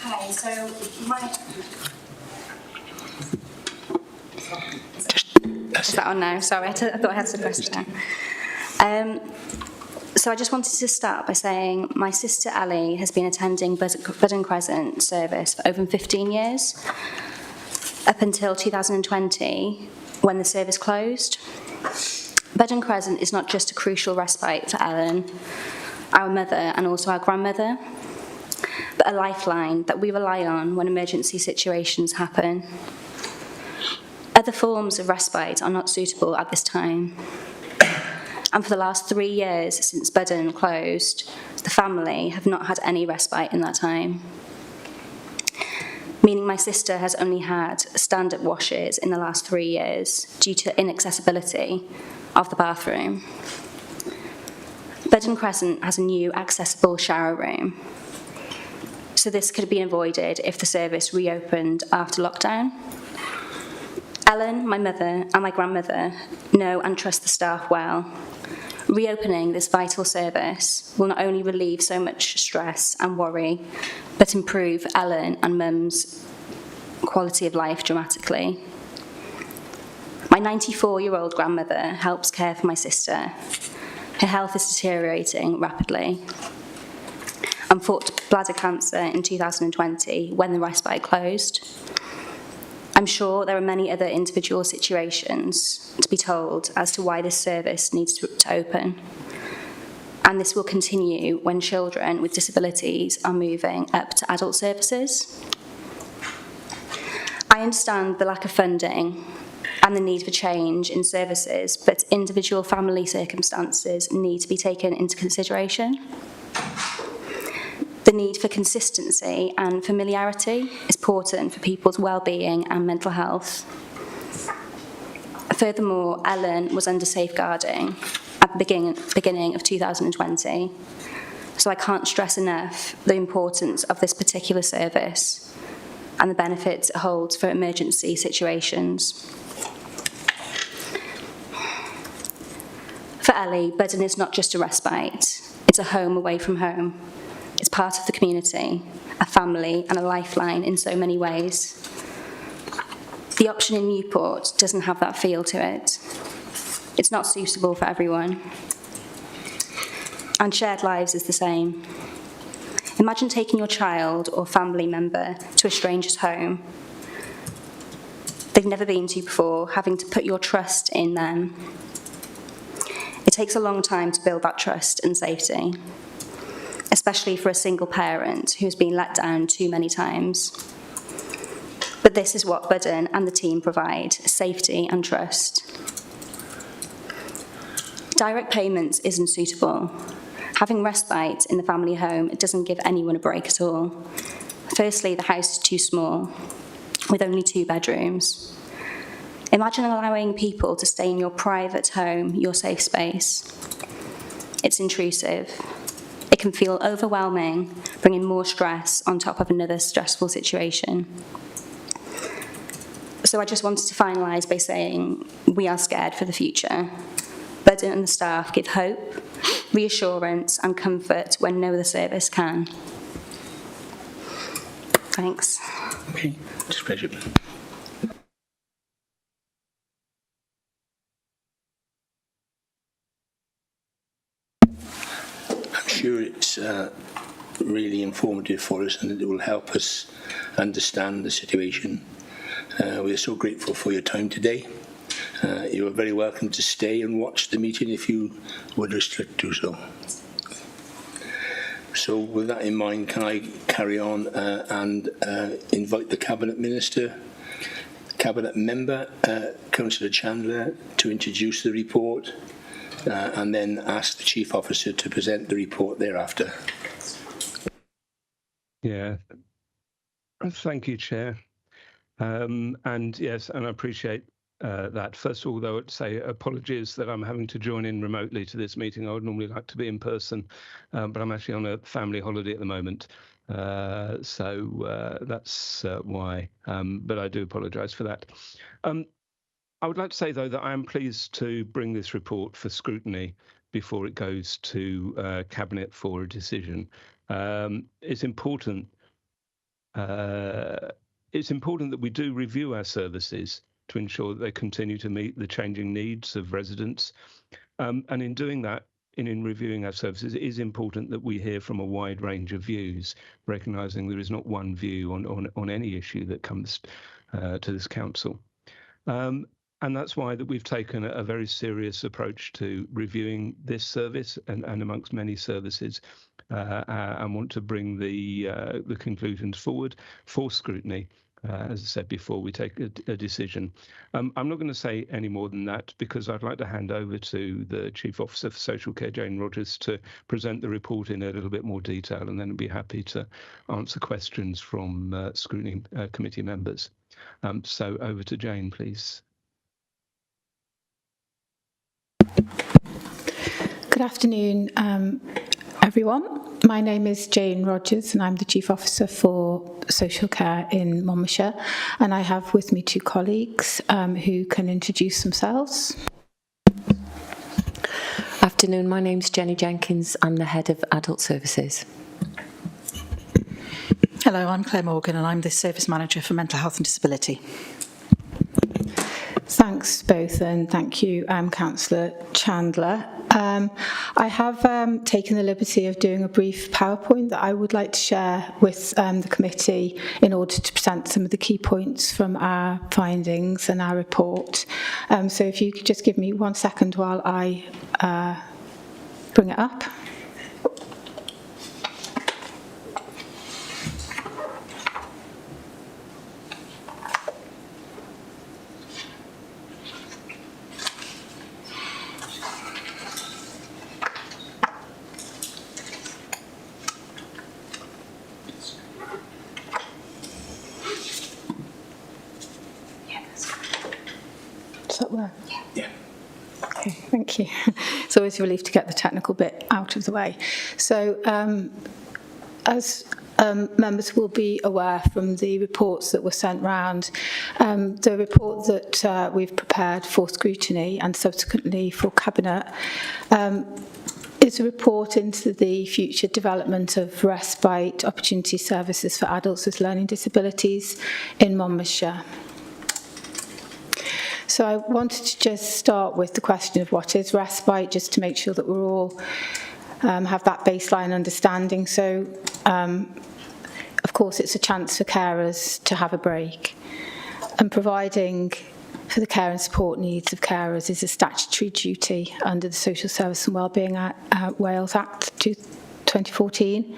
Hi. So is that on now? Sorry, I thought I had to press it down. So I just wanted to start by saying my sister Ali has been attending Bud and Crescent service for over 15 years, up until 2020, when the service closed. Bud and Crescent is not just a crucial respite for Ellen, our mother, and also our grandmother, but a lifeline that we rely on when emergency situations happen. Other forms of respite are not suitable at this time. And for the last 3 years since Budden closed, the family have not had any respite in that time. Meaning my sister has only had stand-up washes in the last 3 years due to inaccessibility of the bathroom. Budden Crescent has a new accessible shower room. So this could have been avoided if the service reopened after lockdown. Ellen, my mother, and my grandmother know and trust the staff well. Reopening this vital service will not only relieve so much stress and worry, but improve Ellen and Mum's quality of life dramatically. My 94-year-old grandmother helps care for my sister. Her health is deteriorating rapidly and fought bladder cancer in 2020 when the respite closed. I'm sure there are many other individual situations to be told as to why this service needs to open. And this will continue when children with disabilities are moving up to adult services. I understand the lack of funding and the need for change in services, but individual family circumstances need to be taken into consideration. The need for consistency and familiarity is important for people's well-being and mental health. Furthermore, Ellen was under safeguarding at the beginning of 2020, so I can't stress enough the importance of this particular service and the benefits it holds for emergency situations. For Ellie, Budden is not just a respite, it's a home away from home. It's part of the community, a family, and a lifeline in so many ways. The option in Newport doesn't have that feel to it. It's not suitable for everyone. And shared lives is the same. Imagine taking your child or family member to a stranger's home they've never been to before, having to put your trust in them. It takes a long time to build that trust and safety, especially for a single parent who's been let down too many times. But this is what Budden and the team provide: safety and trust. Direct payments isn't suitable. Having respite in the family home doesn't give anyone a break at all. Firstly, the house is too small, with only 2 bedrooms. Imagine allowing people to stay in your private home, your safe space. It's intrusive. It can feel overwhelming, bringing more stress on top of another stressful situation. So I just wanted to finalise by saying we are scared for the future. Budden and the staff give hope, reassurance and comfort when no other service can. Thanks. Okay, it's a pleasure. I'm sure it's really informative for us, and it will help us understand the situation. We are so grateful for your time today. You are very welcome to stay and watch the meeting if you would wish to do so. So with that in mind, can I carry on and invite the Cabinet Minister, Cabinet Member, Councillor Chandler, to introduce the report and then ask the Chief Officer to present the report thereafter. Yeah, thank you, Chair. And yes, and I appreciate that. First of all, though, I'd say apologies that I'm having to join in remotely to this meeting. I would normally like to be in person, but I'm actually on a family holiday at the moment. So that's why, but I do apologise for that. I would like to say, though, that I am pleased to bring this report for scrutiny before it goes to Cabinet for a decision. It's important that we do review our services to ensure that they continue to meet the changing needs of residents. And in doing that, in reviewing our services, it is important that we hear from a wide range of views, recognising there is not one view on any issue that comes to this council. And that's why that we've taken a very serious approach to reviewing this service and amongst many services, and want to bring the conclusions forward for scrutiny. As I said before, we take a decision. I'm not going to say any more than that because I'd like to hand over to the Chief Officer for Social Care, Jane Rogers, to present the report in a little bit more detail, and then I'd be happy to answer questions from Scrutiny Committee members. So over to Jane, please. Good afternoon, everyone. My name is Jane Rogers and I'm the Chief Officer for Social Care in Monmouthshire, and I have with me two colleagues who can introduce themselves. Afternoon, my name's Jenny Jenkins. I'm the Head of Adult Services. Hello, I'm Claire Morgan and I'm the Service Manager for Mental Health and Disability. Thanks both, and thank you, Councillor Chandler. I have taken the liberty of doing a brief PowerPoint that I would like to share with the committee in order to present some of the key points from our findings and our report. So if you could just give me 1 second while I bring it up. Does that work? Yeah. Okay, thank you. It's always a relief to get the technical bit out of the way. So, as members will be aware from the reports that were sent round, the report that we've prepared for scrutiny and subsequently for Cabinet is a report into the future development of respite opportunity services for adults with learning disabilities in Monmouthshire. So I wanted to just start with the question of what is respite, just to make sure that we're all have that baseline understanding. So, of course, it's a chance for carers to have a break, and providing for the care and support needs of carers is a statutory duty under the Social Service and Wellbeing Wales Act 2014.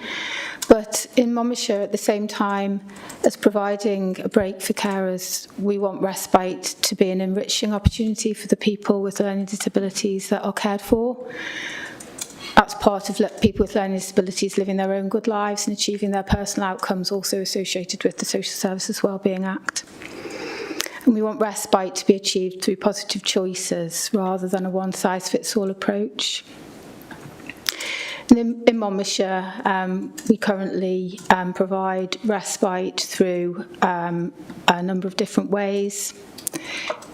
But in Monmouthshire, at the same time as providing a break for carers, we want respite to be an enriching opportunity for the people with learning disabilities that are cared for. That's part of people with learning disabilities living their own good lives and achieving their personal outcomes also associated with the Social Services Wellbeing Act. And we want respite to be achieved through positive choices rather than a one-size-fits-all approach. In Monmouthshire, we currently provide respite through a number of different ways.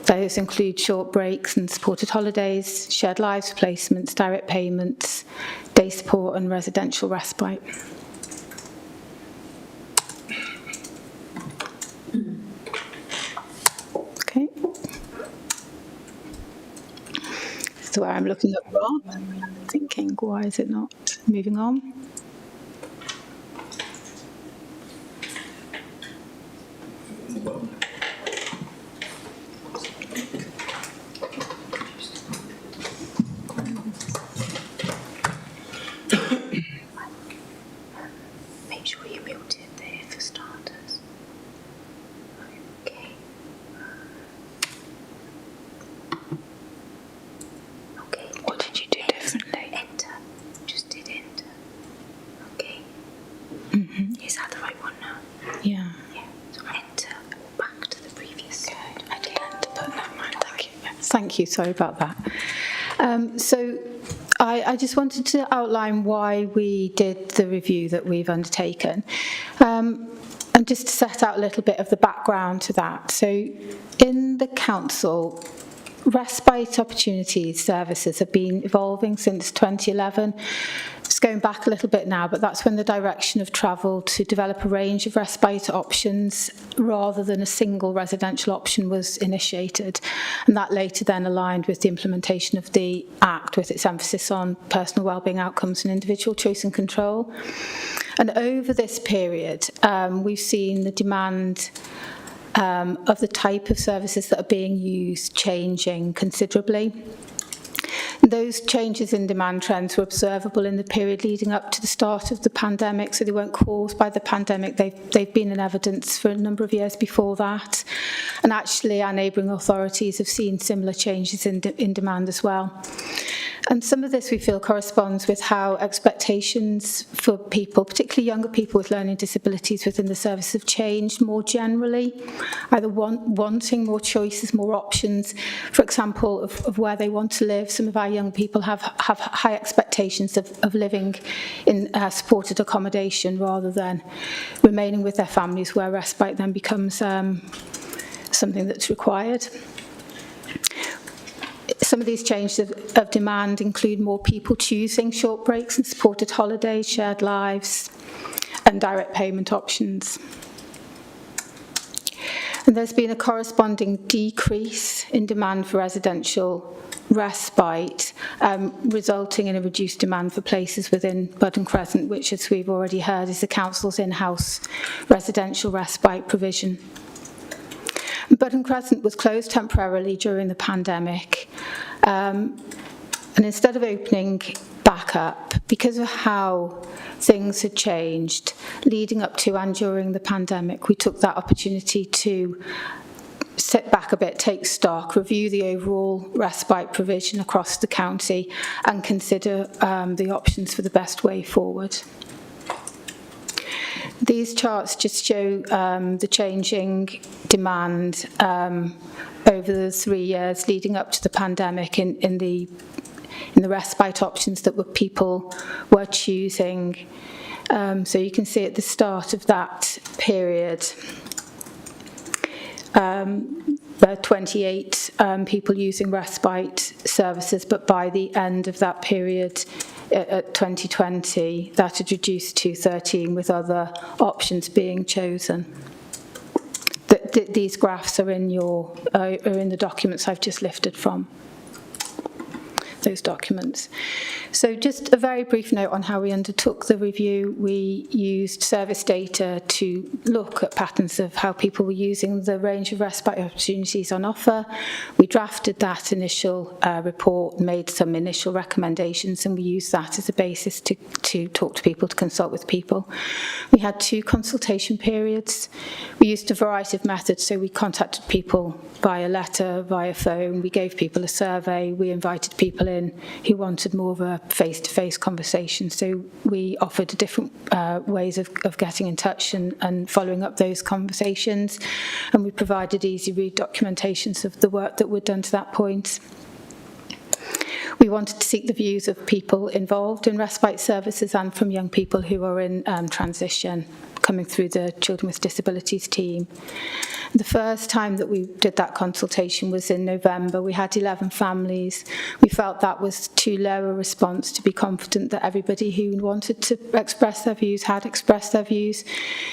Those include short breaks and supported holidays, shared lives placements, direct payments, day support and residential respite. So where I'm looking at Rob, thinking, why is it not moving on? Make sure you mute it there for starters. Okay. Okay. What did you do differently? Enter. Just did enter. Okay. Is that the right one now? Yeah. Yeah. So enter. Back to the previous slide. I didn't enter, but never mind. Thank you. Thank you. Sorry about that. So I just wanted to outline why we did the review that we've undertaken, and just to set out a little bit of the background to that. So in the council, respite opportunities services have been evolving since 2011. It's going back a little bit now, but that's when the direction of travel to develop a range of respite options rather than a single residential option was initiated. And that later then aligned with the implementation of the Act with its emphasis on personal wellbeing outcomes and individual choice and control. And over this period, we've seen the demand of the type of services that are being used changing considerably. Those changes in demand trends were observable in the period leading up to the start of the pandemic, so they weren't caused by the pandemic. They've been in evidence for a number of years before that. And actually, our neighbouring authorities have seen similar changes in demand as well. And some of this, we feel, corresponds with how expectations for people, particularly younger people with learning disabilities within the service, have changed more generally, either wanting more choices, more options, for example, of where they want to live. Some of our young people have high expectations of living in supported accommodation rather than remaining with their families, where respite then becomes something that's required. Some of these changes of demand include more people choosing short breaks and supported holidays, shared lives, and direct payment options. And there's been a corresponding decrease in demand for residential respite, resulting in a reduced demand for places within Bud and Crescent, which, as we've already heard, is the council's in-house residential respite provision. Bud and Crescent was closed temporarily during the pandemic, and instead of opening back up, because of how things had changed leading up to and during the pandemic, we took that opportunity to sit back a bit, take stock, review the overall respite provision across the county and consider the options for the best way forward. These charts just show the changing demand over the 3 years leading up to the pandemic in the respite options that people were choosing. So you can see at the start of that period, there are 28 people using respite services, but by the end of that period, at 2020, that had reduced to 13, with other options being chosen. These graphs are in the documents I've just lifted from those documents. So just a very brief note on how we undertook the review. We used service data to look at patterns of how people were using the range of respite opportunities on offer. We drafted that initial report, made some initial recommendations, and we used that as a basis to talk to people, to consult with people. We had 2 consultation periods. We used a variety of methods, so we contacted people via letter, via phone, we gave people a survey, we invited people in who wanted more of a face-to-face conversation. So we offered different ways of getting in touch and following up those conversations, and we provided easy read documentations of the work that we'd done to that point. We wanted to seek the views of people involved in respite services and from young people who are in transition, coming through the Children with Disabilities team. The first time that we did that consultation was in November. We had 11 families. We felt that was too low a response to be confident that everybody who wanted to express their views had expressed their views.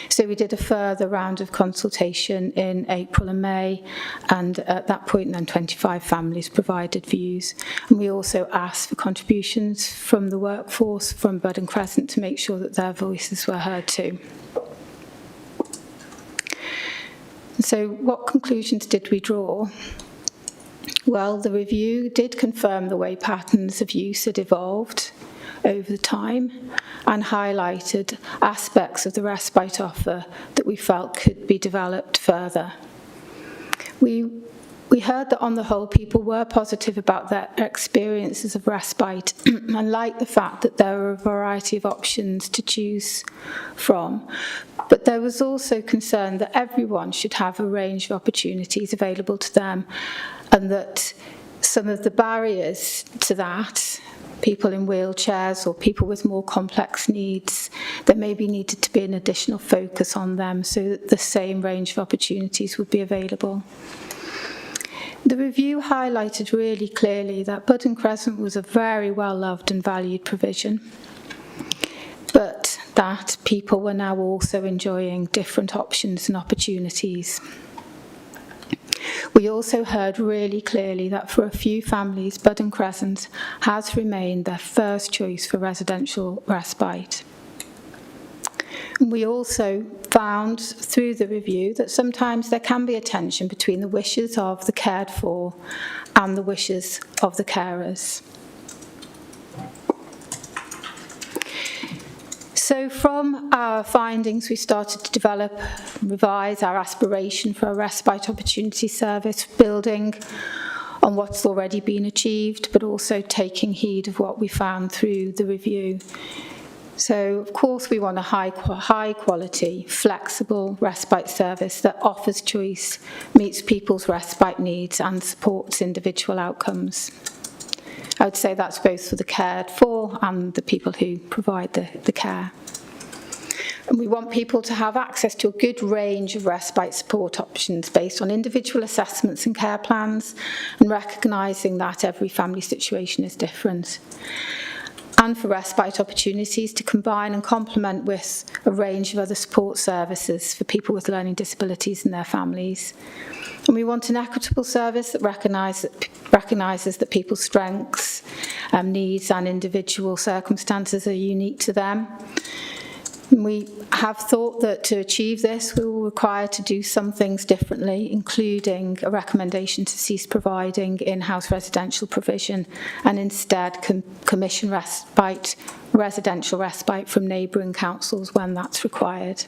So we did a further round of consultation in April and May, and at that point then 25 families provided views. And we also asked for contributions from the workforce, from Bud and Crescent, to make sure that their voices were heard too. So what conclusions did we draw? Well, the review did confirm the way patterns of use had evolved over time and highlighted aspects of the respite offer that we felt could be developed further. We heard that on the whole people were positive about their experiences of respite and liked the fact that there were a variety of options to choose from. But there was also concern that everyone should have a range of opportunities available to them, and that some of the barriers to that, people in wheelchairs or people with more complex needs, there maybe needed to be an additional focus on them so that the same range of opportunities would be available. The review highlighted really clearly that Bud and Crescent was a very well-loved and valued provision, but that people were now also enjoying different options and opportunities. We also heard really clearly that for a few families, Bud and Crescent has remained their first choice for residential respite. We also found through the review that sometimes there can be a tension between the wishes of the cared for and the wishes of the carers. So from our findings, we started to revise our aspiration for a respite opportunity service, building on what's already been achieved, but also taking heed of what we found through the review. So, of course, we want a high quality, flexible respite service that offers choice, meets people's respite needs and supports individual outcomes. I would say that's both for the cared for and the people who provide the care. And we want people to have access to a good range of respite support options based on individual assessments and care plans, and recognising that every family situation is different. And for respite opportunities to combine and complement with a range of other support services for people with learning disabilities and their families. And we want an equitable service that recognises that people's strengths, needs and individual circumstances are unique to them. And we have thought that to achieve this, we will require to do some things differently, including a recommendation to cease providing in-house residential provision and instead commission residential respite from neighbouring councils when that's required.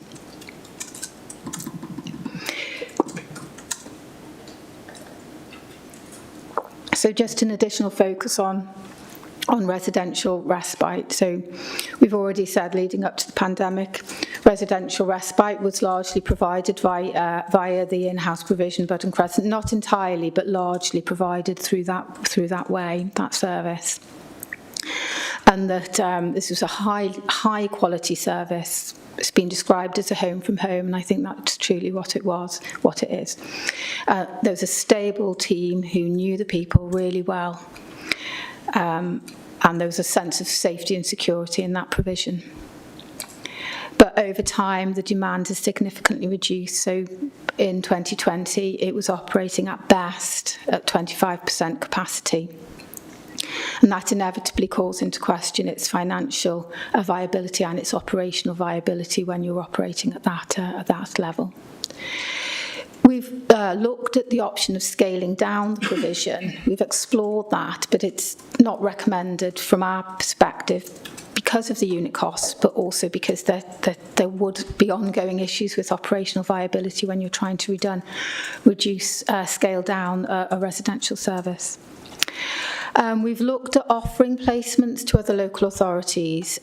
So just an additional focus on residential respite. So we've already said, leading up to the pandemic, residential respite was largely provided via the in-house provision, Bud and Crescent, not entirely, but largely provided through that way, that service. And that this was a high quality service. It's been described as a home from home, and I think that's truly what it is. There was a stable team who knew the people really well. And there was a sense of safety and security in that provision. But over time, the demand has significantly reduced. So in 2020, it was operating at best at 25% capacity. And that inevitably calls into question its financial viability and its operational viability when you're operating at that level. We've looked at the option of scaling down the provision. We've explored that, but it's not recommended from our perspective because of the unit costs, but also because there would be ongoing issues with operational viability when you're trying to scale down a residential service. We've looked at offering placements to other local authorities.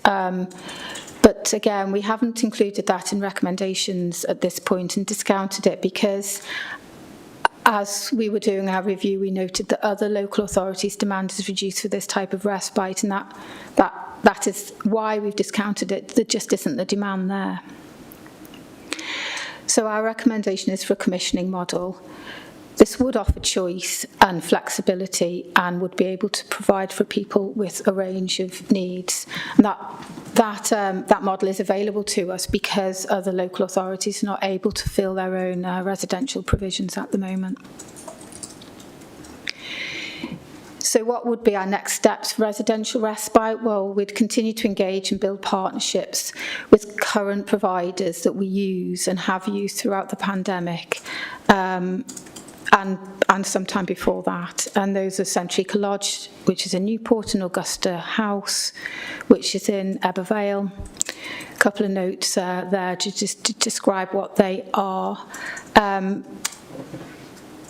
But again, we haven't included that in recommendations at this point and discounted it because as we were doing our review, we noted that other local authorities' demand is reduced for this type of respite, and that is why we've discounted it. There just isn't the demand there. So our recommendation is for a commissioning model. This would offer choice and flexibility and would be able to provide for people with a range of needs. And that model is available to us because other local authorities are not able to fill their own residential provisions at the moment. So what would be our next steps for residential respite? Well, we'd continue to engage and build partnerships with current providers that we use and have used throughout the pandemic, and sometime before that. And those are Centrica Lodge, which is in Newport, and Augusta House, which is in Ebervale. A couple of notes there to just describe what they are.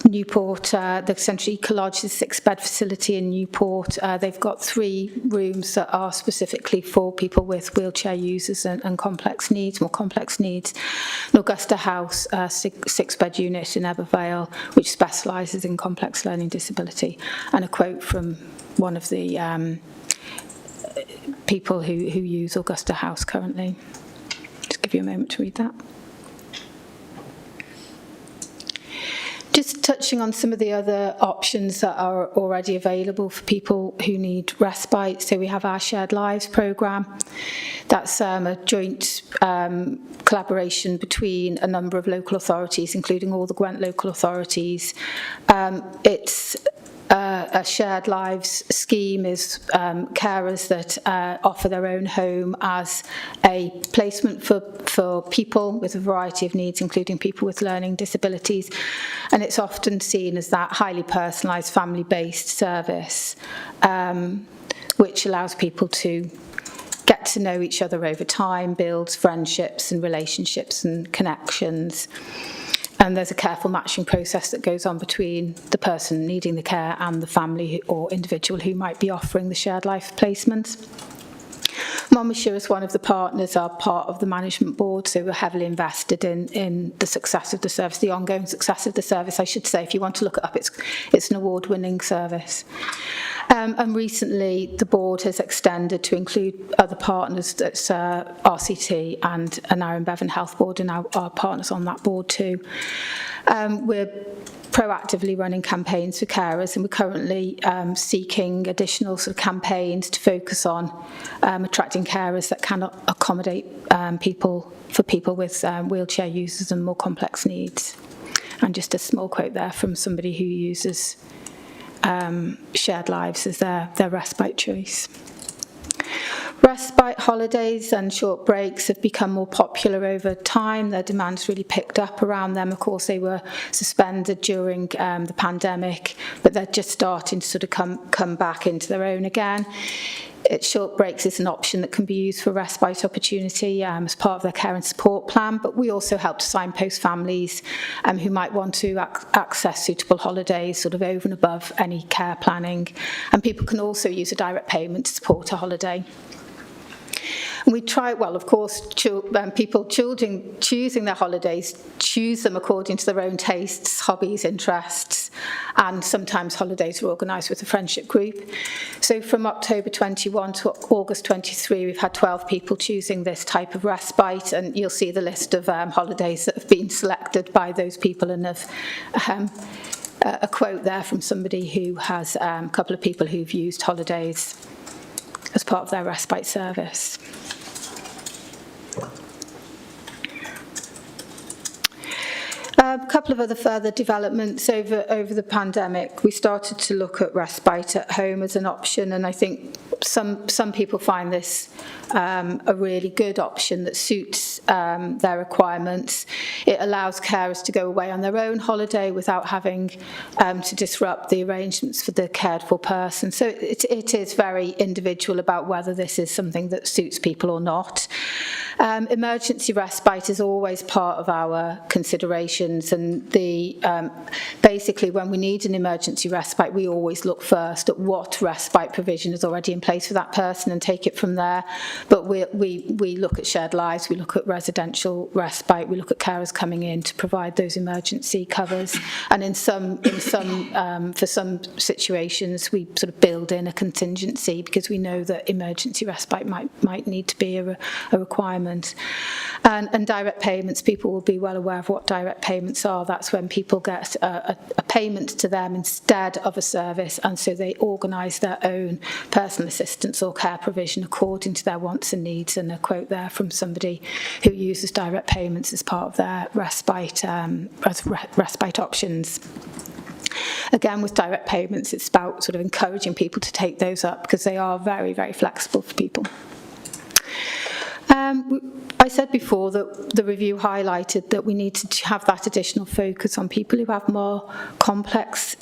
Newport, the Centrica Lodge is a 6-bed facility in Newport. They've got 3 rooms that are specifically for people with wheelchair users and complex needs, more complex needs. An Augusta House, a 6-bed unit in Ebervale, which specialises in complex learning disability. And a quote from one of the people who use Augusta House currently. Just give you a moment to read that. Just touching on some of the other options that are already available for people who need respite. So we have our Shared Lives programme. That's a joint collaboration between a number of local authorities, including all the Gwent local authorities. It's a Shared Lives scheme is carers that offer their own home as a placement for people with a variety of needs, including people with learning disabilities. And it's often seen as that highly personalised, family-based service, which allows people to get to know each other over time, builds friendships and relationships and connections. And there's a careful matching process that goes on between the person needing the care and the family or individual who might be offering the shared life placement. Monmouthshire, as one of the partners, are part of the management board, so we're heavily invested in the success of the service, the ongoing success of the service, I should say. If you want to look it up, it's an award-winning service. And recently, the board has extended to include other partners, that's RCT and Arran Bevan Health Board, and our partners on that board too. We're proactively running campaigns for carers, and we're currently seeking additional sort of campaigns to focus on attracting carers that can accommodate people with wheelchair users and more complex needs. And just a small quote there from somebody who uses Shared Lives as their respite choice. Respite holidays and short breaks have become more popular over time. Their demand's really picked up around them. Of course, they were suspended during the pandemic, but they're just starting to sort of come back into their own again. Short breaks is an option that can be used for respite opportunity as part of their care and support plan, but we also help to signpost families who might want to access suitable holidays sort of over and above any care planning. And people can also use a direct payment to support a holiday. And we try, well, of course, people choosing their holidays, choose them according to their own tastes, hobbies, interests, and sometimes holidays are organised with a friendship group. So from October 21 to August 23, we've had 12 people choosing this type of respite, and you'll see the list of holidays that have been selected by those people, and a quote there from somebody who has a couple of people who've used holidays as part of their respite service. A couple of other further developments over the pandemic. We started to look at respite at home as an option, and I think some people find this a really good option that suits their requirements. It allows carers to go away on their own holiday without having to disrupt the arrangements for the cared for person. So it is very individual about whether this is something that suits people or not. Emergency respite is always part of our considerations, and basically when we need an emergency respite, we always look first at what respite provision is already in place for that person and take it from there. But we look at shared lives, we look at residential respite, we look at carers coming in to provide those emergency covers, and for some situations we sort of build in a contingency because we know that emergency respite might need to be a requirement. requirement. And direct payments, people will be well aware of what direct payments are. That's when people get a payment to them instead of a service, and so they organise their own personal assistance or care provision according to their wants and needs. And a quote there from somebody who uses direct payments as part of their respite options. Again, with direct payments, it's about sort of encouraging people to take those up because they are very, very flexible for people. I said before that the review highlighted that we need to have that additional focus on people who have more complex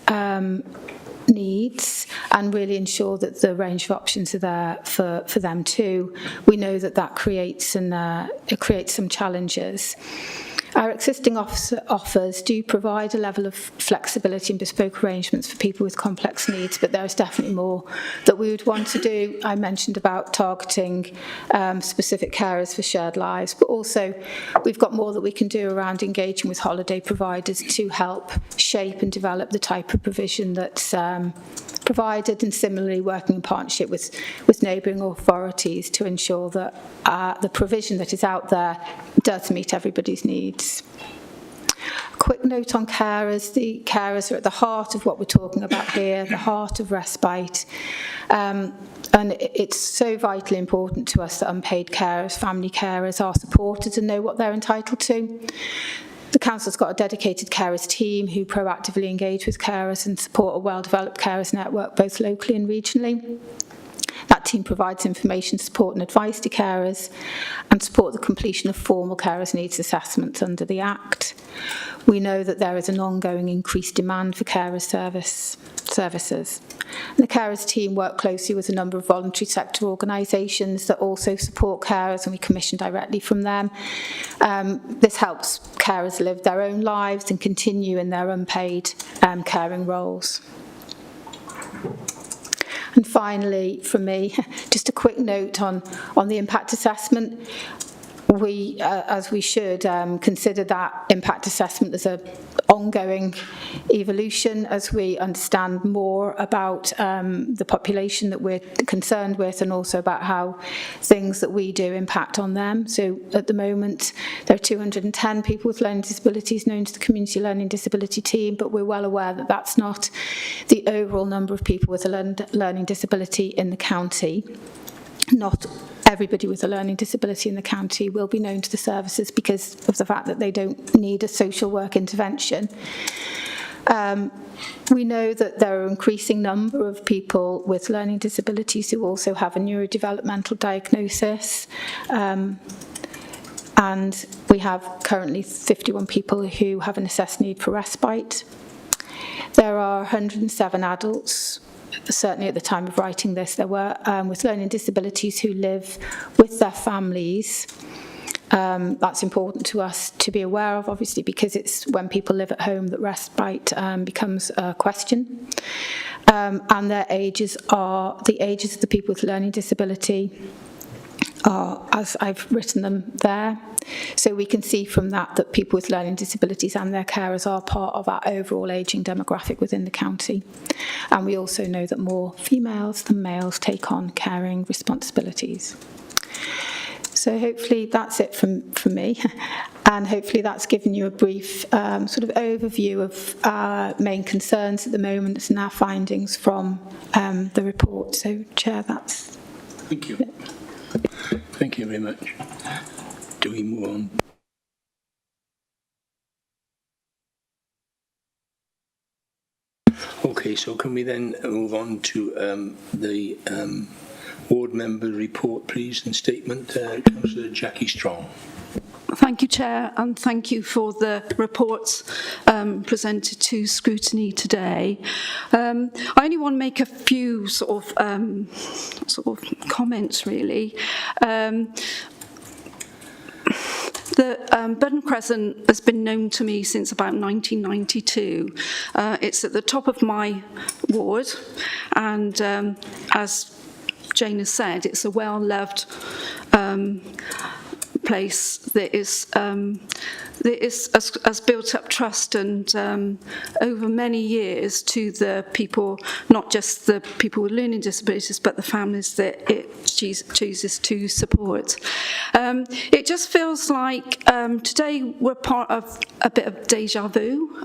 needs and really ensure that the range of options are there for them too. We know that creates it creates some challenges. Our existing offers do provide a level of flexibility and bespoke arrangements for people with complex needs, but there is definitely more that we would want to do. I mentioned about targeting specific carers for shared lives, but also we've got more that we can do around engaging with holiday providers to help shape and develop the type of provision that's provided, and similarly working in partnership with neighbouring authorities to ensure that the provision that is out there does meet everybody's needs. A quick note on carers. The carers are at the heart of what we're talking about here, the heart of respite. And it's so vitally important to us that unpaid carers, family carers, are supported and know what they're entitled to. The Council's got a dedicated carers team who proactively engage with carers and support a well-developed carers network both locally and regionally. That team provides information, support and advice to carers and support the completion of formal carers needs assessments under the Act. We know that there is an ongoing increased demand for carers services. And the carers team work closely with a number of voluntary sector organisations that also support carers, and we commission directly from them. This helps carers live their own lives and continue in their unpaid caring roles. And finally, from me, just a quick note on the impact assessment. We, as we should, consider that impact assessment as an ongoing evolution as we understand more about the population that we're concerned with, and also about how things that we do impact on them. So at the moment, there are 210 people with learning disabilities known to the Community Learning Disability Team, but we're well aware that that's not the overall number of people with a learning disability in the county. Not everybody with a learning disability in the county will be known to the services because of the fact that they don't need a social work intervention. We know that there are an increasing number of people with learning disabilities who also have a neurodevelopmental diagnosis. And we have currently 51 people who have an assessed need for respite. There are 107 adults. Certainly at the time of writing this, there were with learning disabilities who live with their families. That's important to us to be aware of, obviously, because it's when people live at home that respite becomes a question. And their ages are, the ages of the people with learning disability are, as I've written them there. So we can see from that people with learning disabilities and their carers are part of our overall ageing demographic within the county. And we also know that more females than males take on caring responsibilities. So hopefully that's it from me. And hopefully that's given you a brief sort of overview of our main concerns at the moment and our findings from the report. So, Chair, that's... Thank you. Thank you very much. Do we move on? Okay, so can we then move on to the ward member report, please, and statement, Councillor Jackie Strong. Thank you, Chair, and thank you for the reports presented to Scrutiny today. I only want to make a few sort of comments, really. The Burton Crescent has been known to me since about 1992. It's at the top of my ward, and as Jane has said, it's a well-loved place that is has built up trust and over many years to the people, not just the people with learning disabilities, but the families that it chooses to support. It just feels like today we're part of a bit of deja vu.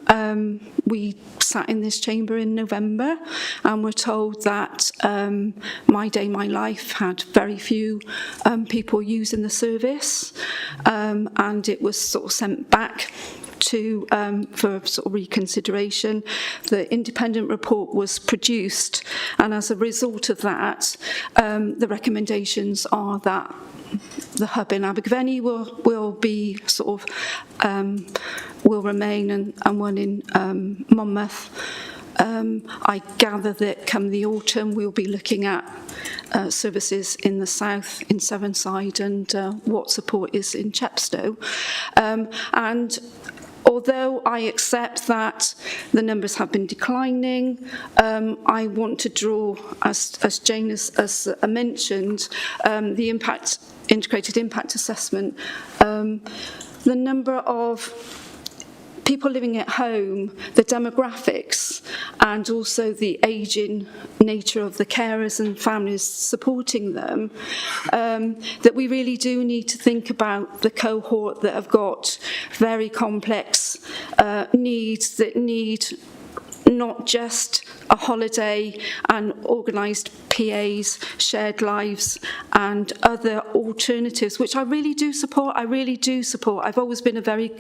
We sat in this chamber in November and were told that My Day, My Life had very few people using the service, and it was sort of sent back to for sort of reconsideration. The independent report was produced, and as a result of that, the recommendations are that the hub in Abergavenny will be sort of will remain, and one in Monmouth. I gather that come the autumn we'll be looking at services in the south, in Sevenside, and what support is in Chepstow. And although I accept that the numbers have been declining, I want to draw, as Jane has mentioned, the integrated impact assessment. The number of people living at home, the demographics, and also the ageing nature of the carers and families supporting them, that we really do need to think about the cohort that have got very complex needs, that need not just a holiday and organised PAs, shared lives and other alternatives, which I really do support. I've always been a very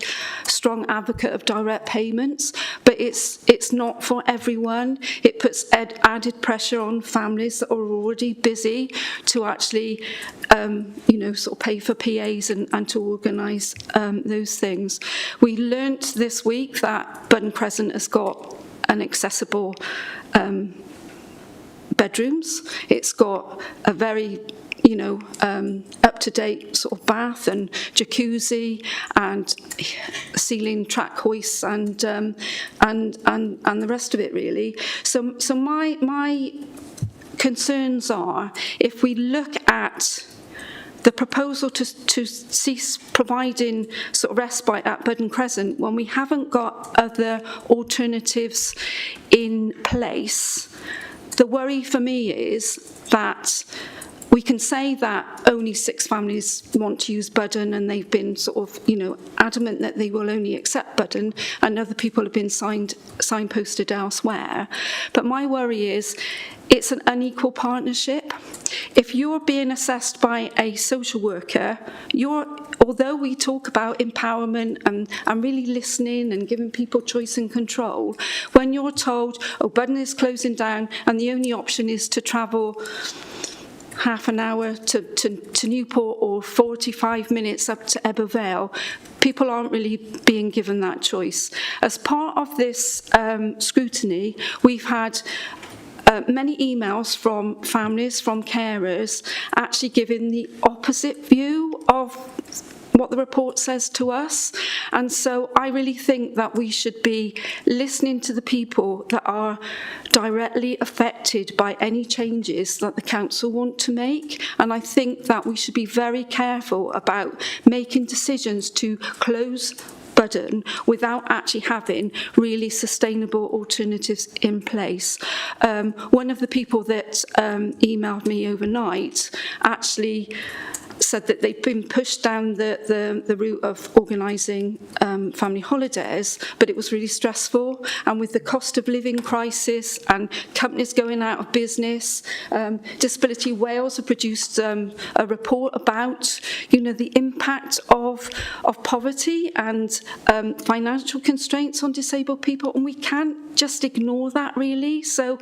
strong advocate of direct payments, but it's not for everyone. It puts added pressure on families that are already busy to actually sort of pay for PAs and to organise those things. We learnt this week that Button Crescent has got an accessible bedrooms. It's got a very up-to-date sort of bath and jacuzzi and ceiling track hoists and the rest of it really. So my concerns are, if we look at the proposal to cease providing sort of respite at Button Crescent when we haven't got other alternatives in place, the worry for me is that we can say that only 6 families want to use Budden and they've been sort of, adamant that they will only accept Budden, and other people have been signposted elsewhere. But my worry is it's an unequal partnership. If you're being assessed by a social worker, although we talk about empowerment and really listening and giving people choice and control, when you're told, Budden is closing down and the only option is to travel half an hour to Newport or 45 minutes up to Ebbw Vale, people aren't really being given that choice. As part of this scrutiny, we've had many emails from families, from carers, actually giving the opposite view of what the report says to us. And so I really think that we should be listening to the people that are directly affected by any changes that the council want to make. And I think that we should be very careful about making decisions to close Budden without actually having really sustainable alternatives in place. One of the people that emailed me overnight actually said that they've been pushed down the route of organising family holidays, but it was really stressful. And with the cost of living crisis and companies going out of business, Disability Wales have produced a report about, the impact of poverty and financial constraints on disabled people, and we can't just ignore that really. So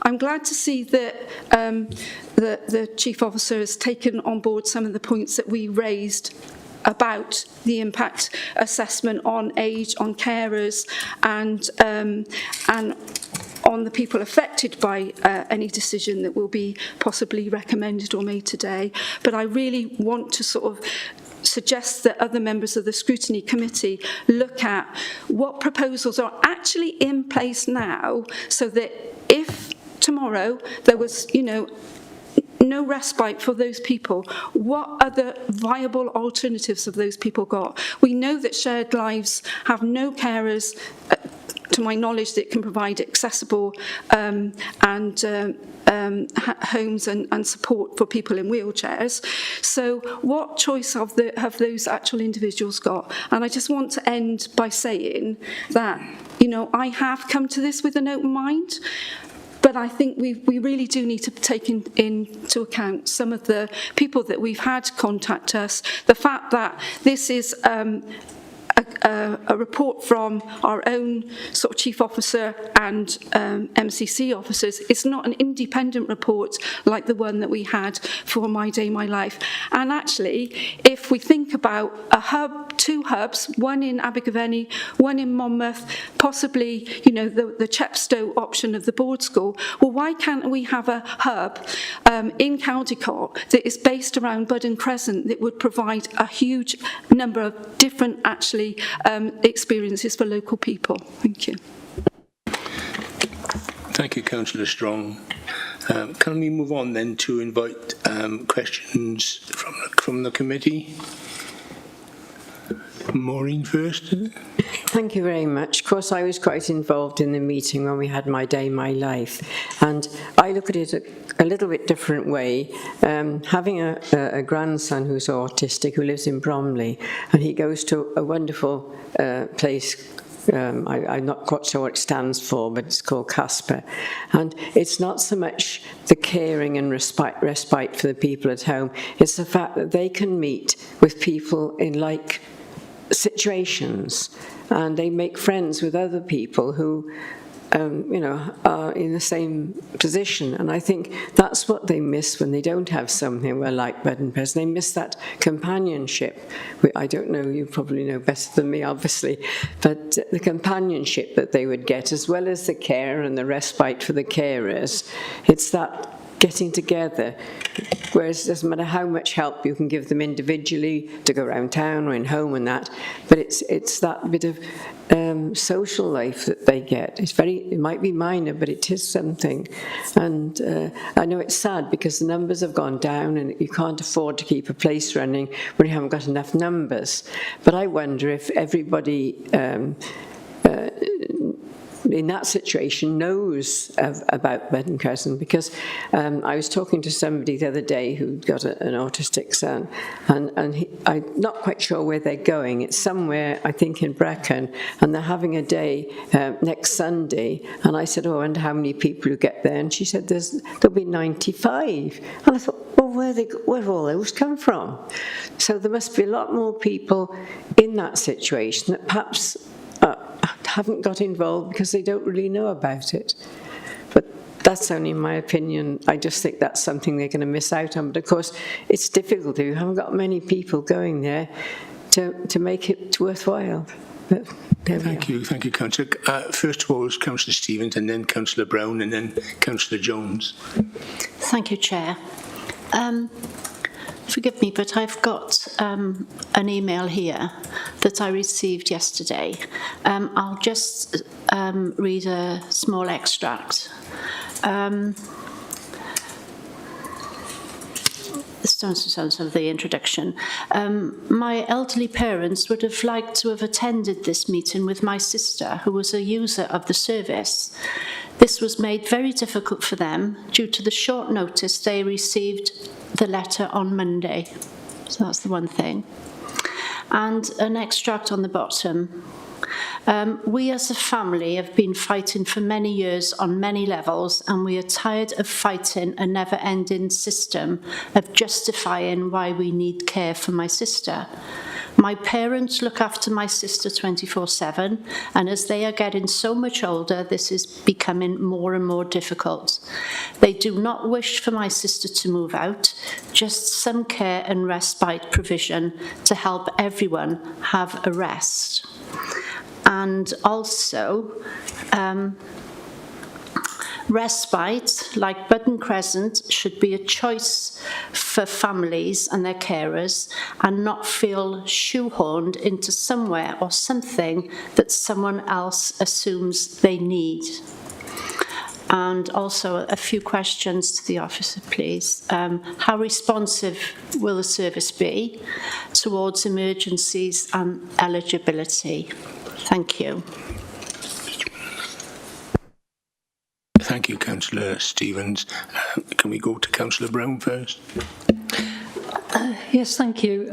I'm glad to see that the Chief Officer has taken on board some of the points that we raised about the impact assessment on age, on carers, and on the people affected by any decision that will be possibly recommended or made today. But I really want to sort of suggest that other members of the Scrutiny Committee look at what proposals are actually in place now, so that if tomorrow there was, no respite for those people. What other viable alternatives have those people got? We know that shared lives have no carers, to my knowledge, that can provide accessible homes and support for people in wheelchairs. So what choice have those actual individuals got? And I just want to end by saying that, you know, I have come to this with an open mind, but I think we really do need to take into account some of the people that we've had contact us, the fact that this is a report from our own sort of chief officer and MCC officers. It's not an independent report like the one that we had for My Day, My Life. And actually, if we think about a hub, 2 hubs, one in Abergavenny, one in Monmouth, possibly, you know, the Chepstow option of the board school, well, why can't we have a hub in Caldecott that is based around Budden Crescent that would provide a huge number of different, actually, experiences for local people? Thank you. Thank you, Councillor Strong. Can we move on then to invite questions from the committee? Maureen first. Thank you very much. Of course, I was quite involved in the meeting when we had My Day, My Life, and I look at it a little bit different way. Having a grandson who's autistic, who lives in Bromley, and he goes to a wonderful place. I'm not quite sure what it stands for, but it's called Casper. And it's not so much the caring and respite for the people at home, it's the fact that they can meet with people in like situations, and they make friends with other people who you know, are in the same position. And I think that's what they miss when they don't have something where like Budden Crescent. They miss that companionship. I don't know, you probably know better than me, obviously, but the companionship that they would get, as well as the care and the respite for the carers, it's that getting together. Whereas it doesn't matter how much help you can give them individually to go around town or in home and that, but it's that bit of social life that they get. It might be minor, but it is something. And I know it's sad because the numbers have gone down and you can't afford to keep a place running when you haven't got enough numbers. But I wonder if everybody in that situation knows about Budden Crescent, because I was talking to somebody the other day who'd got an autistic son, and I'm not quite sure where they're going. It's somewhere, I think, in Brecon, and they're having a day next Sunday. And I said, oh, I wonder how many people who get there. And she said, there'll be 95. And I thought, well, where have all those come from? So there must be a lot more people in that situation that perhaps haven't got involved because they don't really know about it. But that's only my opinion. I just think that's something they're going to miss out on. But of course, it's difficult. You haven't got many people going there to make it worthwhile. But Thank you, Councillor. First of all, is Councillor Stevens, and then Councillor Brown, and then Councillor Jones. Thank you, Chair. Forgive me, but I've got an email here that I received yesterday. I'll just read a small extract. This sounds of the introduction. My elderly parents would have liked to have attended this meeting with my sister, who was a user of the service. This was made very difficult for them due to the short notice they received the letter on Monday. So that's the one thing. And an extract on the bottom. We as a family have been fighting for many years on many levels, and we are tired of fighting a never-ending system of justifying why we need care for my sister. My parents look after my sister 24/7, and as they are getting so much older, this is becoming more and more difficult. They do not wish for my sister to move out, just some care and respite provision to help everyone have a rest. And also, respite, like Budden Crescent, should be a choice for families and their carers, and not feel shoehorned into somewhere or something that someone else assumes they need. And also a few questions to the officer, please. How responsive will the service be towards emergencies and eligibility? Thank you. Thank you, Councillor Stevens. Can we go to Councillor Brown first? Yes, thank you.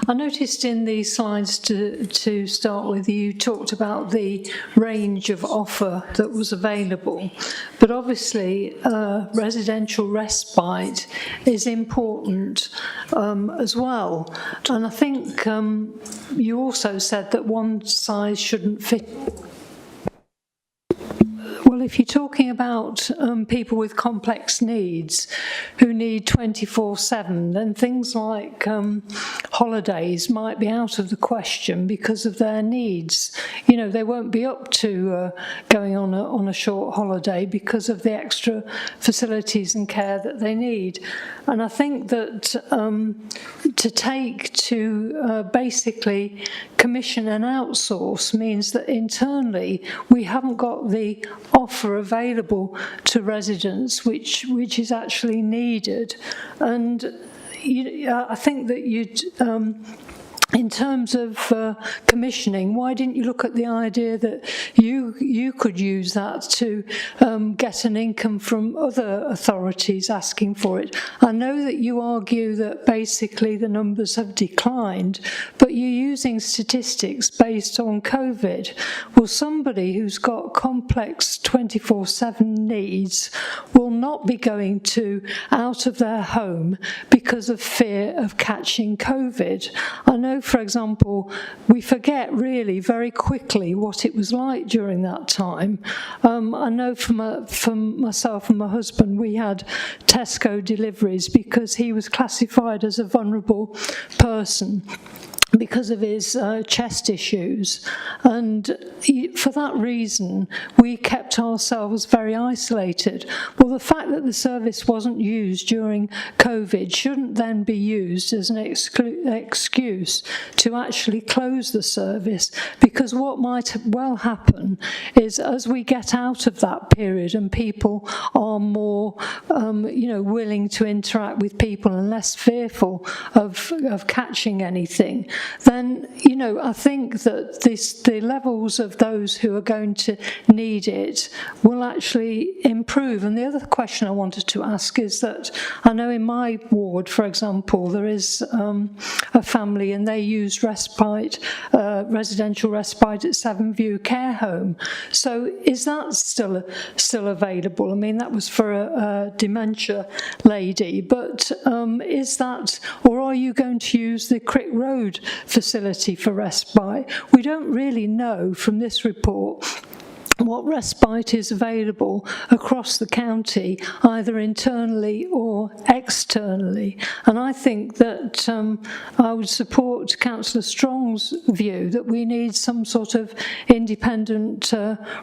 I noticed in the slides to start with, you talked about the range of offer that was available, but obviously residential respite is important as well. And I think you also said that one size shouldn't fit. Well, if you're talking about people with complex needs who need 24/7, then things like holidays might be out of the question because of their needs. You know, they won't be up to going on a short holiday because of the extra facilities and care that they need. And I think that to basically commission and outsource means that internally we haven't got the offer available to residents which is actually needed. And I think that you'd in terms of commissioning, why didn't you look at the idea that you could use that to get an income from other authorities asking for it? I know that you argue that basically the numbers have declined, but you're using statistics based on COVID. Well, somebody who's got complex 24/7 needs will not be going out of their home because of fear of catching COVID. I know, for example, we forget really very quickly what it was like during that time. I know from myself and my husband, we had Tesco deliveries because he was classified as a vulnerable person because of his chest issues, and for that reason we kept ourselves very isolated. Well, the fact that the service wasn't used during COVID shouldn't then be used as an excuse to actually close the service, because what might well happen is, as we get out of that period and people are more willing to interact with people and less fearful of catching anything, then, I think that the levels of those who are going to need it will actually improve. And the other question I wanted to ask is that I know in my ward, for example, there is a family and they used residential respite at Seven View Care Home. So is that still available? I mean, that was for a dementia lady, but is that, or are you going to use the Crick Road facility for respite? We don't really know from this report what respite is available across the county, either internally or externally. And I think that I would support Councillor Strong's view that we need some sort of independent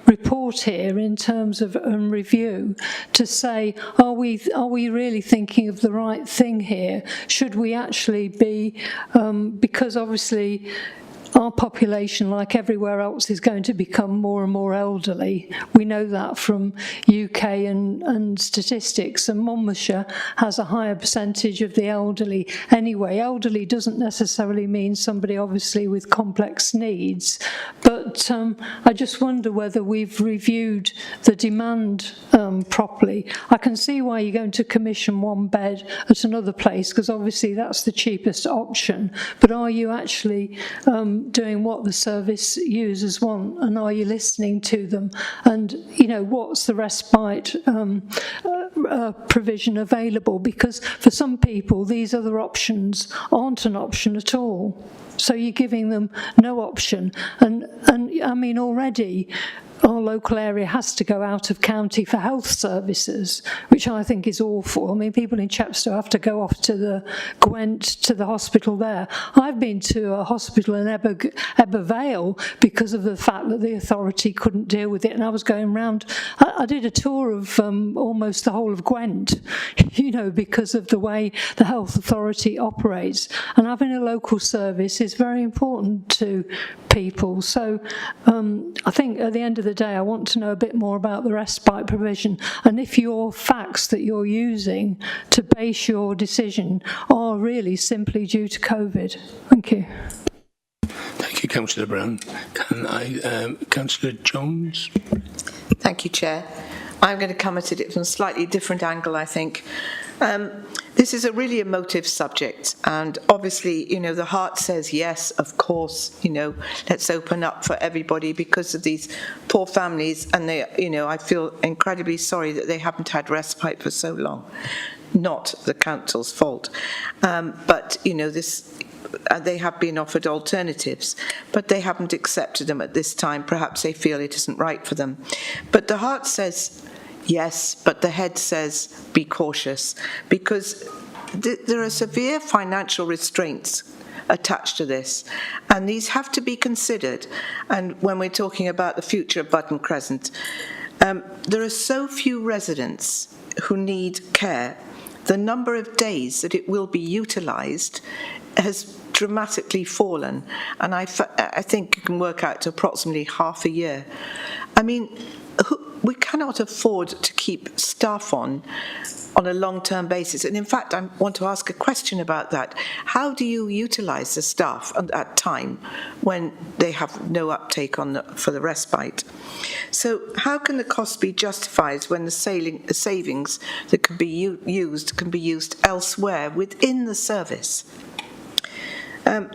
report here in terms of review to say, are we really thinking of the right thing here? Should we actually be, because obviously our population, like everywhere else, is going to become more and more elderly. We know that from UK and statistics, and Monmouthshire has a higher percentage of the elderly. Anyway, elderly doesn't necessarily mean somebody obviously with complex needs, but I just wonder whether we've reviewed the demand properly. I can see why you're going to commission one bed at another place, because obviously that's the cheapest option, but are you actually doing what the service users want, and are you listening to them? And what's the respite provision available? Because for some people these other options aren't an option at all, so you're giving them no option. And I mean, already our local area has to go out of county for health services, which I think is awful. I mean, people in Chepstow have to go off to the Gwent, to the hospital there. I've been to a hospital in Ebbw Vale because of the fact that the authority couldn't deal with it, and I was going round. I did a tour of almost the whole of Gwent, because of the way the health authority operates, and having a local service is very important to people. So I think at the end of the the day. I want to know a bit more about the respite provision and if your facts that you're using to base your decision are really simply due to COVID. Thank you. Thank you, Councillor Brown. Can I, Councillor Jones? Thank you, Chair. I'm going to come at it from a slightly different angle, I think. This is a really emotive subject, and obviously, the heart says yes, of course, let's open up for everybody because of these poor families, and they, I feel incredibly sorry that they haven't had respite for so long. Not the council's fault, but they have been offered alternatives, but they haven't accepted them at this time. Perhaps they feel it isn't right for them. But the heart says yes, but the head says be cautious, because there are severe financial restraints attached to this, and these have to be considered. And when we're talking about the future of Button Crescent, there are so few residents who need care. The number of days that it will be utilised has dramatically fallen, and I think you can work out to approximately half a year. I mean, we cannot afford to keep staff on a long-term basis. And in fact, I want to ask a question about that. How do you utilise the staff at that time when they have no uptake for the respite? So how can the cost be justified when the savings that can be used elsewhere within the service?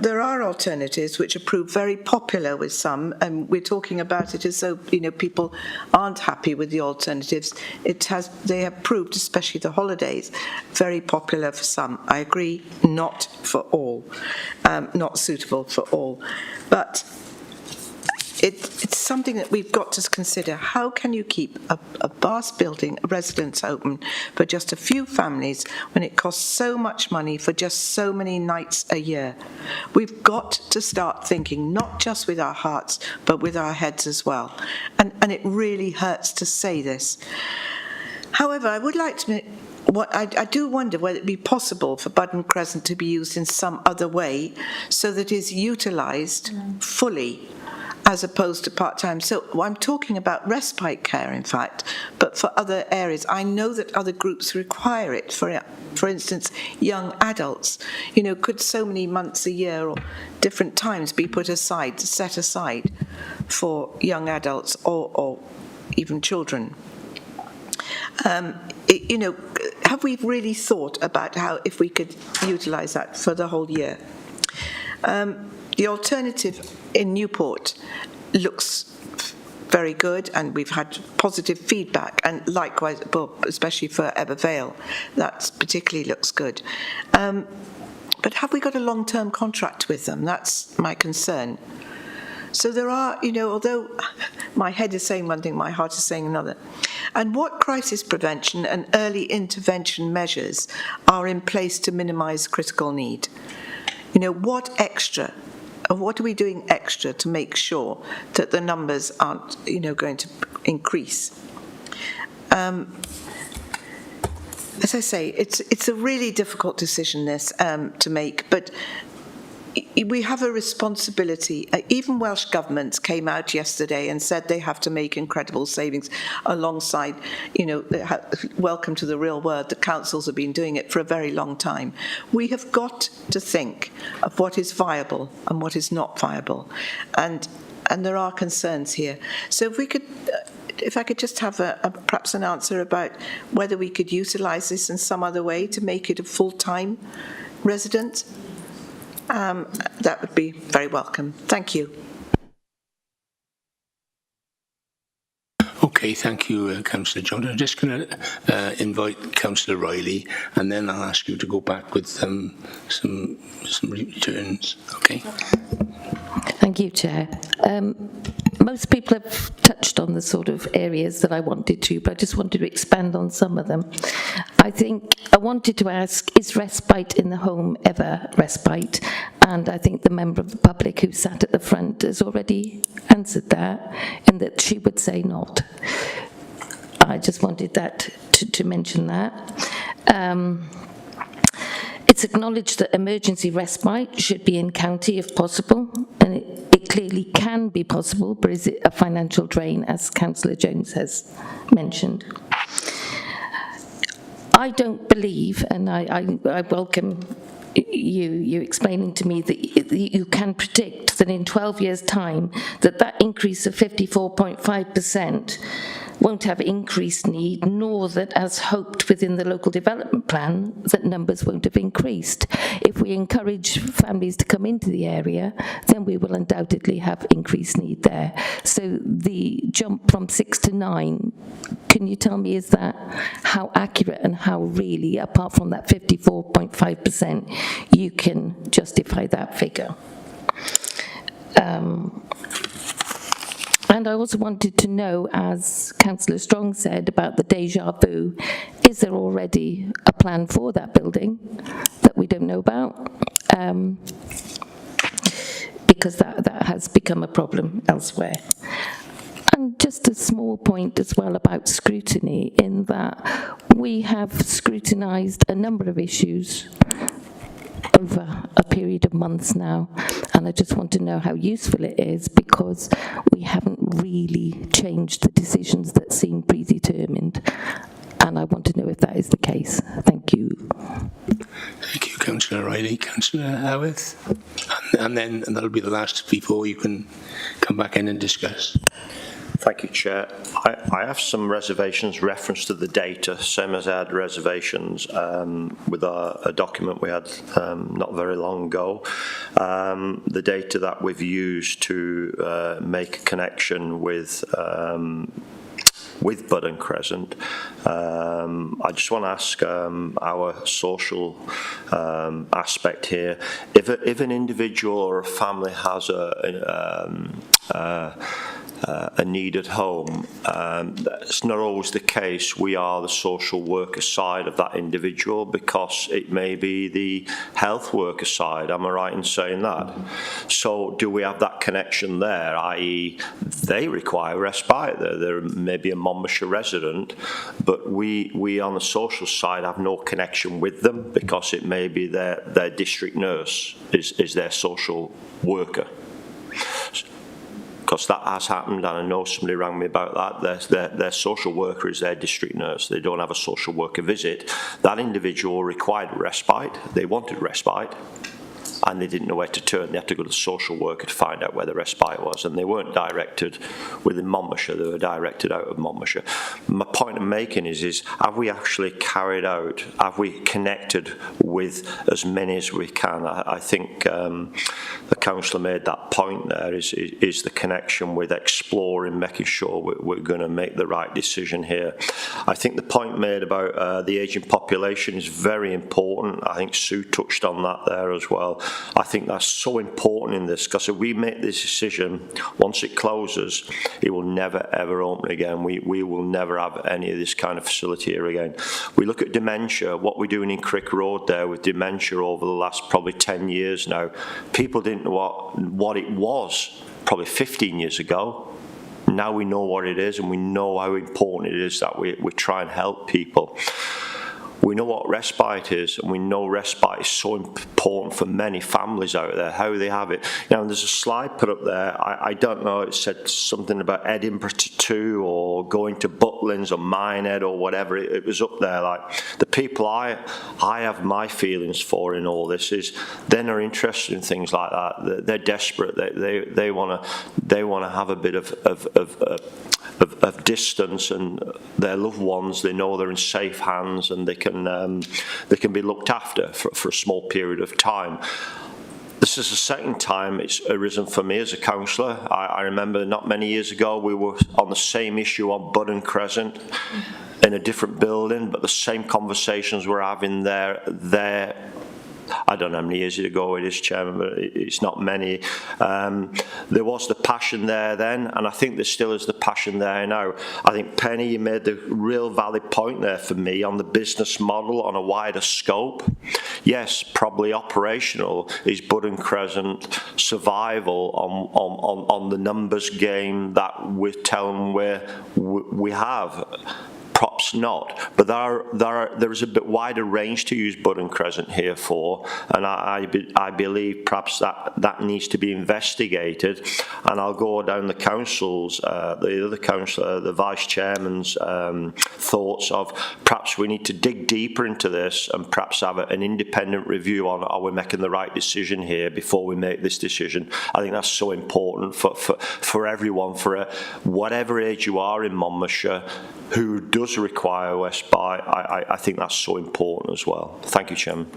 There are alternatives which have proved very popular with some, and we're talking about it as though people aren't happy with the alternatives. They have proved, especially the holidays, very popular for some. I agree, not for all, not suitable for all, but it's something that we've got to consider. How can you keep a vast building, a residence open for just a few families when it costs so much money for just so many nights a year? We've got to start thinking, not just with our hearts, but with our heads as well. And it really hurts to say this. However, I would like to... I do wonder whether it be possible for Button Crescent to be used in some other way so that it is utilised fully, as opposed to part-time. So I'm talking about respite care, in fact, but for other areas. I know that other groups require it. For instance, young adults. Could so many months a year or different times be set aside for young adults or even children? Have we really thought about if we could utilise that for the whole year? The alternative in Newport looks very good, and we've had positive feedback, and likewise, especially for Ebbw Vale, that particularly looks good. But have we got a long-term contract with them? That's my concern. So there are, although my head is saying one thing, my heart is saying another. And what crisis prevention and early intervention measures are in place to minimise critical need? What are we doing extra to make sure that the numbers aren't, going to increase? As I say, it's a really difficult decision to make, but we have a responsibility. Even Welsh governments came out yesterday and said they have to make incredible savings alongside, welcome to the real world. The councils have been doing it for a very long time. We have got to think of what is viable and what is not viable. And there are concerns here. So if I could just have perhaps an answer about whether we could utilise this in some other way to make it a full-time resident, that would be very welcome. Thank you. Okay, thank you, Councillor Jones. I'm just going to invite Councillor Riley, and then I'll ask you to go back with some returns. Okay. Thank you, Chair. Most people have touched on the sort of areas that I wanted to, but I just wanted to expand on some of them. I wanted to ask, is respite in the home ever respite? And I think the member of the public who sat at the front has already answered that, in that she would say not. I just wanted that to mention that. It's acknowledged that emergency respite should be in county if possible, and it it clearly can be possible, but is it a financial drain, as Councillor Jones has mentioned? I don't believe, and I welcome you explaining to me that you can predict that in 12 years' time that increase of 54.5% won't have increased need, nor that, as hoped within the local development plan, that numbers won't have increased. If we encourage families to come into the area, then we will undoubtedly have increased need there. So the jump from 6 to 9, can you tell me, is that how accurate and how really, apart from that 54.5%, you can justify that figure? And I also wanted to know, as Councillor Strong said about the déjà vu, is there already a plan for that building that we don't know about? Because that has become a problem elsewhere. And just a small point as well about scrutiny, in that we have scrutinised a number of issues over a period of months now, and I just want to know how useful it is, because we haven't really changed the decisions that seem predetermined, and I want to know if that is the case. Thank you. Thank you, Councillor Riley. Councillor Howarth, and then that'll be the last before you can come back in and discuss. Thank you, Chair. I have some reservations reference to the data, same as I had reservations with a document we had not very long ago. The data that we've used to make a connection with Bud and Crescent. I just want to ask our social aspect here. If an individual or a family has a need at home, that's not always the case. We are the social worker side of that individual, because it may be the health worker side. Am I right in saying that? So do we have that connection there, i.e. they require respite? They're maybe a Monmouthshire resident, but we on the social side have no connection with them, because it may be their district nurse is their social worker. Because that has happened, and I know somebody rang me about that. Their social worker is their district nurse. They don't have a social worker visit. That individual required respite. They wanted respite, and they didn't know where to turn. They had to go to the social worker to find out where the respite was, and they weren't directed within Monmouthshire. They were directed out of Monmouthshire. My point I'm making is have we actually carried out, have we connected with as many as we can? I think the councillor made that point there, is the connection with exploring, making sure we're going to make the right decision here. I think the point made about the ageing population is very important. I think Sue touched on that there as well. I think that's so important in this, because if we make this decision, once it closes, it will never ever open again. We will never have any of this kind of facility here again. We look at dementia, what we're doing in Crick Road there with dementia over the last probably 10 years now. People didn't know what it was probably 15 years ago. Now we know what it is, and we know how important it is that we try and help people. We know what respite is, and we know respite is so important for many families out there, how they have it. Now, there's a slide put up there. I don't know, it said something about Edinburgh to 2 or going to Butlins or Minehead or whatever. It was up there. Like, the people I have my feelings for in all this is they're not interested in things like that. They're desperate. They want to have a bit of distance, and their loved ones, they know they're in safe hands, and they can be looked after for a small period of time. This is the second time it's arisen for me as a councillor. I remember not many years ago we were on the same issue on Bud and Crescent in a different building, but the same conversations we're having there. I don't know how many years ago it is, Chairman, but it's not many. There was the passion there then, and I think there still is the passion there now. I think, Penny, you made the real valid point there for me on the business model on a wider scope. Yes, probably operational is Bud and Crescent survival on the numbers game that we're telling where we have. Props not. But there is a bit wider range to use Button Crescent here for, and I believe perhaps that needs to be investigated. And I'll go down the council's, the other councillor, the vice chairman's thoughts of perhaps we need to dig deeper into this and perhaps have an independent review on are we making the right decision here before we make this decision. I think that's so important for everyone, for whatever age you are in Monmouthshire who does require respite. I think that's so important as well. Thank you, Chairman.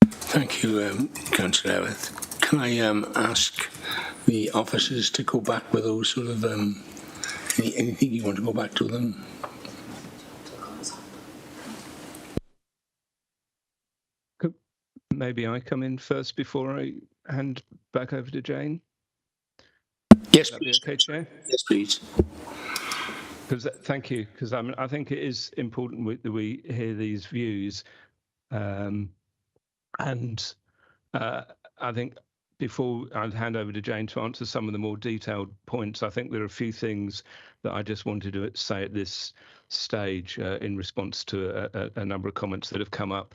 Thank you, Councillor Ellis. Can I ask the officers to go back with those sort of anything you want to go back to them? Maybe I come in first before I hand back over to Jane. Yes, please. Okay, Chair? Yes, please. Thank you, because I think it is important that we hear these views. I think before I hand over to Jane to answer some of the more detailed points, I think there are a few things that I just wanted to say at this stage in response to a number of comments that have come up.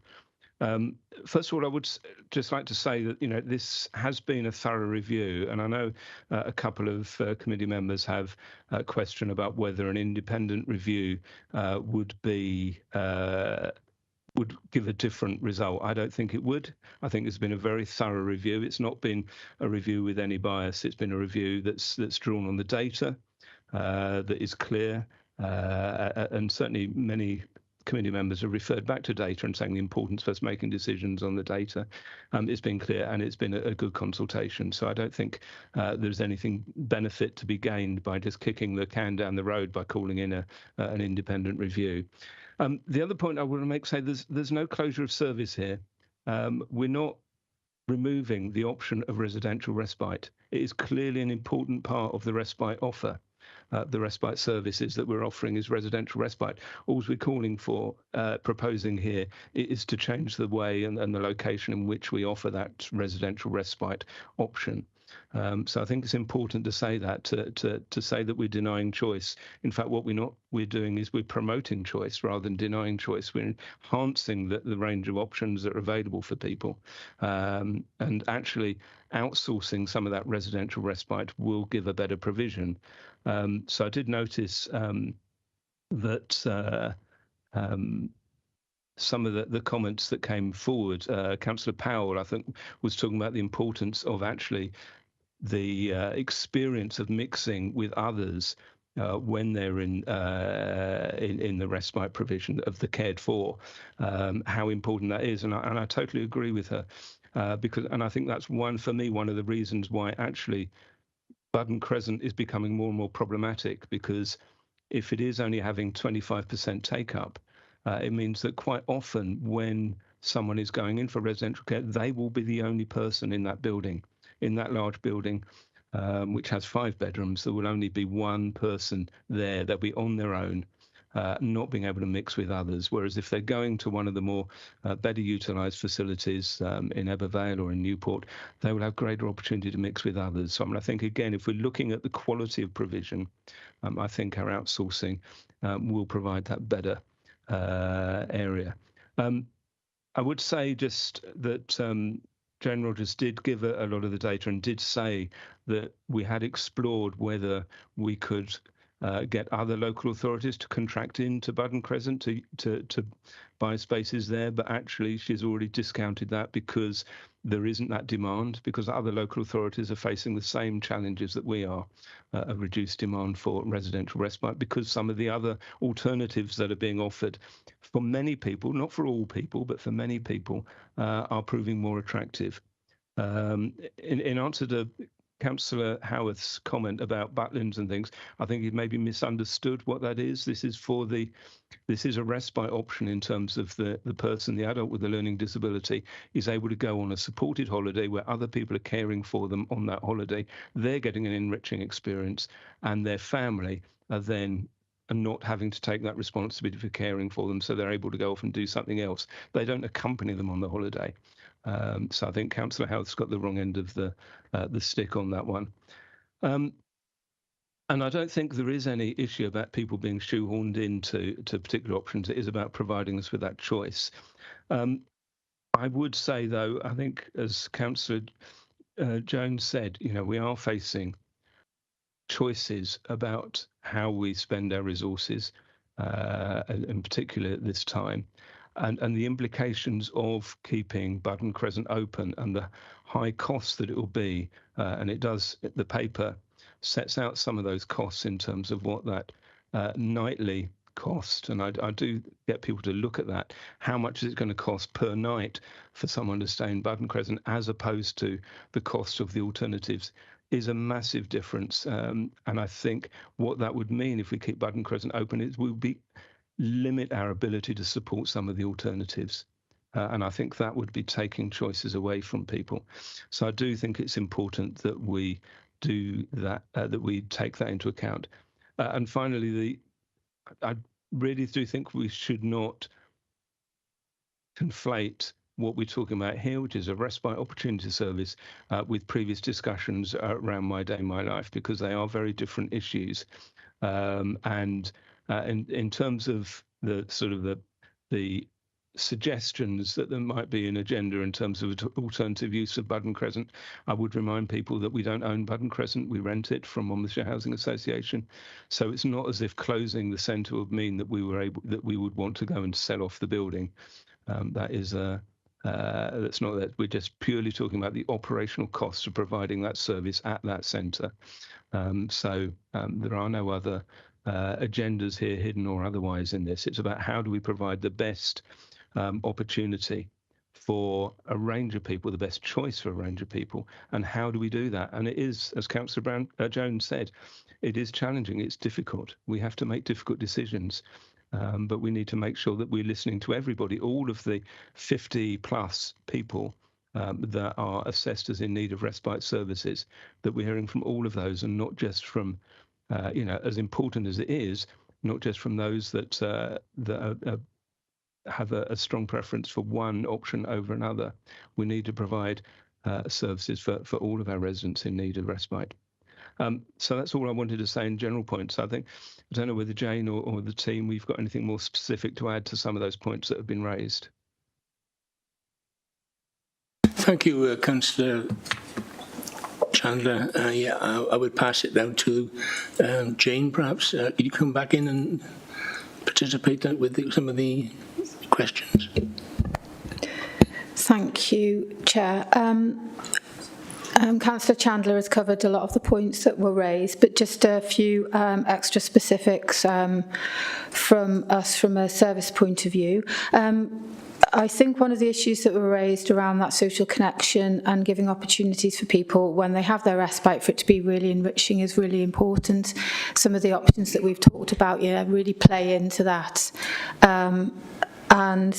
First of all, I would just like to say that, this has been a thorough review, and I know a couple of committee members have a question about whether an independent review would give a different result. I don't think it would. I think it's been a very thorough review. It's not been a review with any bias. It's been a review that's drawn on the data, that is clear, and certainly many committee members have referred back to data and saying the importance of us making decisions on the data. It's been clear, and it's been a good consultation. So I don't think there's anything benefit to be gained by just kicking the can down the road by calling in an independent review. The other point I want to make, there's no closure of service here. We're not removing the option of residential respite. It is clearly an important part of the respite offer. The respite services that we're offering is residential respite. All we're calling for, proposing here, is to change the way and the location in which we offer that residential respite option. So I think it's important to say that, to say that we're denying choice. In fact, what we're doing is we're promoting choice rather than denying choice. We're enhancing the range of options that are available for people. And actually outsourcing some of that residential respite will give a better provision. So I did notice that some of the comments that came forward, Councillor Powell, I think, was talking about the importance of actually the experience of mixing with others when they're in the respite provision of the cared for, how important that is, and I totally agree with her, and I think that's for me one of the reasons why actually Button Crescent is becoming more and more problematic, because if it is only having 25% take up, it means that quite often when someone is going in for residential care, they will be the only person in that building. In that large building, which has 5 bedrooms, there will only be one person there. They'll be on their own, not being able to mix with others. Whereas if they're going to one of the more better utilised facilities in Ebervale or in Newport, they will have greater opportunity to mix with others. So I think, again, if we're looking at the quality of provision, I think our outsourcing will provide that better area. I would say just that Jane Rogers did give a lot of the data and did say that we had explored whether we could get other local authorities to contract into Button Crescent to buy spaces there, but actually she's already discounted that because there isn't that demand, because other local authorities are facing the same challenges that we are, a reduced demand for residential respite, because some of the other alternatives that are being offered for many people, not for all people, but for many people, are proving more attractive. In answer to Councillor Howarth's comment about Butlins and things, I think he maybe misunderstood what that is. This is a respite option in terms of the person, the adult with a learning disability, is able to go on a supported holiday where other people are caring for them on that holiday. They're getting an enriching experience, and their family are then not having to take that responsibility for caring for them, so they're able to go off and do something else. They don't accompany them on the holiday. So I think Councillor Howarth's got the wrong end of the stick on that one. And I don't think there is any issue about people being shoehorned into particular options. It is about providing us with that choice. I would say, though, I think, as Councillor Jones said, we are facing choices about how we spend our resources, in particular at this time, and the implications of keeping Budden Crescent open and the high costs that it will be. And it does, the paper sets out some of those costs in terms of what that nightly cost, and I do get people to look at that. How much is it going to cost per night for someone to stay in Budden Crescent as opposed to the cost of the alternatives is a massive difference. And I think what that would mean if we keep Budden Crescent open is we'll limit our ability to support some of the alternatives. And I think that would be taking choices away from people. So I do think it's important that we do that, that we take that into account. And finally, I really do think we should not conflate what we're talking about here, which is a respite opportunity service, with previous discussions around My Day, My Life, because they are very different issues. And in terms of the sort of the suggestions that there might be an agenda in terms of alternative use of Budden Crescent, I would remind people that we don't own Budden Crescent. We rent it from Monmouthshire Housing Association. So it's not as if closing the centre would mean that we would want to go and sell off the building. That's not that. We're just purely talking about the operational costs of providing that service at that centre. So there are no other agendas here, hidden or otherwise, in this. It's about how do we provide the best opportunity for a range of people, the best choice for a range of people, and how do we do that? And it is, as Councillor Jones said, it is challenging, it's difficult. We have to make difficult decisions, but we need to make sure that we're listening to everybody, all of the 50 plus people that are assessed as in need of respite services, that we're hearing from all of those, and not just from, as important as it is, not just from those that have a strong preference for one option over another. We need to provide services for all of our residents in need of respite. So that's all I wanted to say in general points. I don't know whether Jane or the team, we've got anything more specific to add to some of those points that have been raised. Thank you, Councillor Chandler. I would pass it down to Jane, perhaps. Could you come back in and participate with some of the questions? Thank you, Chair. Councillor Chandler has covered a lot of the points that were raised, but just a few extra specifics from us from a service point of view. I think one of the issues that were raised around that social connection and giving opportunities for people when they have their respite for it to be really enriching is really important. Some of the options that we've talked about, really play into that. And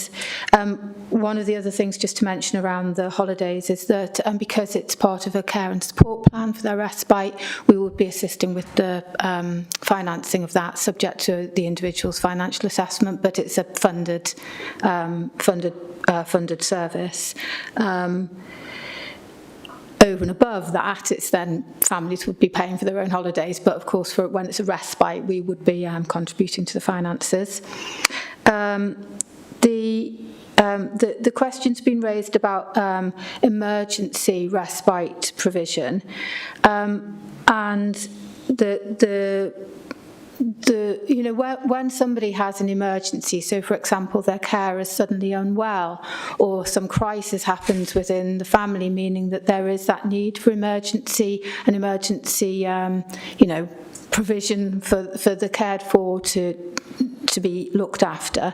one of the other things just to mention around the holidays is that because it's part of a care and support plan for their respite, we would be assisting with the financing of that, subject to the individual's financial assessment, but it's a funded service. Over and above that, it's then families would be paying for their own holidays, but of course for when it's a respite, we would be contributing to the finances. The question's been raised about emergency respite provision, and when somebody has an emergency, so for example their carer is suddenly unwell or some crisis happens within the family, meaning that there is that need for emergency provision for the cared for to be looked after.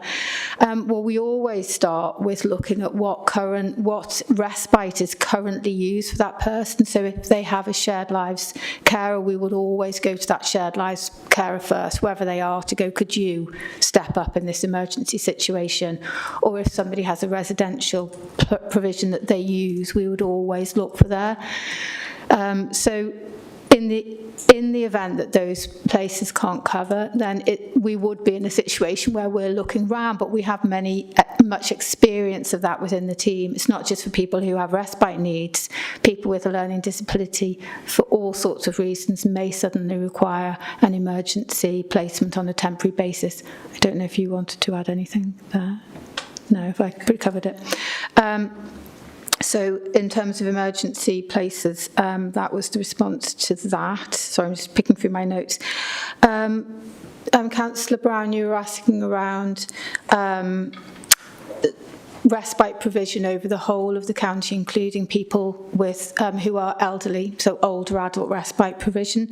We always start with looking at what respite is currently used for that person. So if they have a shared lives carer, we would always go to that shared lives carer first, wherever they are, to go, could you step up in this emergency situation? Or if somebody has a residential provision that they use, we would always look for there. So in the event that those places can't cover, then we would be in a situation where we're looking round, but we have much experience of that within the team. It's not just for people who have respite needs. People with a learning disability, for all sorts of reasons, may suddenly require an emergency placement on a temporary basis. I don't know if you wanted to add anything there. No, if I covered it. So in terms of emergency places, that was the response to that. Sorry, I'm just picking through my notes. Councillor Brown, you were asking around respite provision over the whole of the county, including people with who are elderly, so older adult respite provision.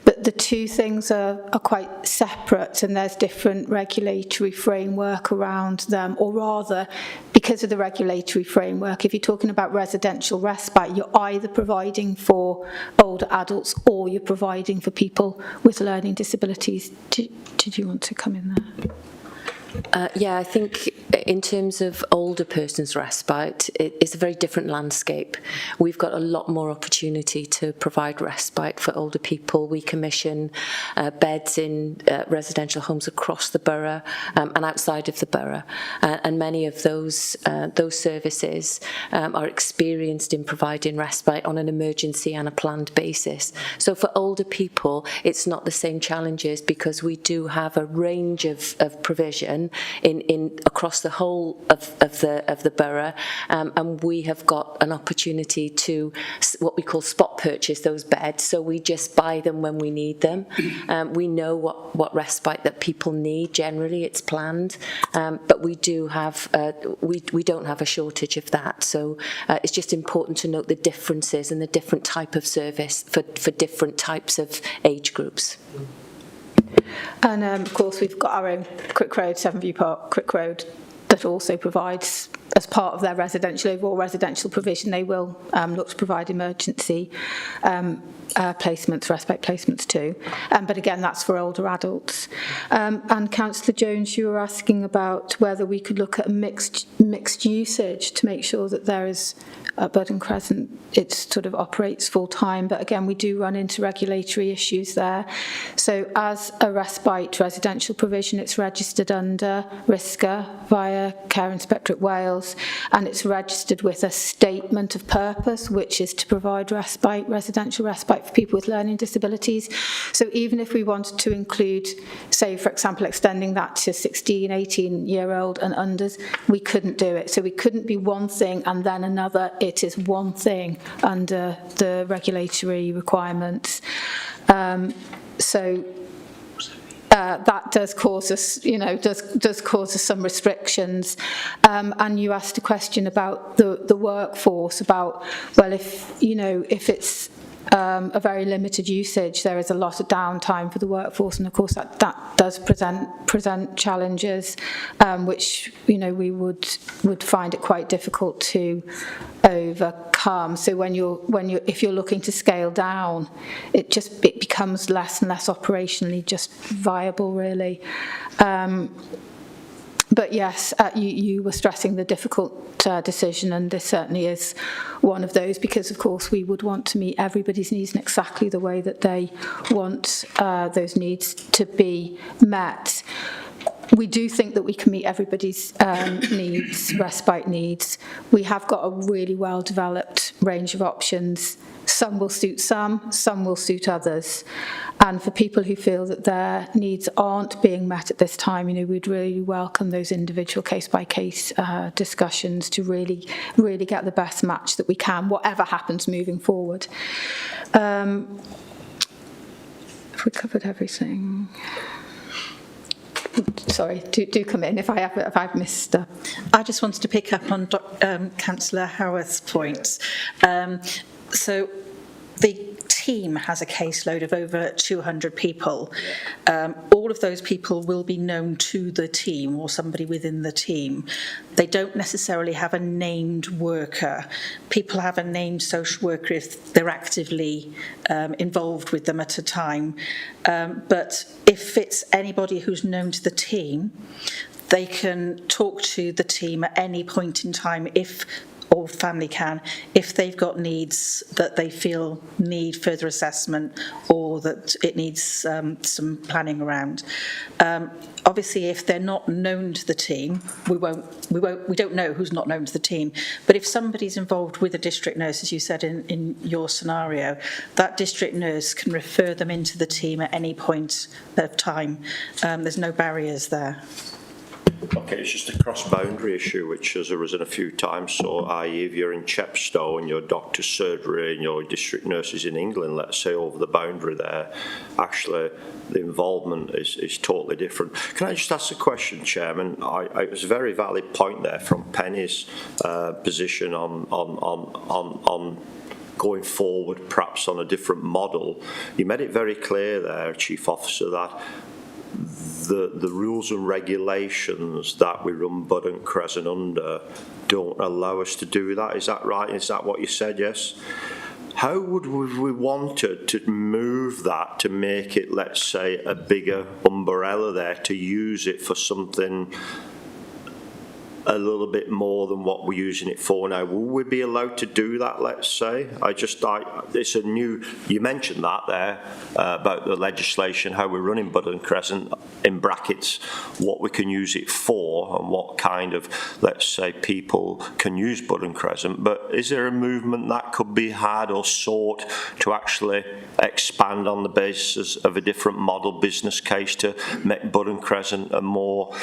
But the two things are quite separate, and there's different regulatory framework around them, or rather, because of the regulatory framework, if you're talking about residential respite, you're either providing for older adults or you're providing for people with learning disabilities. Did you want to come in there? Yeah, I think in terms of older persons' respite, it's a very different landscape. We've got a lot more opportunity to provide respite for older people. We commission beds in residential homes across the borough and outside of the borough, and many of those services are experienced in providing respite on an emergency and a planned basis. So for older people, it's not the same challenges, because we do have a range of provision in across the whole of the borough, and we have got an opportunity to what we call spot purchase those beds. So we just buy them when we need them. We know what respite that people need. Generally, it's planned, but we do have we don't have a shortage of that. So it's just important to note the differences and the different type of service for different types of age groups. And of course, we've got our own Quick Road, Sevenview Park Quick Road, that also provides, as part of their overall residential provision, they will look to provide emergency placements, respite placements too. But again, that's for older adults. And Councillor Jones, you were asking about whether we could look at a mixed usage to make sure that there is at Bud Crescent, it sort of operates full time, but again, we do run into regulatory issues there. So as a respite residential provision, it's registered under RISCA via Care Inspectorate Wales, and it's registered with a statement of purpose, which is to provide residential respite for people with learning disabilities. So even if we wanted to include, say, for example, extending that to 16, 18-year-old and unders, we couldn't do it. So we couldn't be one thing and then another. It is one thing under the regulatory requirements. That does cause us, does cause us some restrictions. And you asked a question about the workforce, about, well, if it's a very limited usage, there is a lot of downtime for the workforce, and of course that does present challenges, which we would find it quite difficult to overcome. So if you're looking to scale down, it becomes less and less operationally just viable, really. But yes, you were stressing the difficult decision, and this certainly is one of those, because of course we would want to meet everybody's needs in exactly the way that they want those needs to be met. We do think that we can meet everybody's needs, respite needs. We have got a really well-developed range of options. Some will suit some will suit others. And for people who feel that their needs aren't being met at this time, we'd really welcome those individual case-by-case discussions to really get the best match that we can, whatever happens moving forward. Have we covered everything? Sorry, do come in if I've missed stuff. I just wanted to pick up on Councillor Howarth's points. So the team has a caseload of over 200 people. All of those people will be known to the team or somebody within the team. They don't necessarily have a named worker. People have a named social worker if they're actively involved with them at a time. But if it's anybody who's known to the team, they can talk to the team at any point in time if or family can, if they've got needs that they feel need further assessment or that it needs some planning around. Obviously, if they're not known to the team, we don't know who's not known to the team. But if somebody's involved with a district nurse, as you said in your scenario, that district nurse can refer them into the team at any point of time. There's no barriers there. Okay, it's just a cross-boundary issue which has arisen a few times. So, i.e., if you're in Chepstow and your doctor's surgery and your district nurse is in England, let's say, over the boundary there, actually the involvement is totally different. Can I just ask a question, Chairman? It was a very valid point there from Penny's position on going forward, perhaps on a different model. You made it very clear there, Chief Officer, that the rules and regulations that we run Bud Crescent under don't allow us to do that. Is that right? Is that what you said? Yes. How would we want to move that to make it, let's say, a bigger umbrella there, to use it for something a little bit more than what we're using it for now? Will we be allowed to do that, let's say? It's a new, you mentioned that there about the legislation, how we're running Bud Crescent, in brackets, what we can use it for and what kind of, let's say, people can use Bud Crescent. But is there a movement that could be had or sought to actually expand on the basis of a different model business case to make Bud Crescent a more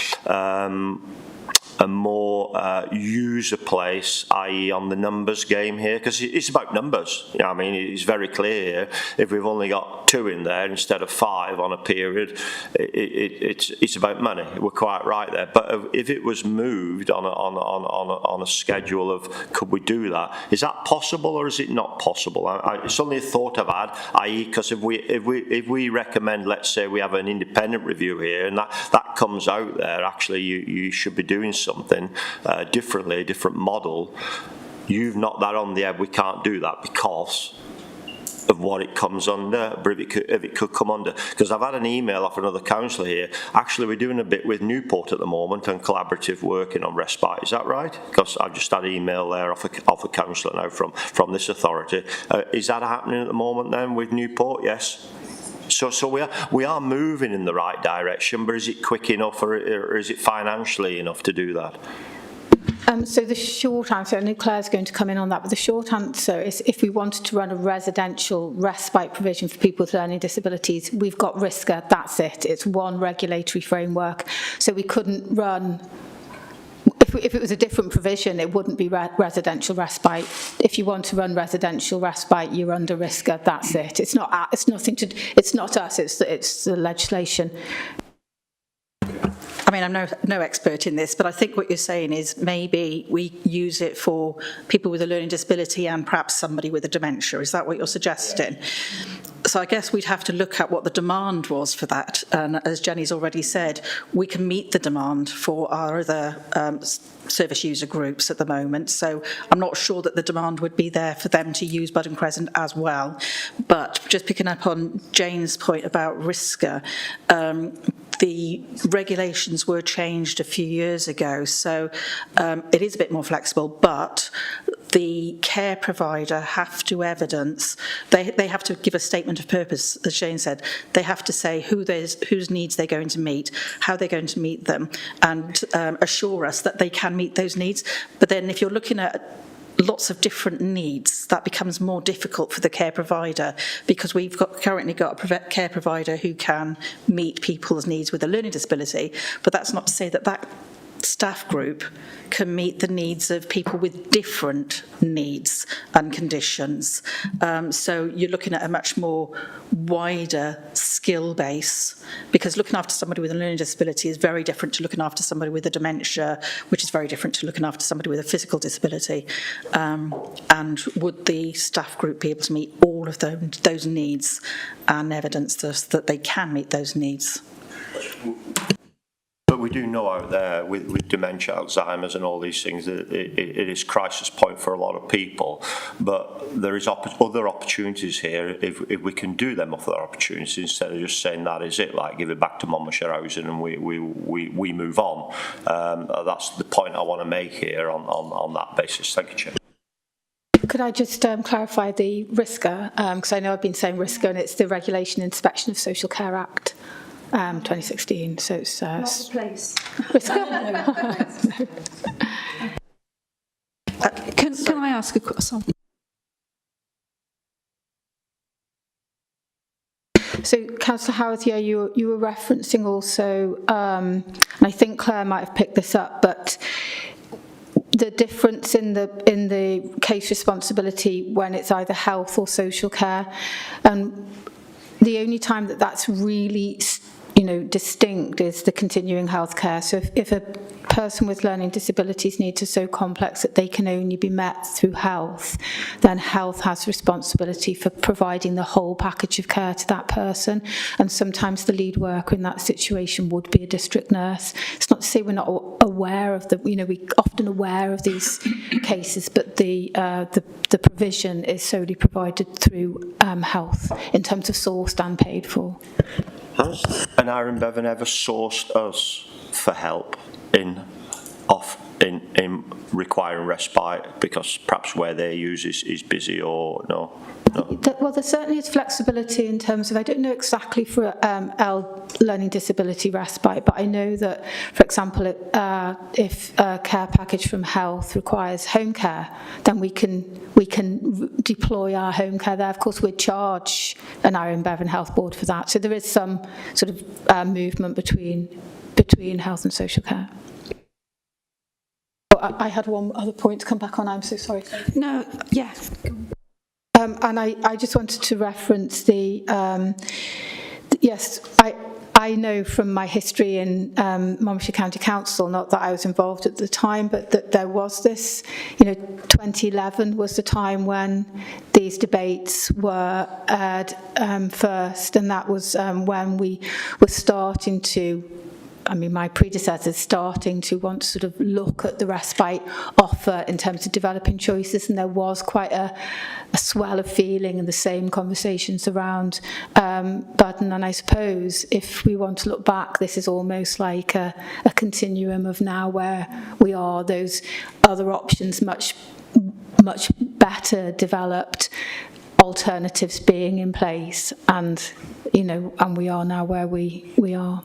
user place, i.e. on the numbers game here? Because it's about numbers. You know, I mean, it's very clear here. If we've only got 2 in there instead of 5 on a period, it's about money. We're quite right there. But if it was moved on a schedule of, could we do that? Is that possible or is it not possible? It's only a thought I've had, i.e. because if we recommend, let's say we have an independent review here, and that comes out there, actually you should be doing something differently, a different model. You've knocked that on the head. We can't do that because of what it comes under, but if it could come under. Because I've had an email off another councillor here. Actually, we're doing a bit with Newport at the moment and collaborative working on respite. Is that right? Because I've just had an email there off a councillor now from this authority. Is that happening at the moment then with Newport? Yes. So we are moving in the right direction, but is it quick enough or is it financially enough to do that? So the short answer, I know Claire's going to come in on that, but the short answer is if we wanted to run a residential respite provision for people with learning disabilities, we've got RISCA, that's it. It's one regulatory framework. So we couldn't run, if it was a different provision, it wouldn't be residential respite. If you want to run residential respite, you're under RISCA, that's it. It's not us, it's the legislation. I mean, I'm no expert in this, but I think what you're saying is maybe we use it for people with a learning disability and perhaps somebody with a dementia. Is that what you're suggesting? So I guess we'd have to look at what the demand was for that. And as Jenny's already said, we can meet the demand for our other service user groups at the moment. So I'm not sure that the demand would be there for them to use Bud Crescent as well. But just picking up on Jane's point about RISCA, the regulations were changed a few years ago, so it is a bit more flexible, but the care provider have to evidence, they have to give a statement of purpose, as Jane said. They have to say whose needs they're going to meet, how they're going to meet them, and assure us that they can meet those needs. But then if you're looking at lots of different needs, that becomes more difficult for the care provider, because we've currently got a care provider who can meet people's needs with a learning disability, but that's not to say that staff group can meet the needs of people with different needs and conditions. So you're looking at a much more wider skill base, because looking after somebody with a learning disability is very different to looking after somebody with a dementia, which is very different to looking after somebody with a physical disability. And would the staff group be able to meet all of those needs and evidence that they can meet those needs? But we do know out there with dementia, Alzheimer's and all these things that it is crisis point for a lot of people, but there is other opportunities here if we can do them other opportunities instead of just saying that is it, like give it back to Monmouthshire Housing and we move on. That's the point I want to make here on that basis. Thank you, Chair. Could I just clarify the RISCA, because I know I've been saying RISCA and it's the Regulation and Inspection of Social Care Act 2016, so it's Not the place. RISCA. Can I ask a question? So, Councillor Howarth, yeah, you were referencing also, and I think Claire might have picked this up, but the difference in the case responsibility when it's either health or social care, and the only time that that's really, distinct is the continuing health care. So if a person with learning disabilities needs are so complex that they can only be met through health, then health has responsibility for providing the whole package of care to that person. And sometimes the lead worker in that situation would be a district nurse. It's not to say we're not aware of we're often aware of these cases, but the provision is solely provided through health in terms of sourced and paid for. Has an Iron Bevan ever sourced us for help in requiring respite because perhaps where they use is busy or no? Well, there certainly is flexibility in terms of, I don't know exactly for learning disability respite, but I know that, for example, if a care package from health requires home care, then we can deploy our home care there. Of course, we'd charge an Iron Bevan Health Board for that. So there is some sort of movement between health and social care. I had one other point to come back on. I'm so sorry. No, yeah. And I just wanted to reference yes, I know from my history in Monmouthshire County Council, not that I was involved at the time, but that there was this, 2011 was the time when these debates were aired first, and that was when we were starting to, my predecessors starting to want to sort of look at the respite offer in terms of developing choices, and there was quite a swell of feeling and the same conversations around Budden. And I suppose if we want to look back, this is almost like a continuum of now where we are, those other options much better developed, alternatives being in place, and and we are now where we are.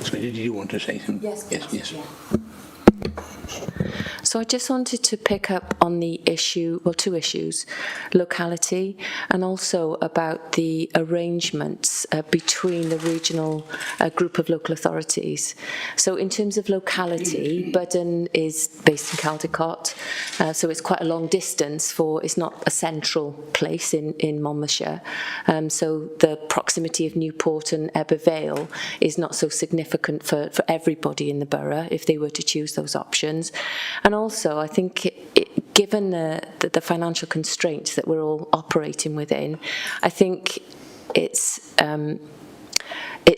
So did you want to say something? Yes. So I just wanted to pick up on the issue, well, two issues, locality and also about the arrangements between the regional group of local authorities. So in terms of locality, Budden is based in Caldicot, so it's quite a long distance it's not a central place in Monmouthshire. So the proximity of Newport and Ebbw Vale is not so significant for everybody in the borough if they were to choose those options. And also, I think, given the financial constraints that we're all operating within, I think it's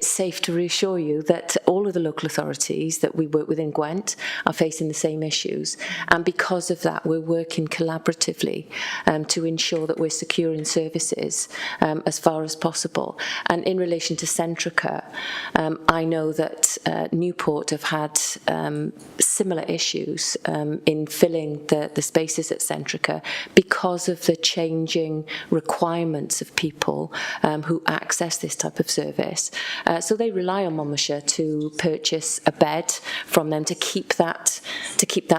safe to reassure you that all of the local authorities that we work with in Gwent are facing the same issues. And because of that, we're working collaboratively to ensure that we're securing services as far as possible. And in relation to Centrica, I know that Newport have had similar issues in filling the spaces at Centrica because of the changing requirements of people who access this type of service. So they rely on Monmouthshire to purchase a bed from them to keep that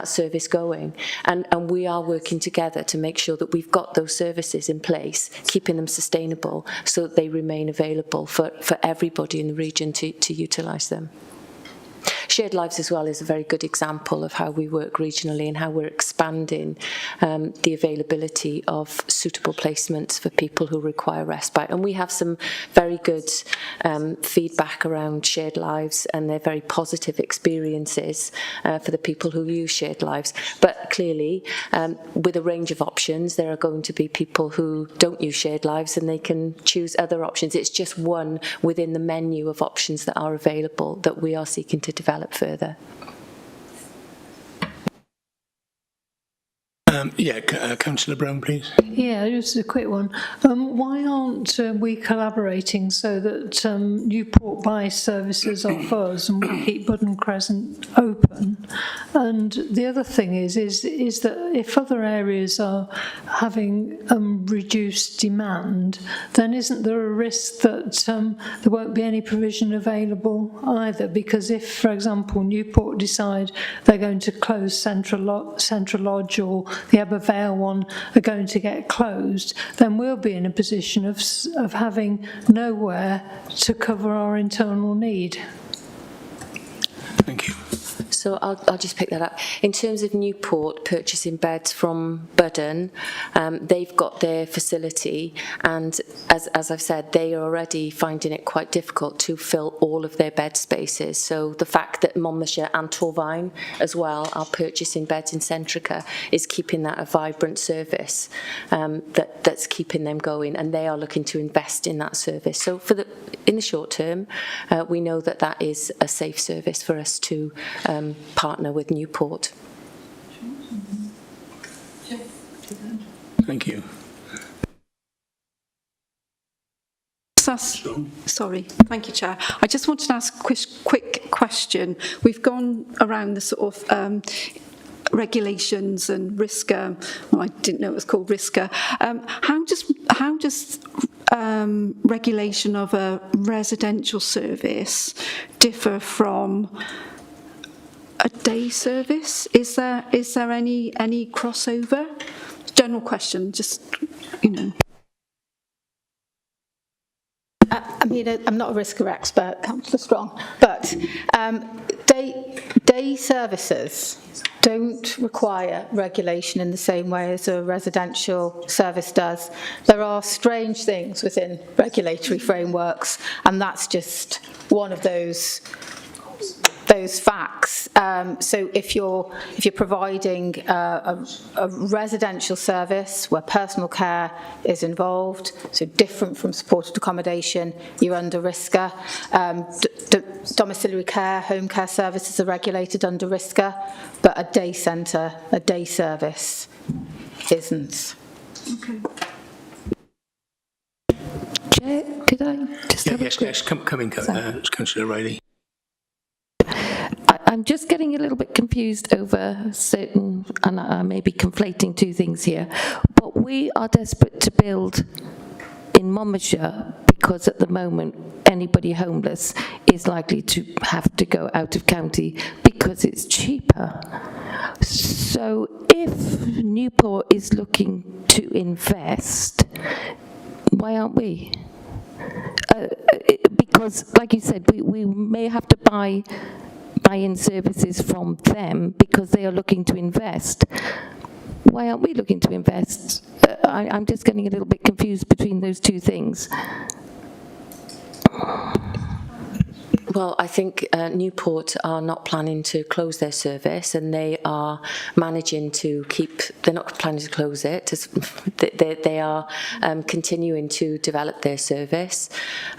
service going, and we are working together to make sure that we've got those services in place, keeping them sustainable so that they remain available for everybody in the region to utilise them. Shared Lives as well is a very good example of how we work regionally and how we're expanding the availability of suitable placements for people who require respite. And we have some very good feedback around Shared Lives, and they're very positive experiences for the people who use Shared Lives. But clearly, with a range of options, there are going to be people who don't use Shared Lives and they can choose other options. It's just one within the menu of options that are available that we are seeking to develop further. Councillor Brown, please. Yeah, just a quick one. Why aren't we collaborating so that Newport buys services off us and we keep Budden Crescent open? And the other thing is that if other areas are having reduced demand, then isn't there a risk that there won't be any provision available either? Because if, for example, Newport decide they're going to close Central Lodge or the Ebbw Vale one are going to get closed, then we'll be in a position of having nowhere to cover our internal need. Thank you. So I'll just pick that up. In terms of Newport purchasing beds from Budden, they've got their facility, and as I've said, they are already finding it quite difficult to fill all of their bed spaces. So the fact that Monmouthshire and Torvine as well are purchasing beds in Centrica is keeping that a vibrant service that's keeping them going, and they are looking to invest in that service. So in the short term, we know that is a safe service for us to partner with Newport. Thank you. Sorry, thank you, Chair. I just wanted to ask a quick question. We've gone around the sort of regulations and RISCA. Well, I didn't know it was called RISCA. How does regulation of a residential service differ from a day service? Is there any crossover? General question, just, you know. I mean, I'm not a RISCA expert, Councillor Strong, but day services don't require regulation in the same way as a residential service does. There are strange things within regulatory frameworks, and that's just one of those facts. So if you're providing a residential service where personal care is involved, so different from supported accommodation, you're under RISCA. Domiciliary care, home care services are regulated under RISCA, but a day centre, a day service isn't. Okay. Chair, could I just have a quick... Yes, come in, Councillor Riley. I'm just getting a little bit confused over certain, and I may be conflating two things here, but we are desperate to build in Monmouthshire because at the moment anybody homeless is likely to have to go out of county because it's cheaper. So if Newport is looking to invest, why aren't we? Because, like you said, we may have to buy in services from them because they are looking to invest. Why aren't we looking to invest? I'm just getting a little bit confused between those two things. Well, I think Newport are not planning to close their service, and they are managing to keep, they're not planning to close it, they are continuing to develop their service.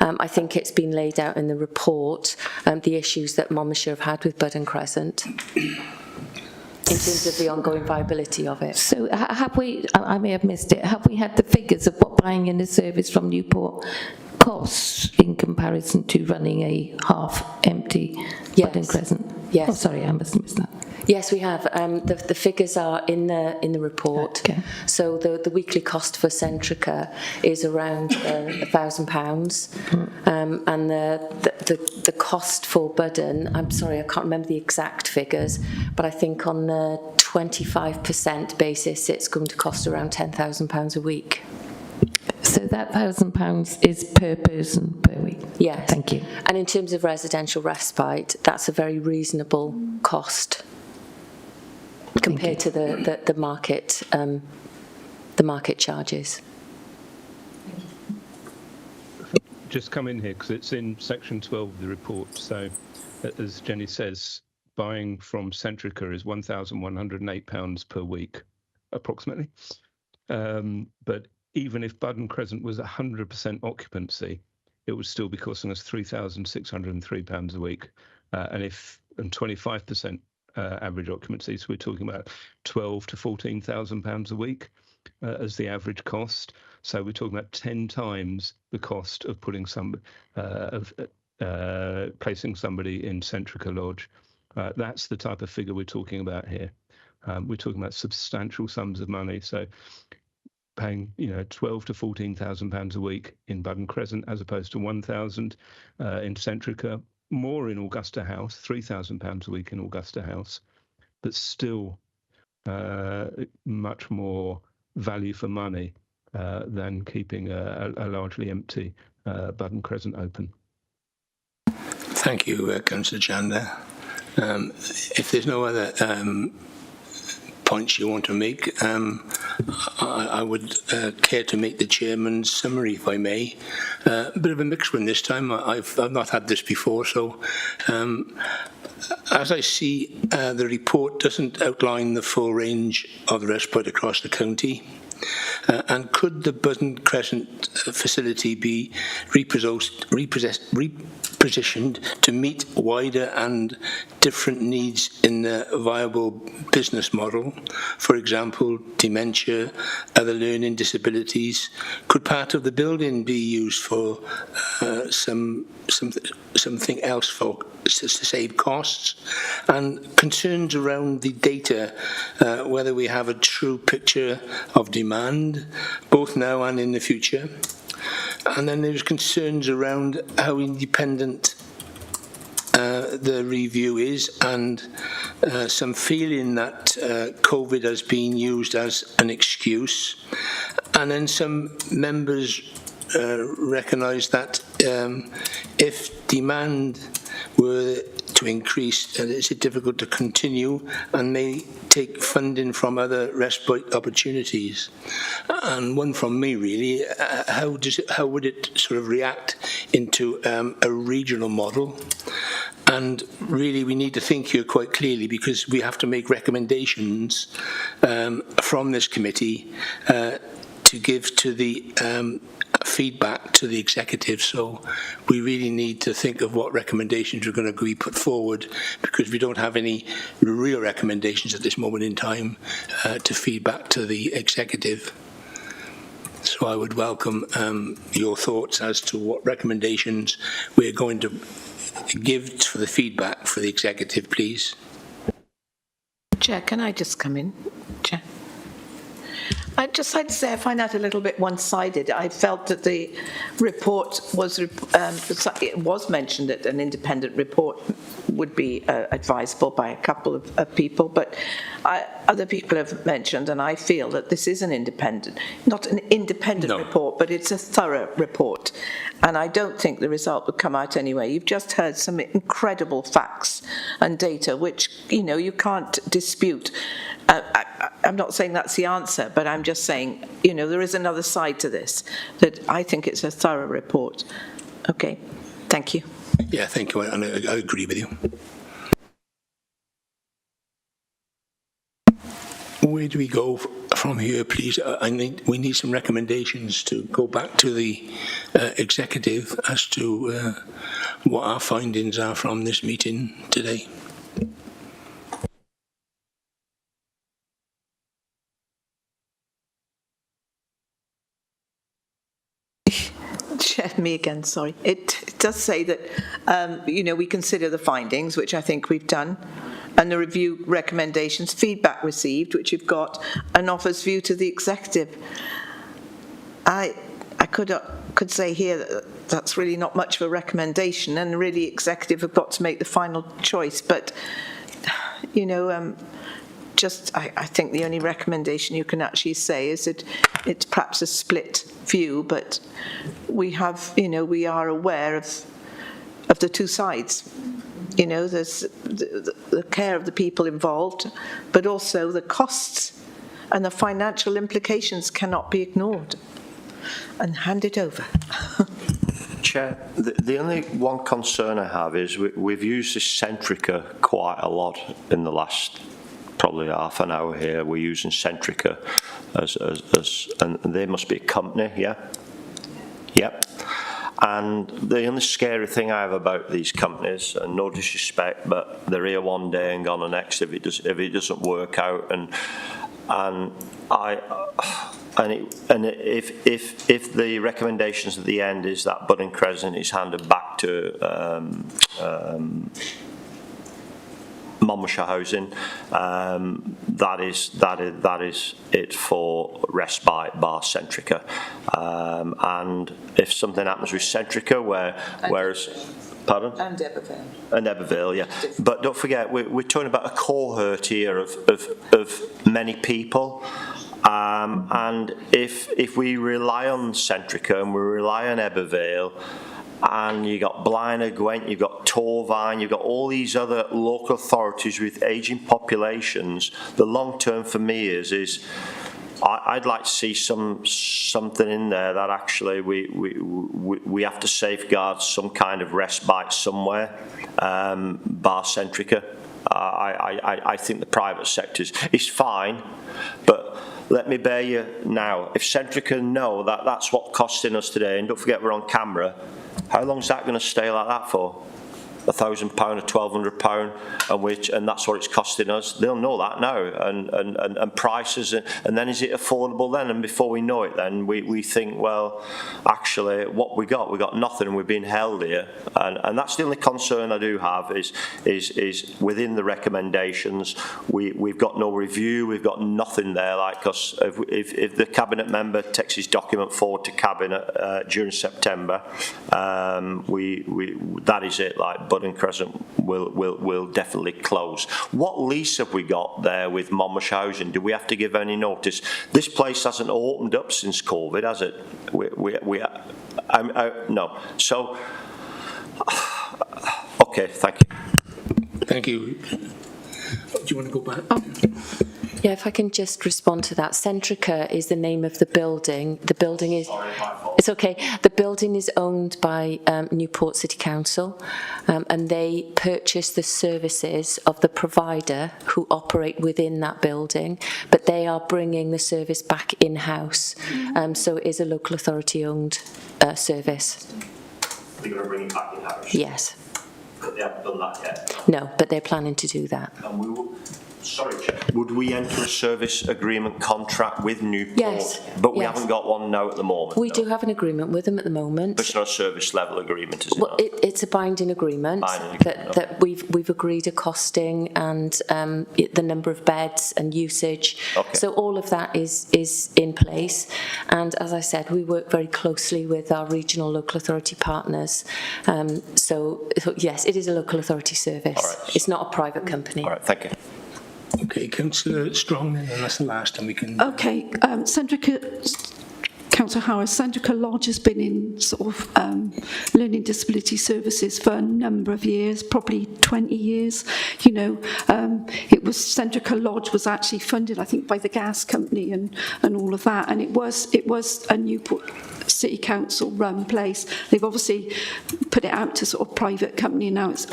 I think it's been laid out in the report, the issues that Monmouthshire have had with Budden Crescent, in terms of the ongoing viability of it. So have we, I may have missed it, have we had the figures of what buying in a service from Newport costs in comparison to running a half-empty Budden Crescent? Yes. Oh, sorry, I must have missed that. Yes, we have. The figures are in the report. Okay. So the weekly cost for Centrica is around £1,000, and the cost for Budden, I'm sorry, I can't remember the exact figures, but I think on the 25% basis, it's going to cost around £10,000 a week. So that £1,000 is per person per week? great. Yes. Thank you. And in terms of residential respite, that's a very reasonable cost compared to the market charges. Just come in here because it's in section 12 of the report. So, as Jenny says, buying from Centrica is £1,108 per week, approximately. But even if Budden Crescent was 100% occupancy, it would still be costing us £3,603 a week. And 25% average occupancy, so we're talking about £12,000 to £14,000 a week as the average cost. So we're talking about 10 times the cost of putting placing somebody in Centrica Lodge. That's the type of figure we're talking about here. We're talking about substantial sums of money. So paying, £12,000 to £14,000 a week in Budden Crescent, as opposed to £1,000 in Centrica, more in Augusta House, £3,000 a week in Augusta House, but still much more value for money than keeping a largely empty Budden Crescent open. Thank you, Councillor Chandler. If there's no other points you want to make, I would care to make the chairman's summary, if I may. A bit of a mixed one this time. I've not had this before, so as I see, the report doesn't outline the full range of respite across the county. And could the Budden Crescent facility be repositioned to meet wider and different needs in the viable business model? For example, dementia, other learning disabilities. Could part of the building be used for something else to save costs? And concerns around the data, whether we have a true picture of demand, both now and in the future. And then there's concerns around how independent the review is, and some feeling that COVID has been used as an excuse. And then some members recognise that if demand were to increase, it's difficult to continue and may take funding from other respite opportunities. And one from me, really, how would it sort of react into a regional model? And really, we need to think here quite clearly, because we have to make recommendations from this committee to give to the feedback to the executive. So we really need to think of what recommendations we're going to be put forward, because we don't have any real recommendations at this moment in time to feed back to the executive. So I would welcome your thoughts as to what recommendations we're going to give for the feedback for the executive, please. Chair, can I just come in? Chair. I'd just like to say I find that a little bit one-sided. I felt that the report was, it was mentioned that an independent report would be advisable by a couple of people, but other people have mentioned, and I feel that this is an independent, not an independent report, but it's a thorough report. And I don't think the result would come out anyway. You've just heard some incredible facts and data, which, you can't dispute. I'm not saying that's the answer, but I'm just saying, there is another side to this, that I think it's a thorough report. Okay, thank you. Yeah, thank you, and I agree with you. Where do we go from here, please? We need some recommendations to go back to the executive as to what our findings are from this meeting today. Me again, sorry. It does say that, we consider the findings, which I think we've done, and the review recommendations, feedback received, which you've got, and offers view to the executive. I could say here that that's really not much of a recommendation, and really executive have got to make the final choice. But, I think the only recommendation you can actually say is that it's perhaps a split view, but we are aware of the two sides. There's the care of the people involved, but also the costs and the financial implications cannot be ignored. And hand it over. Chair, the only one concern I have is we've used this Centrica quite a lot in the last probably half an hour here. We're using Centrica and they must be a company, yeah? Yep. And the only scary thing I have about these companies, and no disrespect, but they're here one day and gone the next if it doesn't work out. And if the recommendations at the end is that Budding Crescent is handed back to Monmouthshire Housing, that is it for respite bar Centrica. And if something happens with Centrica, whereas. Pardon? And Ebervale. And Ebervale, yeah. But don't forget, we're talking about a cohort here of many people. And if we rely on Centrica and we rely on Ebervale, and you've got Blaenau Gwent, you've got Torvine, you've got all these other local authorities with ageing populations, the long term for me is I'd like to see something in there that actually we have to safeguard some kind of respite somewhere, bar Centrica. I think the private sector is fine, but let me bear you now. If Centrica know that that's what costing us today, and don't forget we're on camera, how long is that going to stay like that for? £1,000, £1,200, and that's what it's costing us. They'll know that now, and prices, and then is it affordable then? And before we know it, then we think, well, actually, what we got nothing, and we've been held here, and that's the only concern I do have is within the recommendations, we've got no review, we've got nothing there, like us. If the cabinet member takes his document forward to cabinet during September, that is it, like. Budding Crescent will definitely close. What lease have we got there with Monmouthshire Housing? Do we have to give any notice? This place hasn't opened up since COVID, has it? No. So, okay, thank you. Thank you. Do you want to go back? Yeah, if I can just respond to that. Centrica is the name of the building. The building is... It's okay. The building is owned by Newport City Council, and they purchase the services of the provider who operate within that building, but they are bringing the service back in-house. So it is a local authority-owned service. They're going to bring it back in-house? Yes. But they haven't done that yet? No, but they're planning to do that. And sorry, Chair. Would we enter a service agreement contract with Newport? Yes. But we haven't got one now at the moment. We do have an agreement with them at the moment. But it's not a service level agreement, is it? Well, it's a binding agreement that we've agreed a costing and the number of beds and usage. Okay. So all of that is in place. And as I said, we work very closely with our regional local authority partners. So yes, it is a local authority service. All right. It's not a private company. All right, thank you. Okay, Councillor Strong, and that's the last, and we can... Okay, Councillor Howard, Centrica Lodge has been in sort of learning disability services for a number of years, probably 20 years. It was Centrica Lodge was actually funded, I think, by the gas company and all of that, and it was a Newport City Council run place. They've obviously put it out to sort of private company now. It's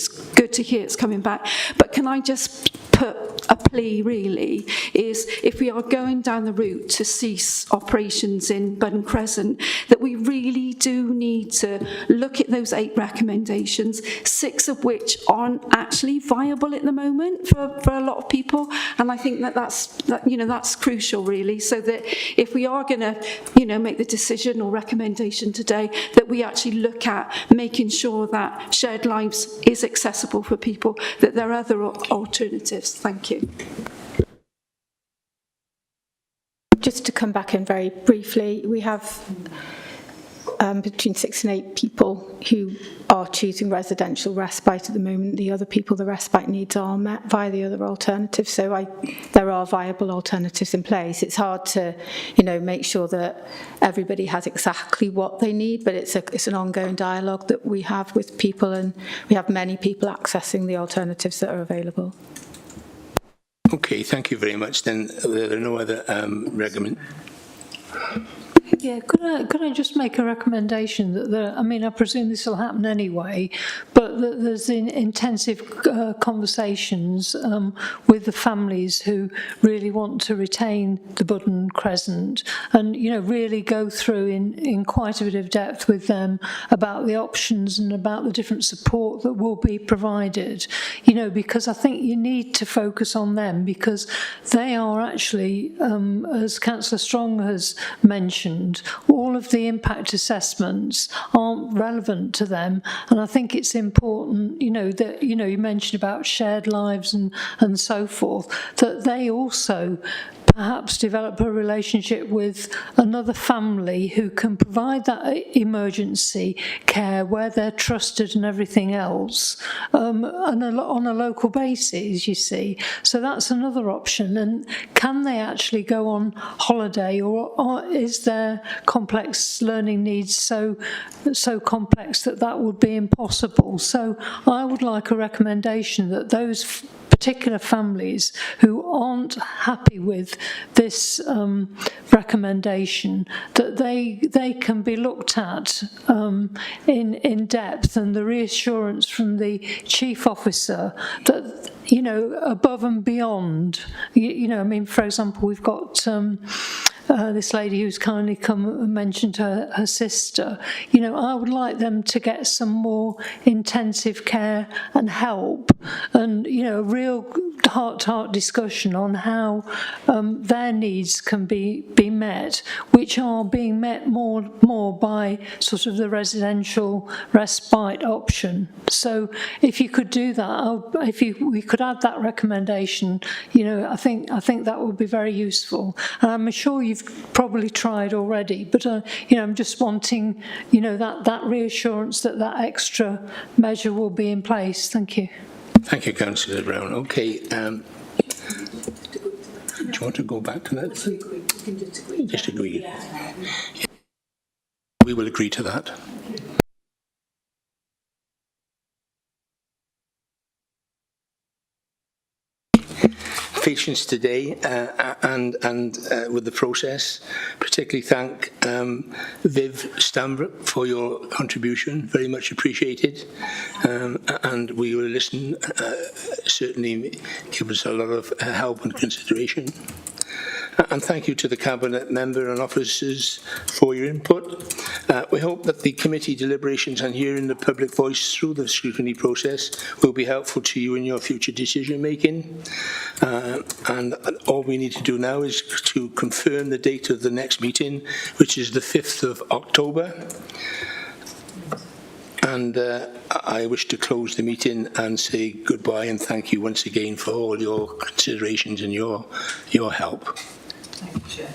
good to hear it's coming back. But can I just put a plea really is if we are going down the route to cease operations in Budding Crescent, that we really do need to look at those 8 recommendations, 6 of which aren't actually viable at the moment for a lot of people, and I think that's crucial really, so that if we are going to make the decision or recommendation today, that we actually look at making sure that shared lives is accessible for people, that there are other alternatives. Thank you. Just to come back in very briefly, we have between 6 and 8 people who are choosing residential respite at the moment. The other people, the respite needs are met via the other alternatives. So there are viable alternatives in place. It's hard to, make sure that everybody has exactly what they need, but it's an ongoing dialogue that we have with people, and we have many people accessing the alternatives that are available. Okay, thank you very much. Then there are no other recommend. Yeah, could I just make a recommendation that I presume this will happen anyway, but that there's intensive conversations with the families who really want to retain the Budden Crescent, and really go through in quite a bit of depth with them about the options and about the different support that will be provided. Because I think you need to focus on them, because they are actually, as Councillor Strong has mentioned, all of the impact assessments aren't relevant to them, and I think it's important, that you mentioned about shared lives and so forth, that they also perhaps develop a relationship with another family who can provide that emergency care where they're trusted and everything else, on a local basis, you see. So that's another option. And can they actually go on holiday, or is their complex learning needs so complex that would be impossible? So I would like a recommendation that those particular families who aren't happy with this recommendation, that they can be looked at in depth, and the reassurance from the chief officer that above and beyond, for example, we've got this lady who's kindly come and mentioned her sister. I would like them to get some more intensive care and help, and a real heart-to-heart discussion on how their needs can be met, which are being met more by sort of the residential respite option. So if you could do that, we could add that recommendation, I think that would be very useful. And I'm sure you've probably tried already, but I'm just wanting that reassurance that extra measure will be in place. Thank you. Thank you, Councillor Brown. Okay. Do you want to go back to that? Just agree. Yeah. We will agree to that. Patience today and with the process. Particularly thank Viv Stambrook for your contribution, very much appreciated, and we will listen, certainly give us a lot of help and consideration. And thank you to the Cabinet member and officers for your input. We hope that the committee deliberations and hearing the public voice through the scrutiny process will be helpful to you in your future decision making. And all we need to do now is to confirm the date of the next meeting, which is the 5th of October. And I wish to close the meeting and say goodbye and thank you once again for all your considerations and your help. Thank you, Chair.